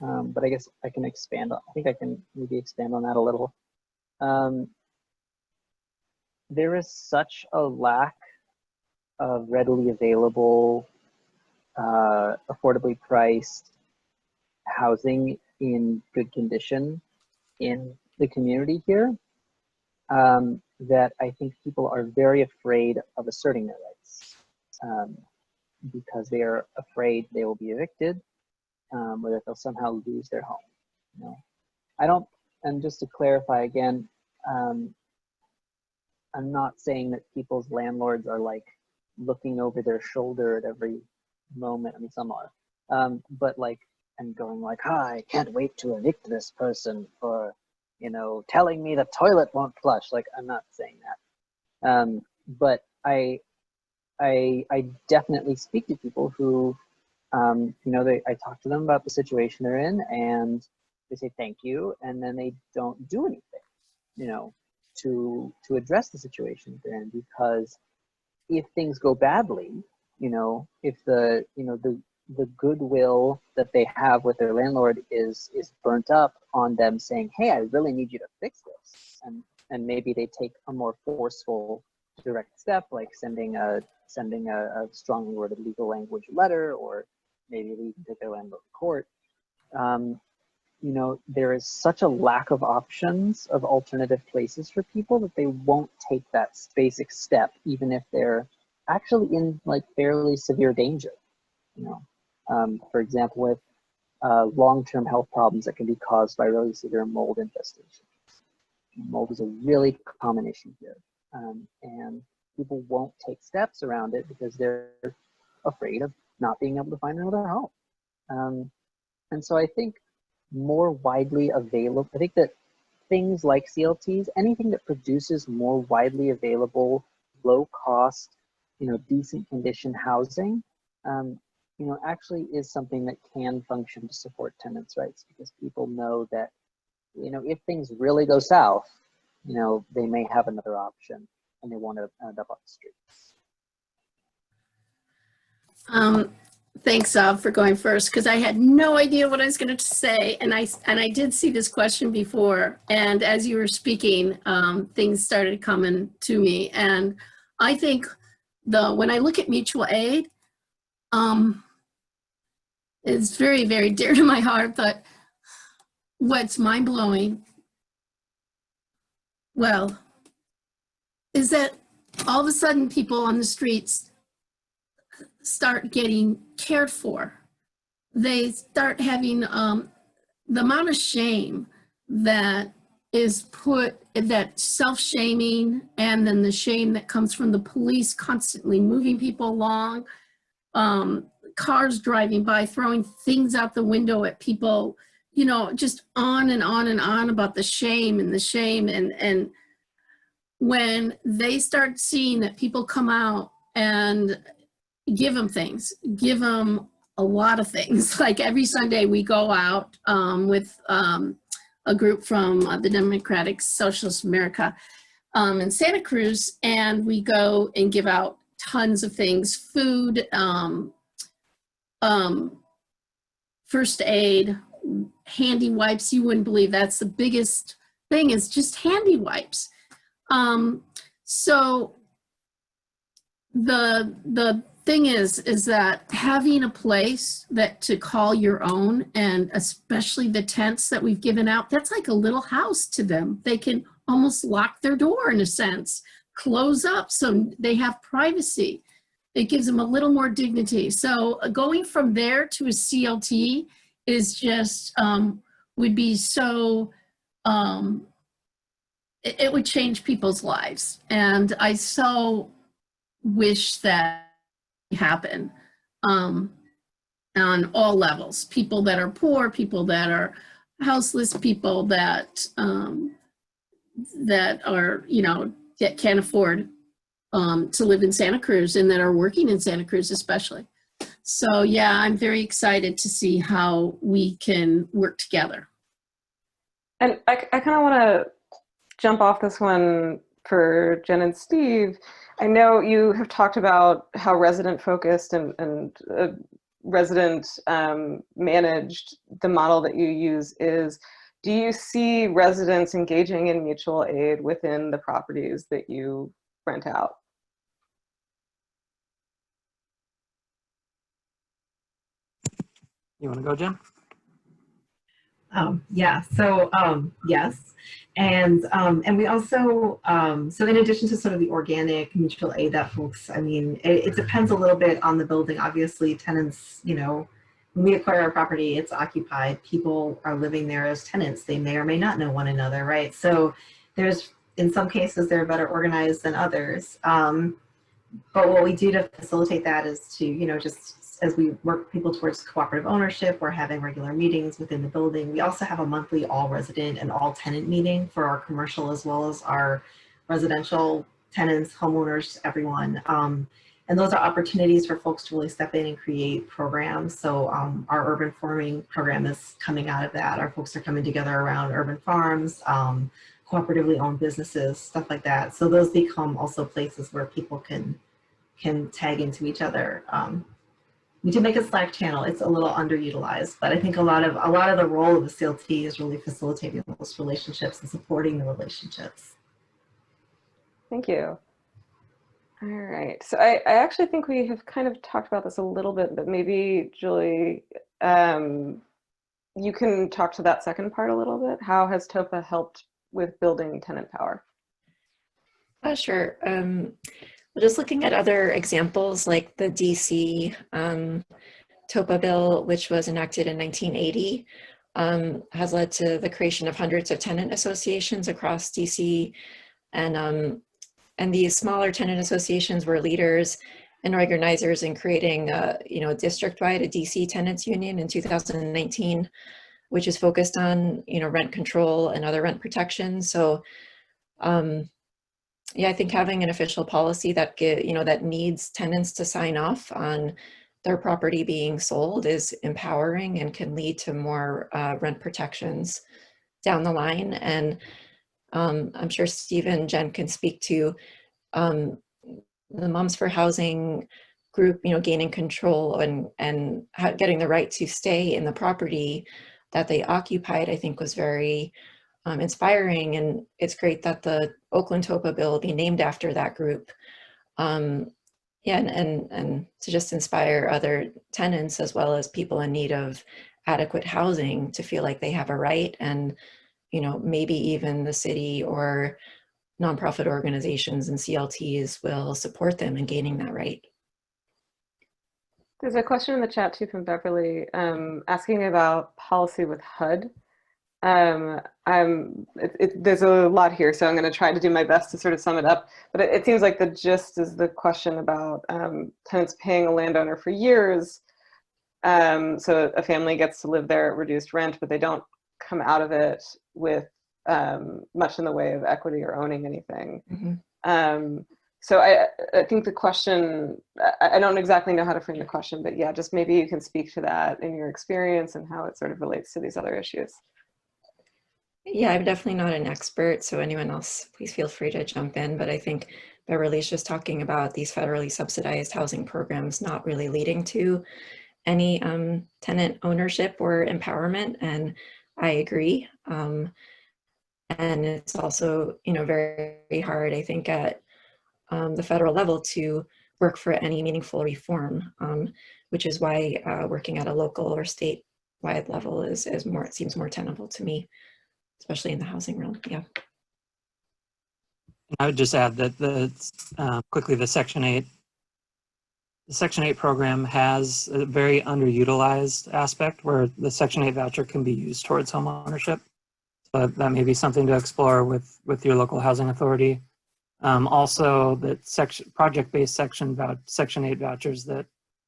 But I guess I can expand on. I think I can maybe expand on that a little. There is such a lack of readily available, affordably priced housing in good condition in the community here, that I think people are very afraid of asserting their rights, because they are afraid they will be evicted, or that they'll somehow lose their home. I don't, and just to clarify again, I'm not saying that people's landlords are like looking over their shoulder at every moment. I mean, some are, but like, and going like, I can't wait to evict this person for, telling me the toilet won't flush. Like, I'm not saying that. But I definitely speak to people who, I talk to them about the situation they're in, and they say thank you, and then they don't do anything, to address the situation they're in, because if things go badly, if the goodwill that they have with their landlord is burnt up on them saying, hey, I really need you to fix this, and maybe they take a more forceful direct step, like sending a strongly worded legal language letter, or maybe they even take their landlord to court. There is such a lack of options of alternative places for people that they won't take that basic step, even if they're actually in like fairly severe danger. For example, with long-term health problems that can be caused by really severe mold infestations. Mold is a really common issue here, and people won't take steps around it because they're afraid of not being able to find another home. And so I think more widely available, I think that things like CLTs, anything that produces more widely available, low cost, decent condition housing, actually is something that can function to support tenants' rights, because people know that, if things really go south, they may have another option and they won't end up on the streets. Thanks, Zav, for going first, because I had no idea what I was going to say, and I did see this question before, and as you were speaking, things started coming to me, and I think when I look at mutual aid, is very, very dear to my heart. But what's mind blowing, well, is that all of a sudden people on the streets start getting cared for. They start having the amount of shame that is put, that self-shaming, and then the shame that comes from the police constantly moving people along, cars driving by, throwing things out the window at people, you know, just on and on and on about the shame and the shame. And when they start seeing that people come out and give them things, give them a lot of things. Like every Sunday we go out with a group from the Democratic Socialist America in Santa Cruz, and we go and give out tons of things, food, first aid, handy wipes. You wouldn't believe that's the biggest thing, is just handy wipes. So the thing is that having a place that to call your own, and especially the tents that we've given out, that's like a little house to them. They can almost lock their door in a sense, close up so they have privacy. It gives them a little more dignity. So going from there to a CLT is just, would be so, it would change people's lives. And I so wish that happen on all levels. People that are poor, people that are houseless, people that that are, you know, that can't afford to live in Santa Cruz, and that are working in Santa Cruz especially. So yeah, I'm very excited to see how we can work together. And I kind of want to jump off this one for Jen and Steve. I know you have talked about how resident focused and resident managed the model that you use is. Do you see residents engaging in mutual aid within the properties that you rent out? You want to go, Jen? Yeah, so yes. And we also, so in addition to sort of the organic mutual aid that folks, I mean, it depends a little bit on the building. Obviously tenants, you know, when we acquire a property, it's occupied. People are living there as tenants. They may or may not know one another, right? So there's, in some cases, they're better organized than others. But what we do to facilitate that is to, you know, just as we work people towards cooperative ownership, we're having regular meetings within the building. We also have a monthly all resident and all tenant meeting for our commercial as well as our residential tenants, homeowners, everyone. And those are opportunities for folks to really step in and create programs. So our urban farming program is coming out of that. Our folks are coming together around urban farms, cooperatively owned businesses, stuff like that. So those become also places where people can tag into each other. We do make a Slack channel. It's a little underutilized, but I think a lot of the role of the CLT is really facilitating those relationships and supporting the relationships. Thank you. All right. So I actually think we have kind of talked about this a little bit, but maybe Julie, you can talk to that second part a little bit. How has TOPA helped with building tenant power? Sure. Well, just looking at other examples like the DC TOPA bill, which was enacted in 1980, has led to the creation of hundreds of tenant associations across DC. And these smaller tenant associations were leaders and organizers in creating a district-wide, a DC tenants union in 2019, which is focused on, rent control and other rent protections. So yeah, I think having an official policy that that needs tenants to sign off on their property being sold is empowering and can lead to more rent protections down the line. And I'm sure Steve and Jen can speak to the Moms for Housing group, gaining control and getting the right to stay in the property that they occupied, I think was very inspiring. And it's great that the Oakland TOPA bill be named after that group. Yeah, and to just inspire other tenants as well as people in need of adequate housing to feel like they have a right, and maybe even the city or nonprofit organizations and CLTs will support them in gaining that right. There's a question in the chat too from Beverly asking about policy with HUD. There's a lot here, so I'm going to try to do my best to sort of sum it up. But it seems like the gist is the question about tenants paying a landowner for years. So a family gets to live there at reduced rent, but they don't come out of it with much in the way of equity or owning anything. Mm-hmm. So I think the question, I don't exactly know how to frame the question, but yeah, just maybe you can speak to that in your experience and how it sort of relates to these other issues. Yeah, I'm definitely not an expert, so anyone else, please feel free to jump in. But I think Beverly's just talking about these federally subsidized housing programs not really leading to any tenant ownership or empowerment, and I agree. And it's also, very hard, I think, at the federal level to work for any meaningful reform, which is why working at a local or statewide level is more, it seems more tenable to me, especially in the housing realm. Yeah. I would just add that quickly the Section 8 program has a very underutilized aspect where the Section 8 voucher can be used towards home ownership. So that may be something to explore with your local housing authority. Also, that project-based Section 8 vouchers that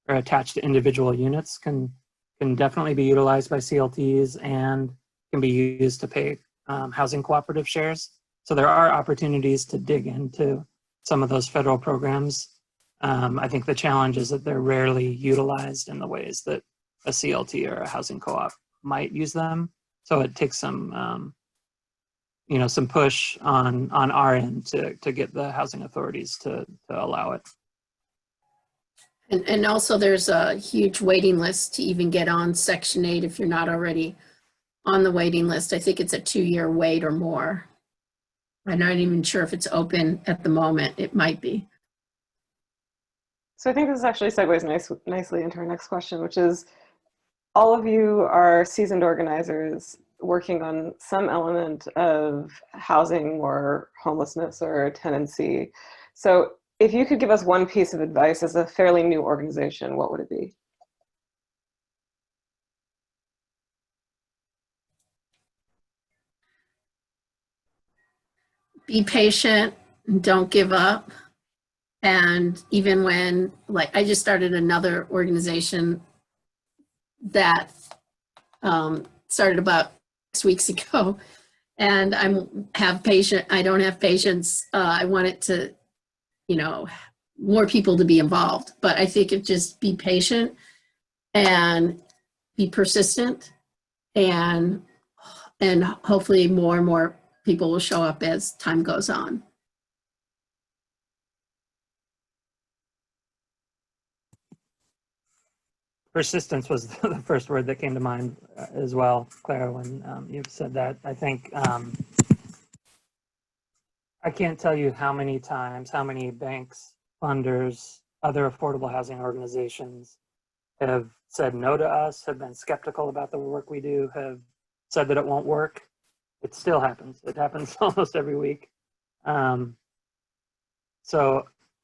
are attached to individual units can definitely be utilized by CLTs and can be used to pay housing cooperative shares. So there are opportunities to dig into some of those federal programs. I think the challenge is that they're rarely utilized in the ways that a CLT or a housing co-op might use them. So it takes some some push on our end to get the housing authorities to allow it. And also there's a huge waiting list to even get on Section 8 if you're not already on the waiting list. I think it's a 2-year wait or more. I'm not even sure if it's open at the moment. It might be. So I think this actually segues nicely into our next question, which is, all of you are seasoned organizers working on some element of housing or homelessness or tenancy. So if you could give us one piece of advice as a fairly new organization, what would it be? Be patient, don't give up. And even when, like, I just started another organization that started about 6 weeks ago, and I don't have patience. I want it to, more people to be involved. But I think it just be patient and be persistent, and hopefully more and more people will show up as time goes on. Persistence was the first word that came to mind as well, Clara, when you said that. I think I can't tell you how many times, how many banks, funders, other affordable housing organizations have said no to us, have been skeptical about the work we do, have said that it won't work. It still happens. It happens almost every week. So,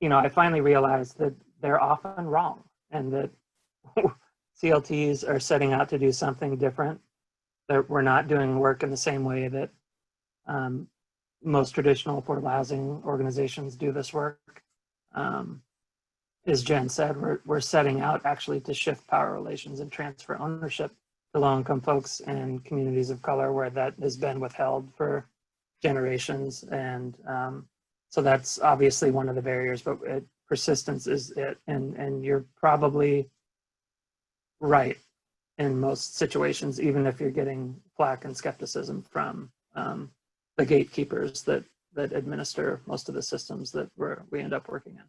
I finally realized that they're often wrong, and that CLTs are setting out to do something different, that we're not doing work in the same way that most traditional affordable housing organizations do this work. As Jen said, we're setting out actually to shift power relations and transfer ownership to low-income folks and communities of color where that has been withheld for generations. And so that's obviously one of the barriers, but persistence is it. And you're probably right in most situations, even if you're getting flack and skepticism from the gatekeepers that administer most of the systems that we end up working in.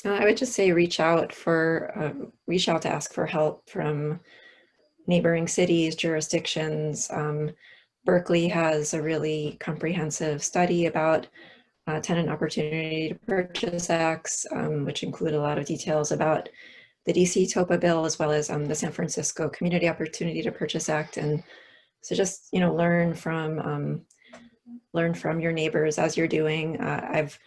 I would just say reach out to ask for help from neighboring cities, jurisdictions. Berkeley has a really comprehensive study about tenant opportunity to purchase acts, which include a lot of details about the DC TOPA bill, as well as the San Francisco Community Opportunity to Purchase Act. And so just, you know, learn from your neighbors as you're doing. I've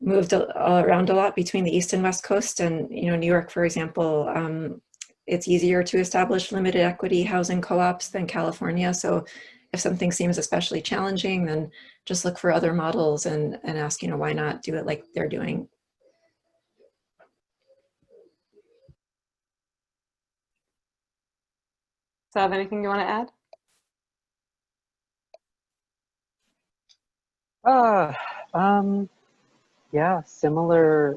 moved around a lot between the East and West Coast, and, you know, New York, for example, it's easier to establish limited equity housing co-ops than California. So if something seems especially challenging, then just look for other models and ask, you know, why not do it like they're doing? Sav, anything you want to add? Yeah, similar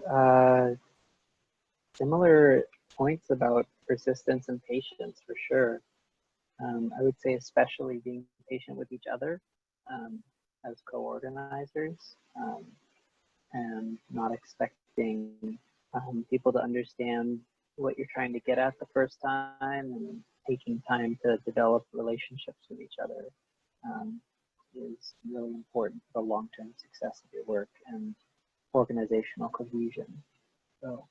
points about persistence and patience for sure. I would say especially being patient with each other as co-organizers, and not expecting people to understand what you're trying to get at the first time, and taking time to develop relationships with each other is really important for the long-term success of your work and organizational cohesion. So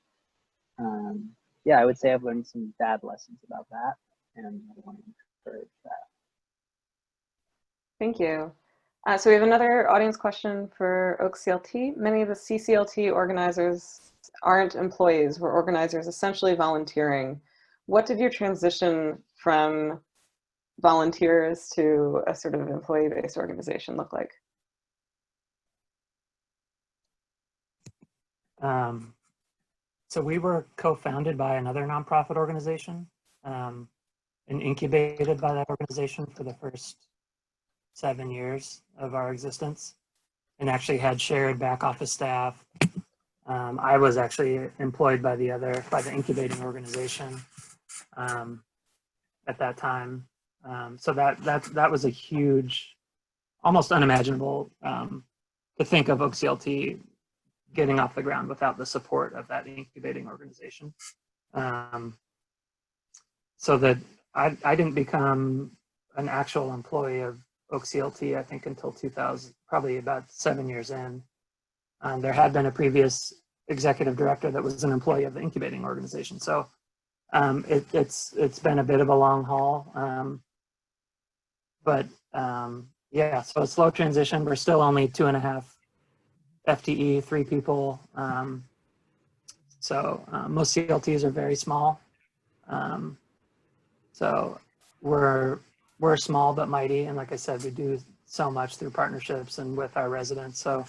yeah, I would say I've learned some bad lessons about that, and I want to encourage that. Thank you. So we have another audience question for Oak CLT. Many of the CCLT organizers aren't employees, we're organizers essentially volunteering. What did your transition from volunteers to a sort of employee-based organization look like? So we were co-founded by another nonprofit organization and incubated by that organization for the first 7 years of our existence, and actually had shared back office staff. I was actually employed by the incubating organization at that time. So that was a huge, almost unimaginable to think of Oak CLT getting off the ground without the support of that incubating organization. So that I didn't become an actual employee of Oak CLT, I think, until 2000, probably about 7 years in. There had been a previous executive director that was an employee of the incubating organization. So it's been a bit of a long haul. Yeah, so a slow transition. We're still only 2.5 FTE, 3 people. Most CLTs are very small. So we're small but mighty, and like I said, we do so much through partnerships and with our residents. So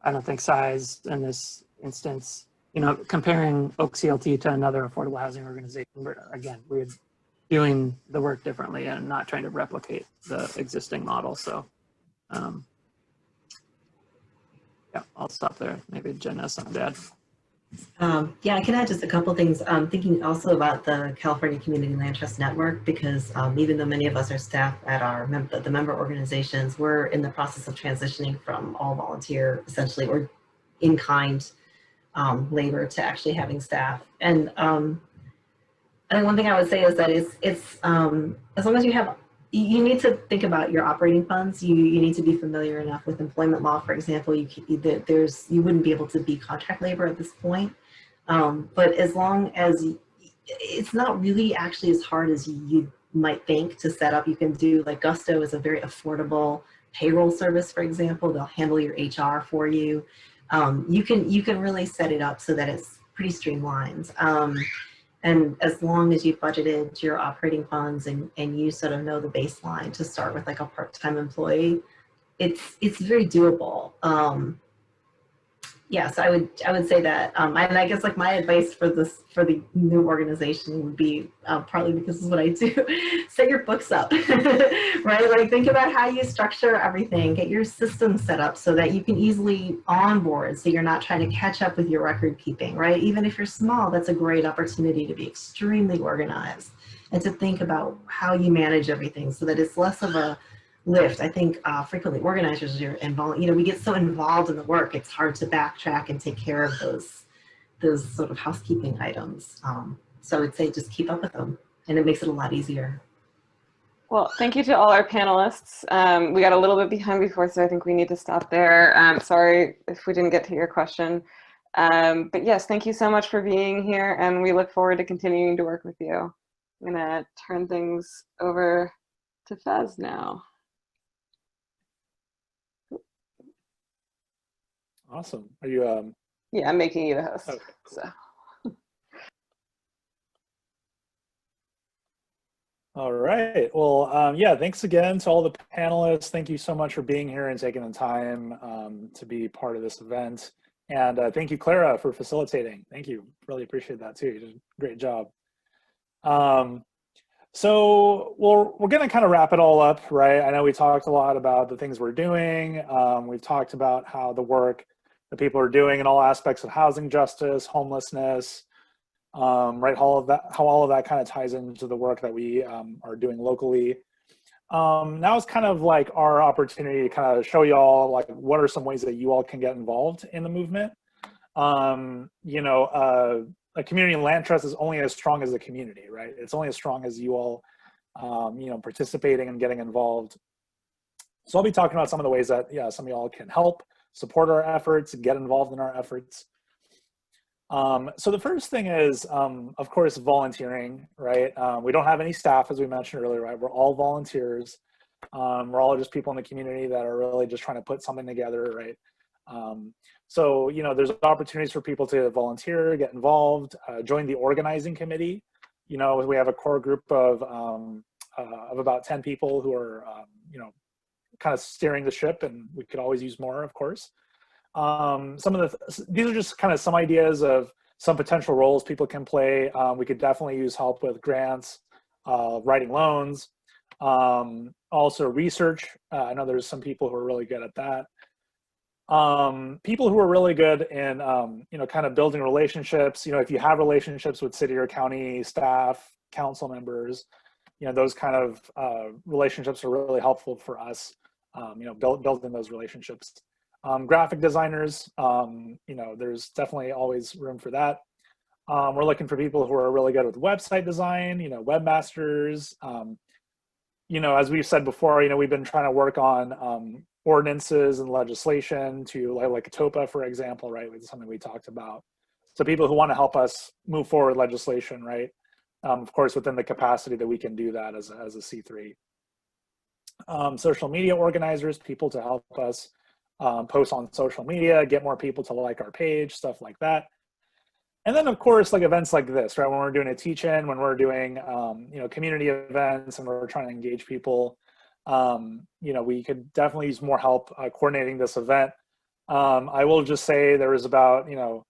I don't think size in this instance, you know, comparing Oak CLT to another affordable housing organization, we're doing the work differently and not trying to replicate the existing model. So yeah, I'll stop there. Maybe Jen has something to add. Yeah, I can add just a couple things. Thinking also about the California Community Land Trust Network, because even though many of us are staff at the member organizations, we're in the process of transitioning from all volunteer, essentially, or in-kind labor to actually having staff. And one thing I would say is that it's as long as you need to think about your operating funds. You need to be familiar enough with employment law, for example. You wouldn't be able to be contract labor at this point. But as long as it's not really actually as hard as you might think to set up. You can do, like, Gusto is a very affordable payroll service, for example. They'll handle your HR for you. You can really set it up so that it's pretty streamlined. And as long as you've budgeted your operating funds and you sort of know the baseline to start with, like a part-time employee, it's very doable. Yes, I would say that, and I guess, like, my advice for the new organization would be, partly because this is what I do, set your books up, right? Like, think about how you structure everything, get your system set up so that you can easily onboard, so you're not trying to catch up with your record keeping, right? Even if you're small, that's a great opportunity to be extremely organized and to think about how you manage everything so that it's less of a lift. I think frequently organizers are involved, we get so involved in the work, it's hard to backtrack and take care of those sort of housekeeping items. So I would say just keep up with them, and it makes it a lot easier. Well, thank you to all our panelists. We got a little bit behind before, so I think we need to stop there. Sorry if we didn't get to your question. But yes, thank you so much for being here, and we look forward to continuing to work with you. I'm gonna turn things over to Fez now. Awesome. Are you? Yeah, I'm making you the host. Okay, cool. So. All right. Well, yeah, thanks again to all the panelists. Thank you so much for being here and taking the time to be part of this event. And thank you, Clara, for facilitating. Thank you. Really appreciate that too. You did a great job. So we're going to kind of wrap it all up, right? I know we talked a lot about the things we're doing. We've talked about how the work that people are doing in all aspects of housing justice, homelessness, right? How all of that kind of ties into the work that we are doing locally. Now it's kind of like our opportunity to kind of show you all like what are some ways that you all can get involved in the movement. You know, a community land trust is only as strong as the community, right? It's only as strong as you all, you know, participating and getting involved. So I'll be talking about some of the ways that, yeah, some of y'all can help support our efforts, get involved in our efforts. So the first thing is, of course, volunteering, right? We don't have any staff, as we mentioned earlier, right? We're all volunteers. We're all just people in the community that are really just trying to put something together, right? So, you know, there's opportunities for people to volunteer, get involved, join the organizing committee. You know, we have a core group of about 10 people who are, you know, kind of steering the ship, and we could always use more, of course. These are just kind of some ideas of some potential roles people can play. We could definitely use help with grants, writing loans, also research. I know there's some people who are really good at that. People who are really good in, you know, kind of building relationships. You know, if you have relationships with city or county staff, council members, you know, those kind of relationships are really helpful for us, you know, building those relationships. Graphic designers, you know, there's definitely always room for that. We're looking for people who are really good with website design, you know, webmasters. You know, as we've said before, you know, we've been trying to work on ordinances and legislation to like a TOPA, for example, right, which is something we talked about. So people who want to help us move forward legislation, right, of course, within the capacity that we can do that as a C3. Social media organizers, people to help us post on social media, get more people to like our page, stuff like that. And then, of course, like events like this, right? When we're doing a teach-in, when we're doing, you know, community events, and we're trying to engage people, you know, we could definitely use more help coordinating this event. I will just say there was about, you know,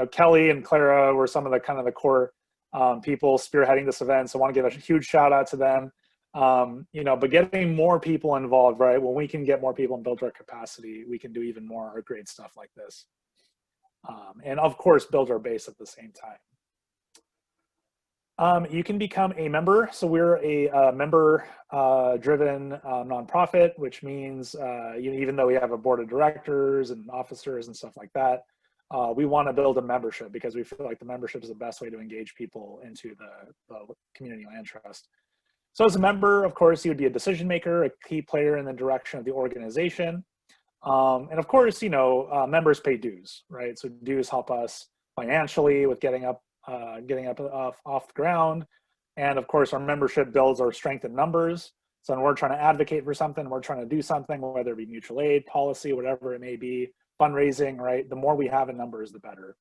Kelly and Clara were some of the kind of the core people spearheading this event. So I want to give a huge shout out to them. You know, but getting more people involved, right? When we can get more people and build our capacity, we can do even more great stuff like this. And of course, build our base at the same time. You can become a member. So we're a member-driven nonprofit, which means you know, even though we have a board of directors and officers and stuff like that, we want to build a membership because we feel like the membership is the best way to engage people into the community land trust. So as a member, of course, you would be a decision maker, a key player in the direction of the organization. And of course, you know, members pay dues, right? So dues help us financially with getting up off the ground. And of course, our membership builds our strength in numbers. So when we're trying to advocate for something, we're trying to do something, whether it be mutual aid, policy, whatever it may be, fundraising, right? The more we have in numbers, the better.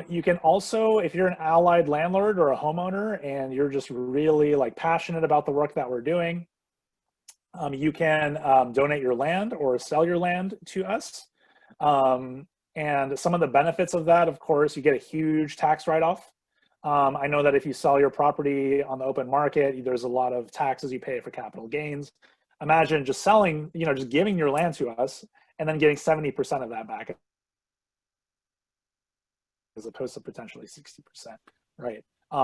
You can also, if you're an allied landlord or a homeowner and you're just really like passionate about the work that we're doing, you can donate your land or sell your land to us. And some of the benefits of that, of course, you get a huge tax write-off. I know that if you sell your property on the open market, there's a lot of taxes you pay for capital gains. Imagine just selling, you know, just giving your land to us and then getting 70% of that back, as opposed to potentially 60%, right?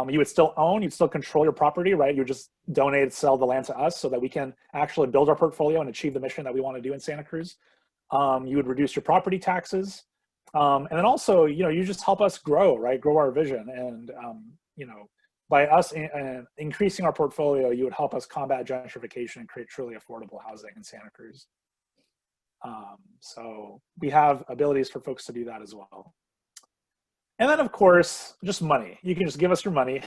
You would still own, you'd still control your property, right? You just donate, sell the land to us so that we can actually build our portfolio and achieve the mission that we want to do in Santa Cruz. You would reduce your property taxes. And then also, you know, you just help us grow, right? Grow our vision and, you know, by us increasing our portfolio, you would help us combat gentrification and create truly affordable housing in Santa Cruz. So we have abilities for folks to do that as well. And then, of course, just money. You can just give us your money.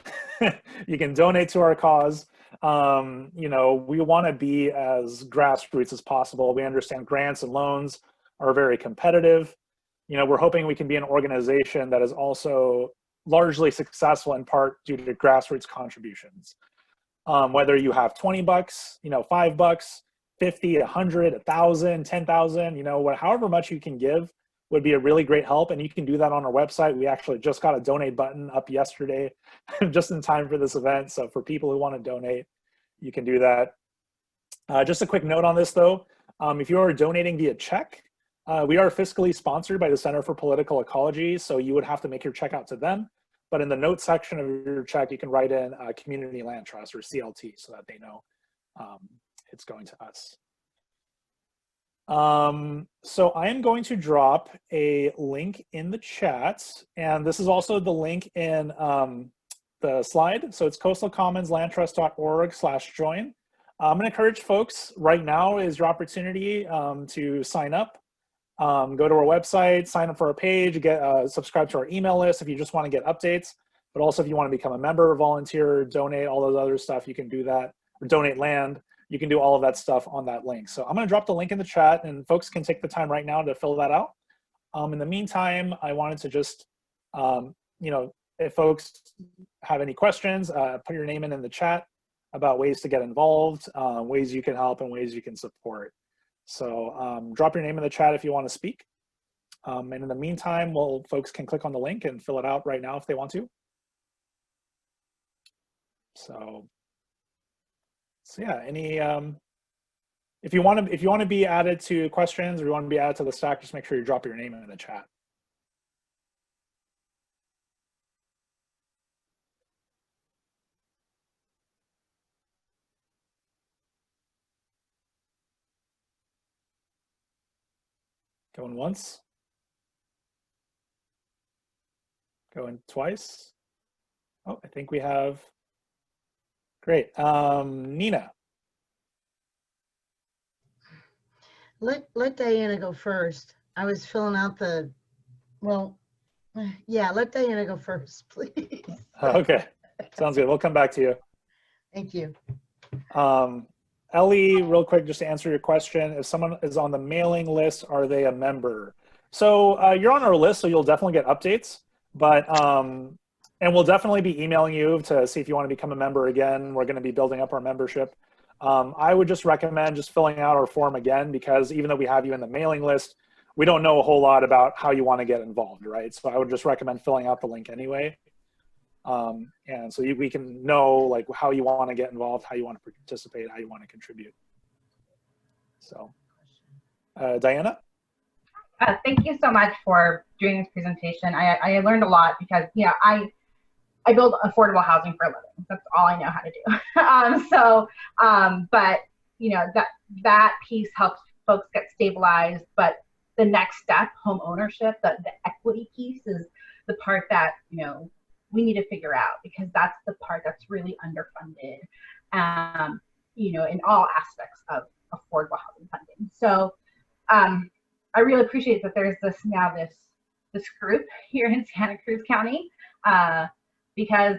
You can donate to our cause. You know, we want to be as grassroots as possible. We understand grants and loans are very competitive. You know, we're hoping we can be an organization that is also largely successful in part due to grassroots contributions. Whether you have 20 bucks, you know, 5 bucks, 50, 100, 1,000, 10,000, you know, however much you can give would be a really great help. And you can do that on our website. We actually just got a donate button up yesterday, just in time for this event. So for people who want to donate, you can do that. Just a quick note on this though. If you are donating via check, we are fiscally sponsored by the Center for Political Ecology. So you would have to make your check out to them. But in the notes section of your check, you can write in Community Land Trust or CLT so that they know it's going to us. So I am going to drop a link in the chat, and this is also the link in the slide. So it's coastalcommonslandtrust.org/join. I'm going to encourage folks, right now is your opportunity to sign up. Go to our website, sign up for our page, get subscribe to our email list if you just want to get updates. But also if you want to become a member, volunteer, donate, all those other stuff, you can do that. Or donate land, you can do all of that stuff on that link. So I'm going to drop the link in the chat, and folks can take the time right now to fill that out. In the meantime, I wanted to just, you know, if folks have any questions, put your name in the chat about ways to get involved, ways you can help, and ways you can support. So drop your name in the chat if you want to speak. And in the meantime, folks can click on the link and fill it out right now if they want to. So yeah, any if you want to be added to questions or you want to be added to the stack, just make sure you drop your name in the chat. Going once. Going twice. Oh, I think we have. Great. Nina. Let Diana go first. I was filling out yeah, let Diana go first, please. Okay, sounds good. We'll come back to you. Thank you. Ellie, real quick, just to answer your question, if someone is on the mailing list, are they a member? So you're on our list, so you'll definitely get updates, but and we'll definitely be emailing you to see if you want to become a member again. We're going to be building up our membership. I would just recommend just filling out our form again, because even though we have you in the mailing list, we don't know a whole lot about how you want to get involved, right? So I would just recommend filling out the link anyway. And so we can know like how you want to get involved, how you want to participate, how you want to contribute. So, Diana? Thank you so much for doing this presentation. I learned a lot because, you know, I build affordable housing for a living. That's all I know how to do. But you know, that piece helps folks get stabilized. But the next step, home ownership, the equity piece is the part that, you know, we need to figure out, because that's the part that's really underfunded, you know, in all aspects of affordable housing funding. So I really appreciate that there's this group here in Santa Cruz County, because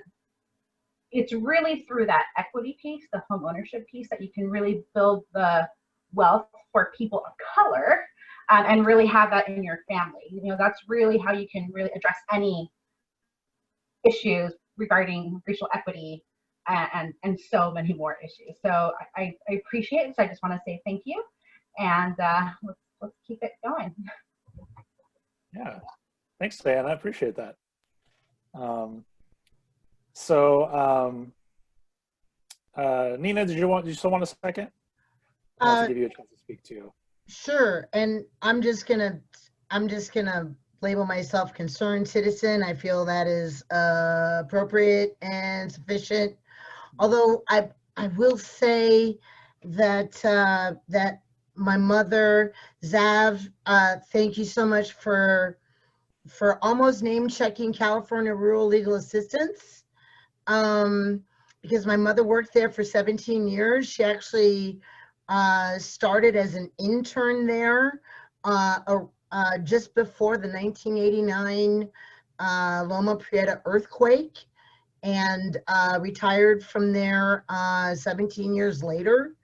it's really through that equity piece, the home ownership piece, that you can really build the wealth for people of color, and really have that in your family. You know, that's really how you can really address any issues regarding racial equity and so many more issues. So I appreciate it. So I just want to say thank you, and let's keep it going. Yeah, thanks, Diana. I appreciate that. Nina, did you still want a second? I want to give you a chance to speak too. Sure, and I'm just gonna label myself concerned citizen. I feel that is appropriate and sufficient. Although I will say that that my mother, Zav, thank you so much for almost name checking California Rural Legal Assistance. because my mother worked there for 17 years. She actually started as an intern there just before the 1989 Loma Prieta earthquake, and retired from there 17 years later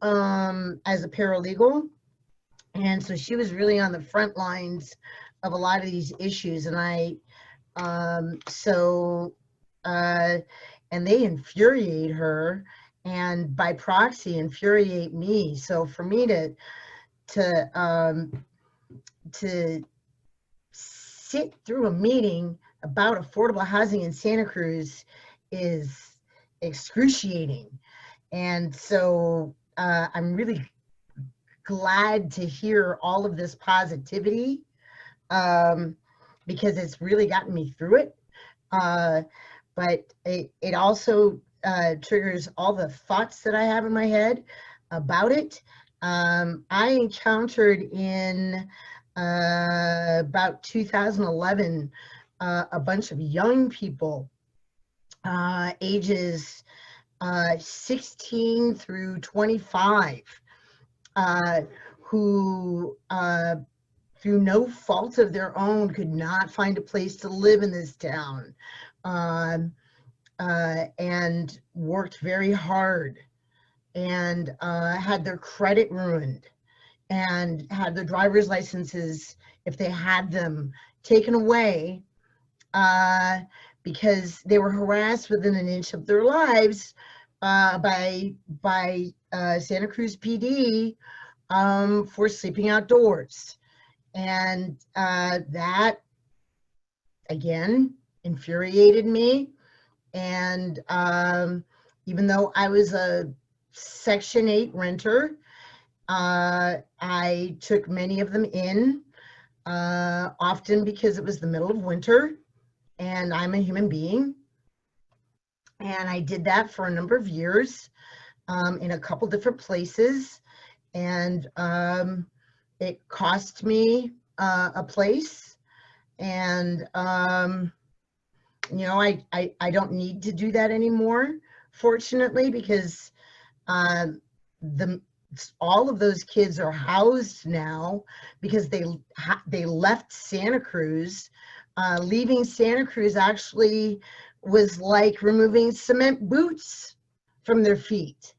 as a paralegal. And so she was really on the front lines of a lot of these issues. And and they infuriate her, and by proxy infuriate me. So for me to sit through a meeting about affordable housing in Santa Cruz is excruciating. And so I'm really glad to hear all of this positivity because it's really gotten me through it. But it also triggers all the thoughts that I have in my head about it. I encountered in about 2011 a bunch of young people ages 16 through 25 who through no fault of their own could not find a place to live in this town, and worked very hard, and had their credit ruined, and had their driver's licenses, if they had them, taken away because they were harassed within an inch of their lives by Santa Cruz PD for sleeping outdoors. And that, again, infuriated me. And even though I was a Section 8 renter, I took many of them in, often because it was the middle of winter and I'm a human being. And I did that for a number of years in a couple different places. And it cost me a place. And, you know, I don't need to do that anymore, fortunately, because all of those kids are housed now because they left Santa Cruz. Leaving Santa Cruz actually was like removing cement boots from their feet,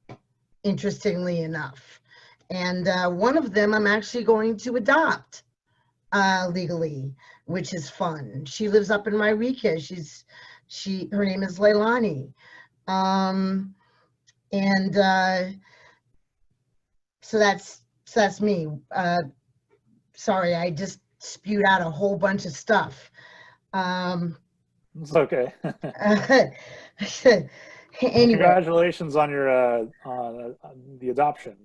interestingly enough. And one of them I'm actually going to adopt legally, which is fun. She lives up in Mairica. Her name is Leilani. So that's me. Sorry, I just spewed out a whole bunch of stuff. It's okay. Anyway, congratulations on your on the adoption.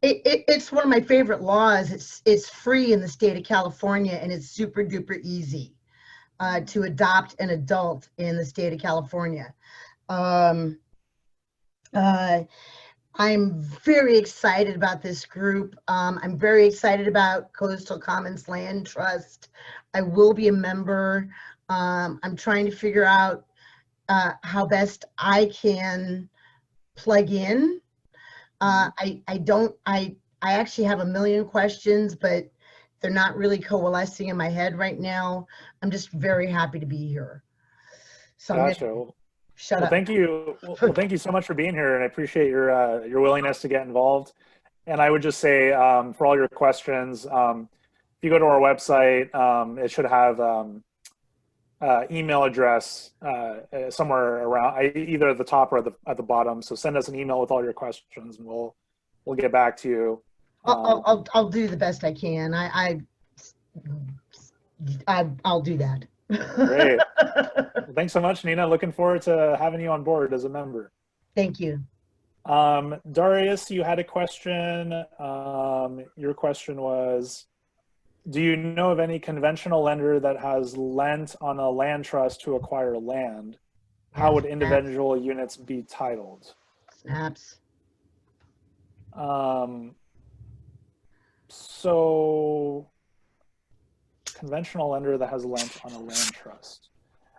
It's one of my favorite laws. It's free in the state of California, and it's super duper easy to adopt an adult in the state of California. I'm very excited about this group. I'm very excited about Coastal Commons Land Trust. I will be a member. I'm trying to figure out how best I can plug in. I actually have a million questions, but they're not really coalescing in my head right now. I'm just very happy to be here. So Gotcha. Shut up. Thank you. Well, thank you so much for being here, and I appreciate your willingness to get involved. And I would just say, for all your questions, if you go to our website, it should have email address somewhere around, either at the top or at the bottom. So send us an email with all your questions, and we'll get back to you. I'll do the best I can. I'll do that. Great. Well, thanks so much, Nina. Looking forward to having you on board as a member. Thank you. Darius, you had a question. Your question was, do you know of any conventional lender that has lent on a land trust to acquire land? How would individual units be titled? Snaps. So conventional lender that has lent on a land trust.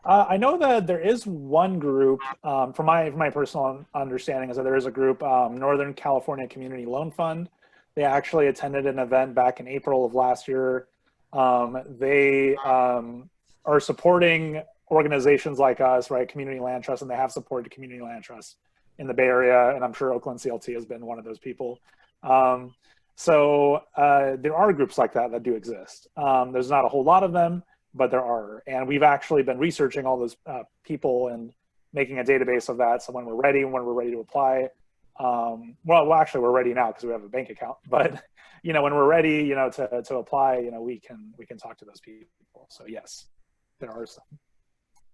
I know that there is one group, from my personal understanding, is that there is a group, Northern California Community Loan Fund. They actually attended an event back in April of last year. They are supporting organizations like us, right? Community Land Trust, and they have supported Community Land Trust in the Bay Area, and I'm sure Oakland CLT has been one of those people. So there are groups like that that do exist. There's not a whole lot of them, but there are. And we've actually been researching all those people and making a database of that. So when we're ready to apply, well, actually we're ready now because we have a bank account, but when we're ready, to apply, we can talk to those people. So yes, there are some.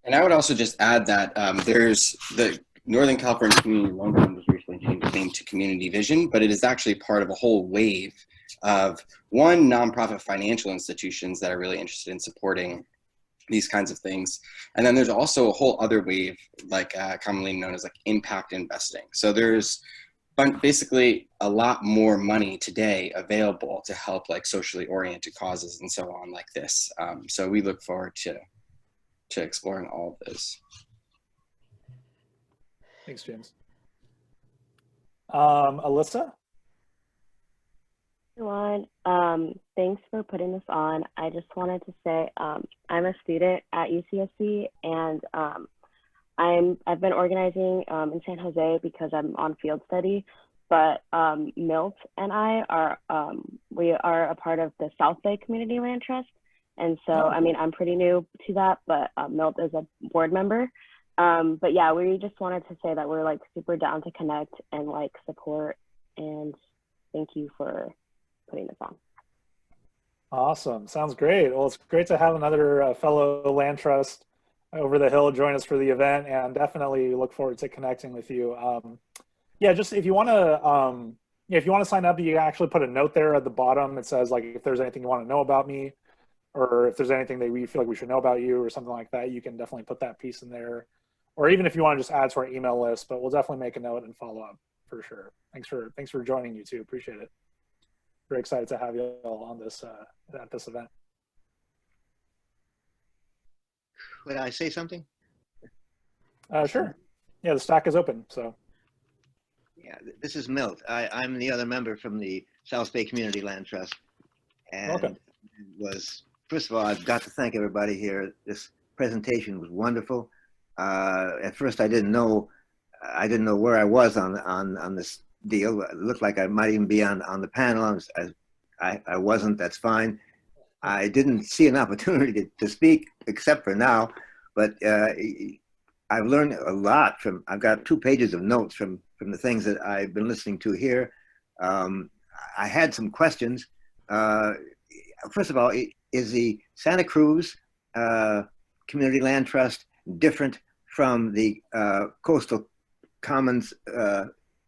And I would also just add that there's the Northern California Community Loan Fund was recently changed its name to Community Vision, but it is actually part of a whole wave of nonprofit financial institutions that are really interested in supporting these kinds of things. And then there's also a whole other wave, like commonly known as like impact investing. So there's basically a lot more money today available to help like socially oriented causes and so on like this. So we look forward to exploring all of this. Thanks, James. Alyssa? Everyone, thanks for putting this on. I just wanted to say I'm a student at UCSC, and I've been organizing in San Jose because I'm on field study. But Milt and I are we are a part of the South Bay Community Land Trust, and so I mean I'm pretty new to that, but Milt is a board member. But yeah, we just wanted to say that we're like super down to connect and like support, and thank you for putting this on. Awesome. Sounds great. Well, it's great to have another fellow land trust over the hill join us for the event, and definitely look forward to connecting with you. Yeah, just if you want to sign up, you can actually put a note there at the bottom. It says like if there's anything you want to know about me, or if there's anything that we feel like we should know about you or something like that, you can definitely put that piece in there. Or even if you want to just add to our email list, but we'll definitely make a note and follow up for sure. Thanks for joining, you too. Appreciate it. Very excited to have you all on this at this event. Could I say something? Sure. Yeah, the stack is open. So. Yeah, this is Milt. I'm the other member from the South Bay Community Land Trust, and welcome. First of all, I've got to thank everybody here. This presentation was wonderful. At first, I didn't know where I was on this deal. It looked like I might even be on the panel. I wasn't. That's fine. I didn't see an opportunity to speak except for now, but I've learned a lot from. I've got 2 pages of notes from the things that I've been listening to here. I had some questions. First of all, is the Santa Cruz Community Land Trust different from the Coastal Commons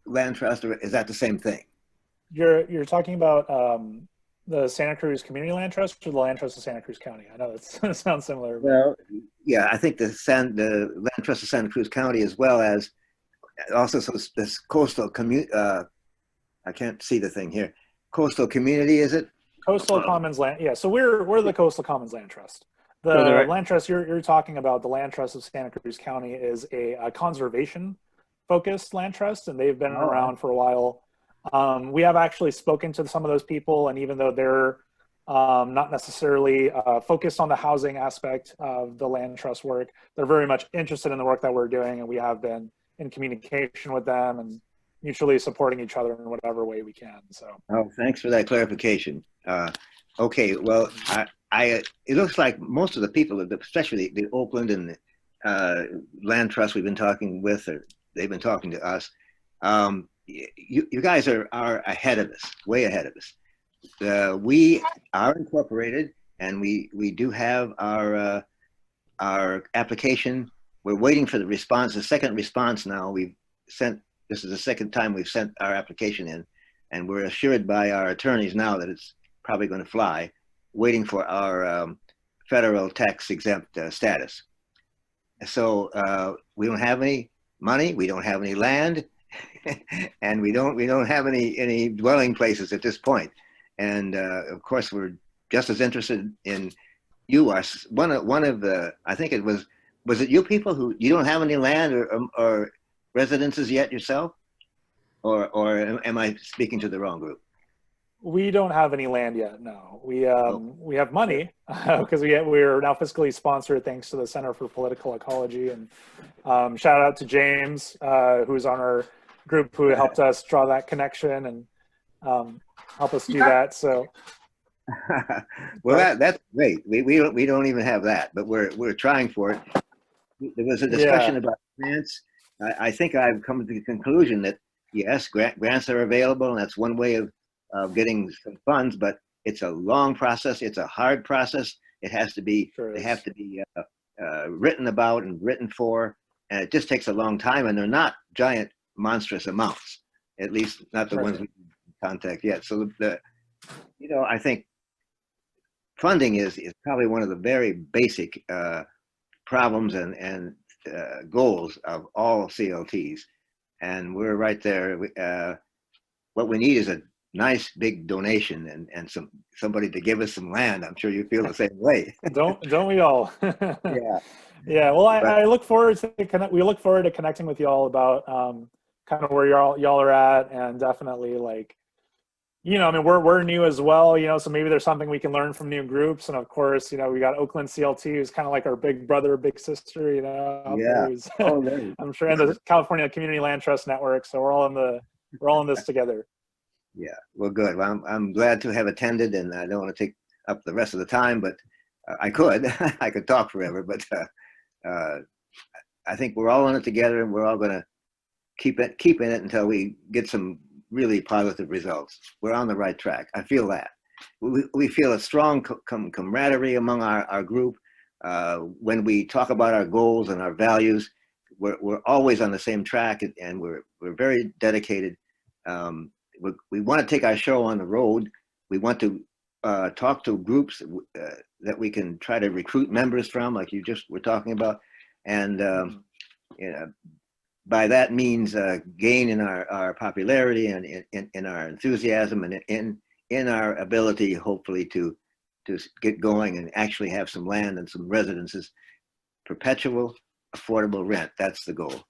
Land Trust, or is that the same thing? You're talking about the Santa Cruz Community Land Trust or the Land Trust of Santa Cruz County? I know that sounds similar. But... Well, yeah, I think the Land Trust of Santa Cruz County, as well as also this coastal community. I can't see the thing here. Coastal community, is it? Coastal Commons Land. Yeah, so we're the Coastal Commons Land Trust. The land trust you're talking about, the Land Trust of Santa Cruz County, is a conservation focused land trust, and they've been around for a while. We have actually spoken to some of those people, and even though they're not necessarily focused on the housing aspect of the land trust work, they're very much interested in the work that we're doing, and we have been in communication with them and mutually supporting each other in whatever way we can. So. Oh, thanks for that clarification. Okay, well, it looks like most of the people, especially the Oakland and the Land Trust we've been talking with, or they've been talking to us. You guys are ahead of us, way ahead of us. We are incorporated, and we do have our application. We're waiting for the response, the second response now. This is the second time we've sent our application in, and we're assured by our attorneys now that it's probably going to fly, waiting for our federal tax exempt status. So we don't have any money, we don't have any land, and we don't have any dwelling places at this point. And of course, we're just as interested in you are. One of the, I think it was was it you people who, you don't have any land or residences yet yourself? Or am I speaking to the wrong group? We don't have any land yet. No, we have money because we're now fiscally sponsored thanks to the Center for Political Ecology. And shout out to James, who's on our group, who helped us draw that connection and help us do that. So, well, that's great. We don't even have that, but we're trying for it. There was a discussion about grants. I think I've come to the conclusion that yes, grants are available, and that's one way of getting some funds, but it's a long process. It's a hard process. It has to be, they have to be written about and written for, and it just takes a long time, and they're not giant, monstrous amounts, at least not the ones we contact yet. So I think funding is probably one of the very basic problems and goals of all CLTs, and we're right there. What we need is a nice big donation and somebody to give us some land. I'm sure you feel the same way. don't we all? Yeah. Well, I look forward to we look forward to connecting with you all about kind of where y'all are at, and definitely I mean, we're new as well, so maybe there's something we can learn from new groups. And of course, we got Oakland CLT, who's kind of like our big brother, big sister, out there, who's, I'm sure, in the California Community Land Trust Network. So we're all in this together. Yeah, well, good. Well, I'm glad to have attended, and I don't want to take up the rest of the time, but I could talk forever, but I think we're all in it together, and we're all going to keep in it until we get some really positive results. We're on the right track. I feel that. We feel a strong camaraderie among our group. When we talk about our goals and our values, we're always on the same track, and we're very dedicated. We want to take our show on the road. We want to talk to groups that we can try to recruit members from, like you just were talking about, and by that means gain in our popularity and in our enthusiasm and in our ability, hopefully, to get going and actually have some land and some residences. Perpetual, affordable rent. That's the goal.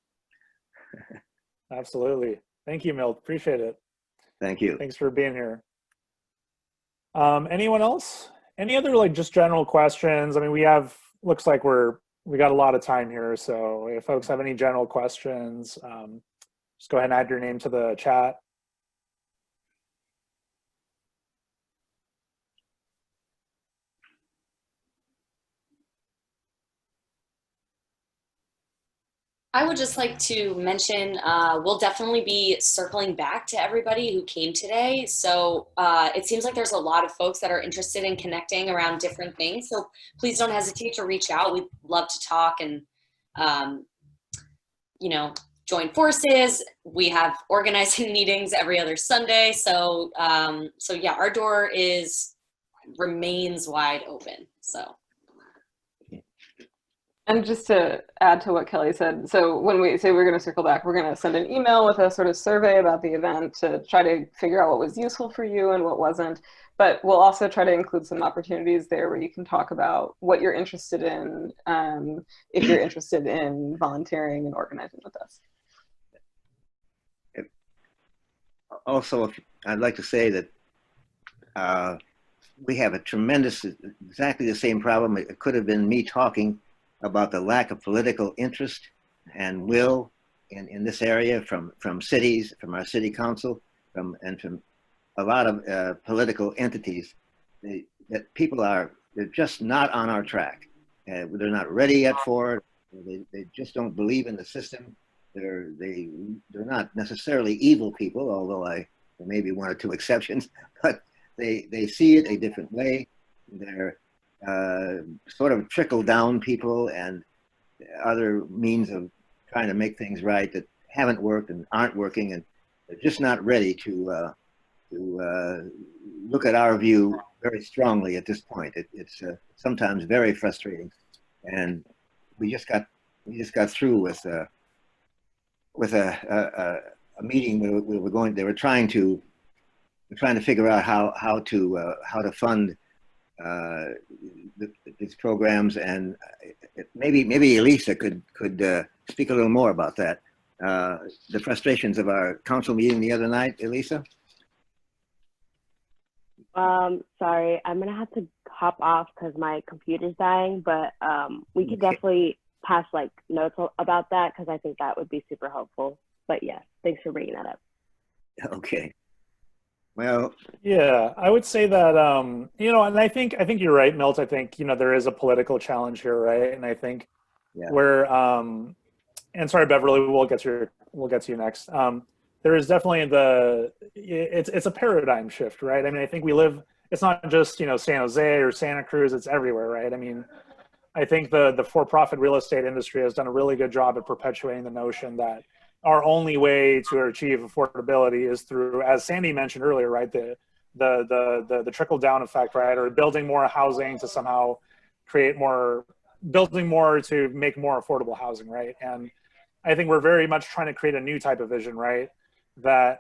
Absolutely. Thank you, Milt. Appreciate it. Thank you. Thanks for being here. Anyone else? Any other just general questions? I mean, looks like we got a lot of time here, so if folks have any general questions, just go ahead and add your name to the chat. I would just like to mention, we'll definitely be circling back to everybody who came today. So it seems like there's a lot of folks that are interested in connecting around different things. So please don't hesitate to reach out. We'd love to talk and, join forces. We have organizing meetings every other Sunday. So yeah, our door remains wide open. So. And just to add to what Kelly said, so when we say we're going to circle back, we're going to send an email with a sort of survey about the event to try to figure out what was useful for you and what wasn't. But we'll also try to include some opportunities there where you can talk about what you're interested in, if you're interested in volunteering and organizing with us. Also, I'd like to say that we have a tremendous, exactly the same problem. It could have been me talking about the lack of political interest and will in this area from cities, from our city council, and from a lot of political entities. That people they're just not on our track. They're not ready yet for it. They just don't believe in the system. They're not necessarily evil people, although there may be one or two exceptions, but they see it a different way. They're sort of trickle down people and other means of trying to make things right that haven't worked and aren't working, and they're just not ready to look at our view very strongly at this point. It's sometimes very frustrating, and we just got through with a meeting where we were going. They were trying to figure out how to fund these programs, and maybe Elisa could speak a little more about that. The frustrations of our council meeting the other night, Elisa? Sorry, I'm gonna have to hop off because my computer's dying, but we could definitely pass like notes about that because I think that would be super helpful. But yes, thanks for bringing that up. Okay. Well, yeah, I would say that you know, and I think you're right, Milt. I think, you know, there is a political challenge here, right? And I think we're and sorry, Beverly, we'll get to you next. There is definitely it's a paradigm shift, right? I mean, I think we live, it's not just, you know, San Jose or Santa Cruz, it's everywhere, right? I mean, I think the for-profit real estate industry has done a really good job at perpetuating the notion that our only way to achieve affordability is through, as Sandy mentioned earlier, right, the trickle down effect, right, or building more housing to somehow create more, building more to make more affordable housing, right? And I think we're very much trying to create a new type of vision, right? That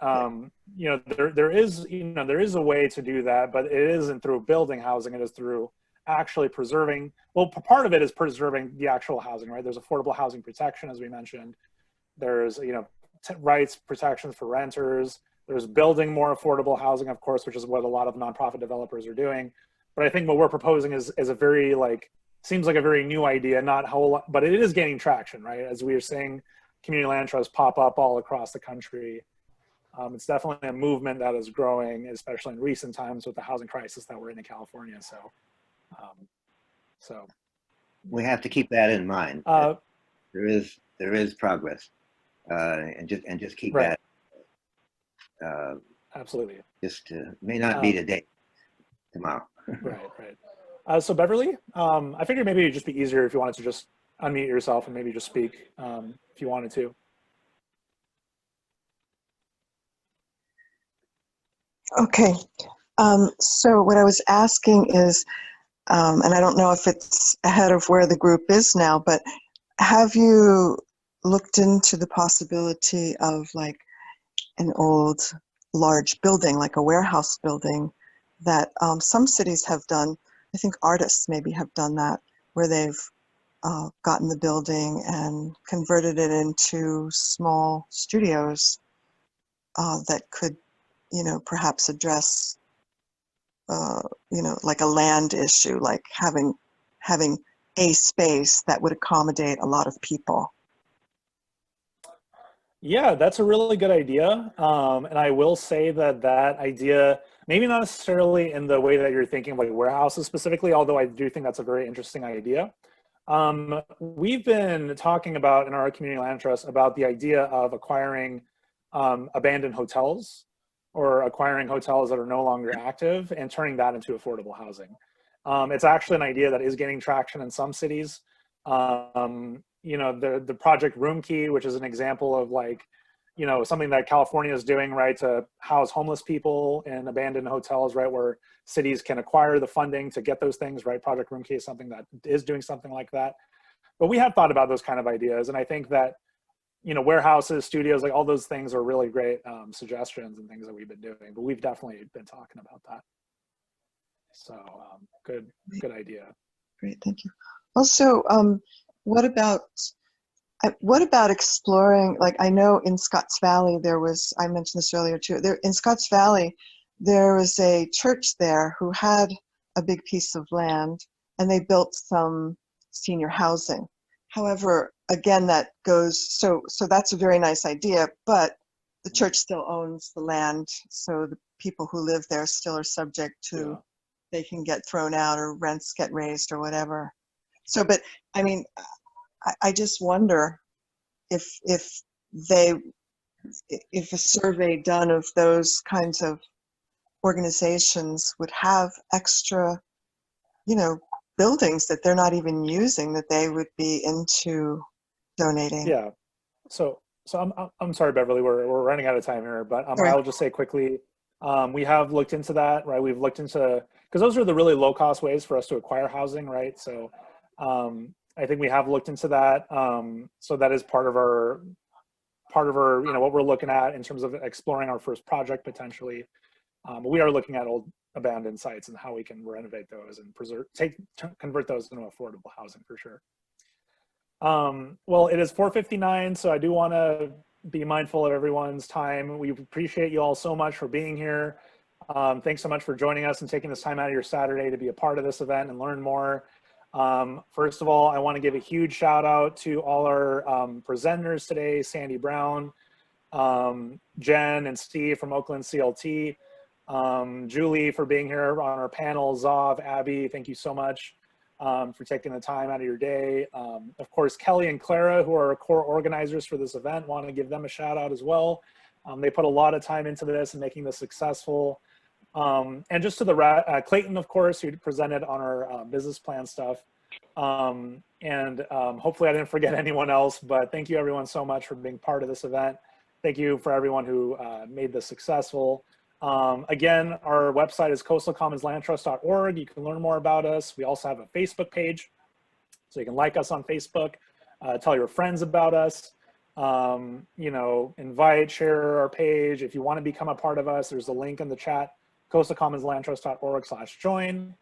you know, there is a way to do that, but it isn't through building housing. It is through actually preserving. Well, part of it is preserving the actual housing, right? There's affordable housing protection, as we mentioned. There's, you know, rights protections for renters. There's building more affordable housing, of course, which is what a lot of nonprofit developers are doing. But I think what we're proposing is a very seems like a very new idea, not whole, but it is gaining traction, right? As we are seeing community land trusts pop up all across the country. It's definitely a movement that is growing, especially in recent times with the housing crisis that we're in California. So we have to keep that in mind. There is progress, and just keep right. that. Absolutely. Just may not be today, tomorrow. Right. So Beverly, I figured maybe it'd just be easier if you wanted to just unmute yourself and maybe just speak if you wanted to. Okay. So what I was asking is, and I don't know if it's ahead of where the group is now, but have you looked into the possibility of like an old large building, like a warehouse building that some cities have done? I think artists maybe have done that, where they've gotten the building and converted it into small studios that could, you know, perhaps address, you know, like a land issue, like having a space that would accommodate a lot of people. Yeah, that's a really good idea. And I will say that idea, maybe not necessarily in the way that you're thinking of like warehouses specifically, although I do think that's a very interesting idea. We've been talking about in our community land trust about the idea of acquiring abandoned hotels or acquiring hotels that are no longer active and turning that into affordable housing. It's actually an idea that is gaining traction in some cities. You know, the project Room Key, which is an example of like, you know, something that California is doing, right, to house homeless people in abandoned hotels, right, where cities can acquire the funding to get those things, right? Project Room Key is something that is doing something like that. But we have thought about those kind of ideas, and I think that, you know, warehouses, studios, like all those things are really great suggestions and things that we've been doing, but we've definitely been talking about that. So good idea. Great, thank you. Also, what about exploring, like I know in Scotts Valley there was, I mentioned this earlier too, there in Scotts Valley there was a church there who had a big piece of land and they built some senior housing. However, again, that goes, so that's a very nice idea, but the church still owns the land, so the people who live there still are subject to, they can get thrown out or rents get raised or whatever. So, but I mean, I just wonder if a survey done of those kinds of organizations would have extra, you know, buildings that they're not even using that they would be into donating. Yeah. So I'm sorry, Beverly, we're running out of time here, but I'll just say quickly, we have looked into that, right? We've looked into, because those are the really low cost ways for us to acquire housing, right? So I think we have looked into that. So that is part of our, you know, what we're looking at in terms of exploring our first project potentially. But we are looking at old abandoned sites and how we can renovate those and convert those into affordable housing for sure. Well, it is 4:59, so I do want to be mindful of everyone's time. We appreciate you all so much for being here. Thanks so much for joining us and taking this time out of your Saturday to be a part of this event and learn more. First of all, I want to give a huge shout out to all our presenters today, Sandy Brown, Jen and Steve from Oakland CLT, Julie for being here on our panel, Zav, Abby, thank you so much for taking the time out of your day. Of course, Kelly and Clara, who are our core organizers for this event, want to give them a shout out as well. They put a lot of time into this and making this successful. And just to the Clayton, of course, who presented on our business plan stuff. Hopefully I didn't forget anyone else, but thank you everyone so much for being part of this event. Thank you for everyone who made this successful. Again, our website is coastalcommonslandtrust.org. You can learn more about us. We also have a Facebook page, so you can like us on Facebook, tell your friends about us, you know, invite, share our page. If you want to become a part of us, there's a link in the chat, coastalcommonslandtrust.org/join.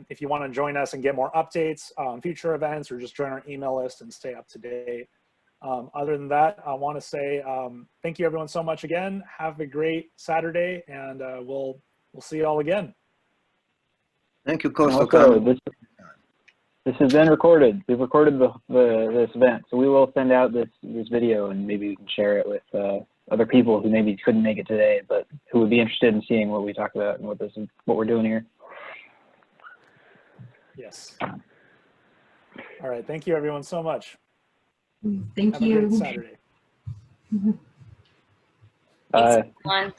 If you want to join us and get more updates on future events, or just join our email list and stay up to date. Other than that, I want to say thank you everyone so much again. Have a great Saturday, and we'll see you all again. Thank you, Coastal Also, Commons. this has been recorded. We've recorded this event, so we will send out this video, and maybe we can share it with other people who maybe couldn't make it today, but who would be interested in seeing what we talk about and what we're doing here. Yes. All right. Thank you everyone so much. Thank Have you. a great Saturday. Thanks, everyone.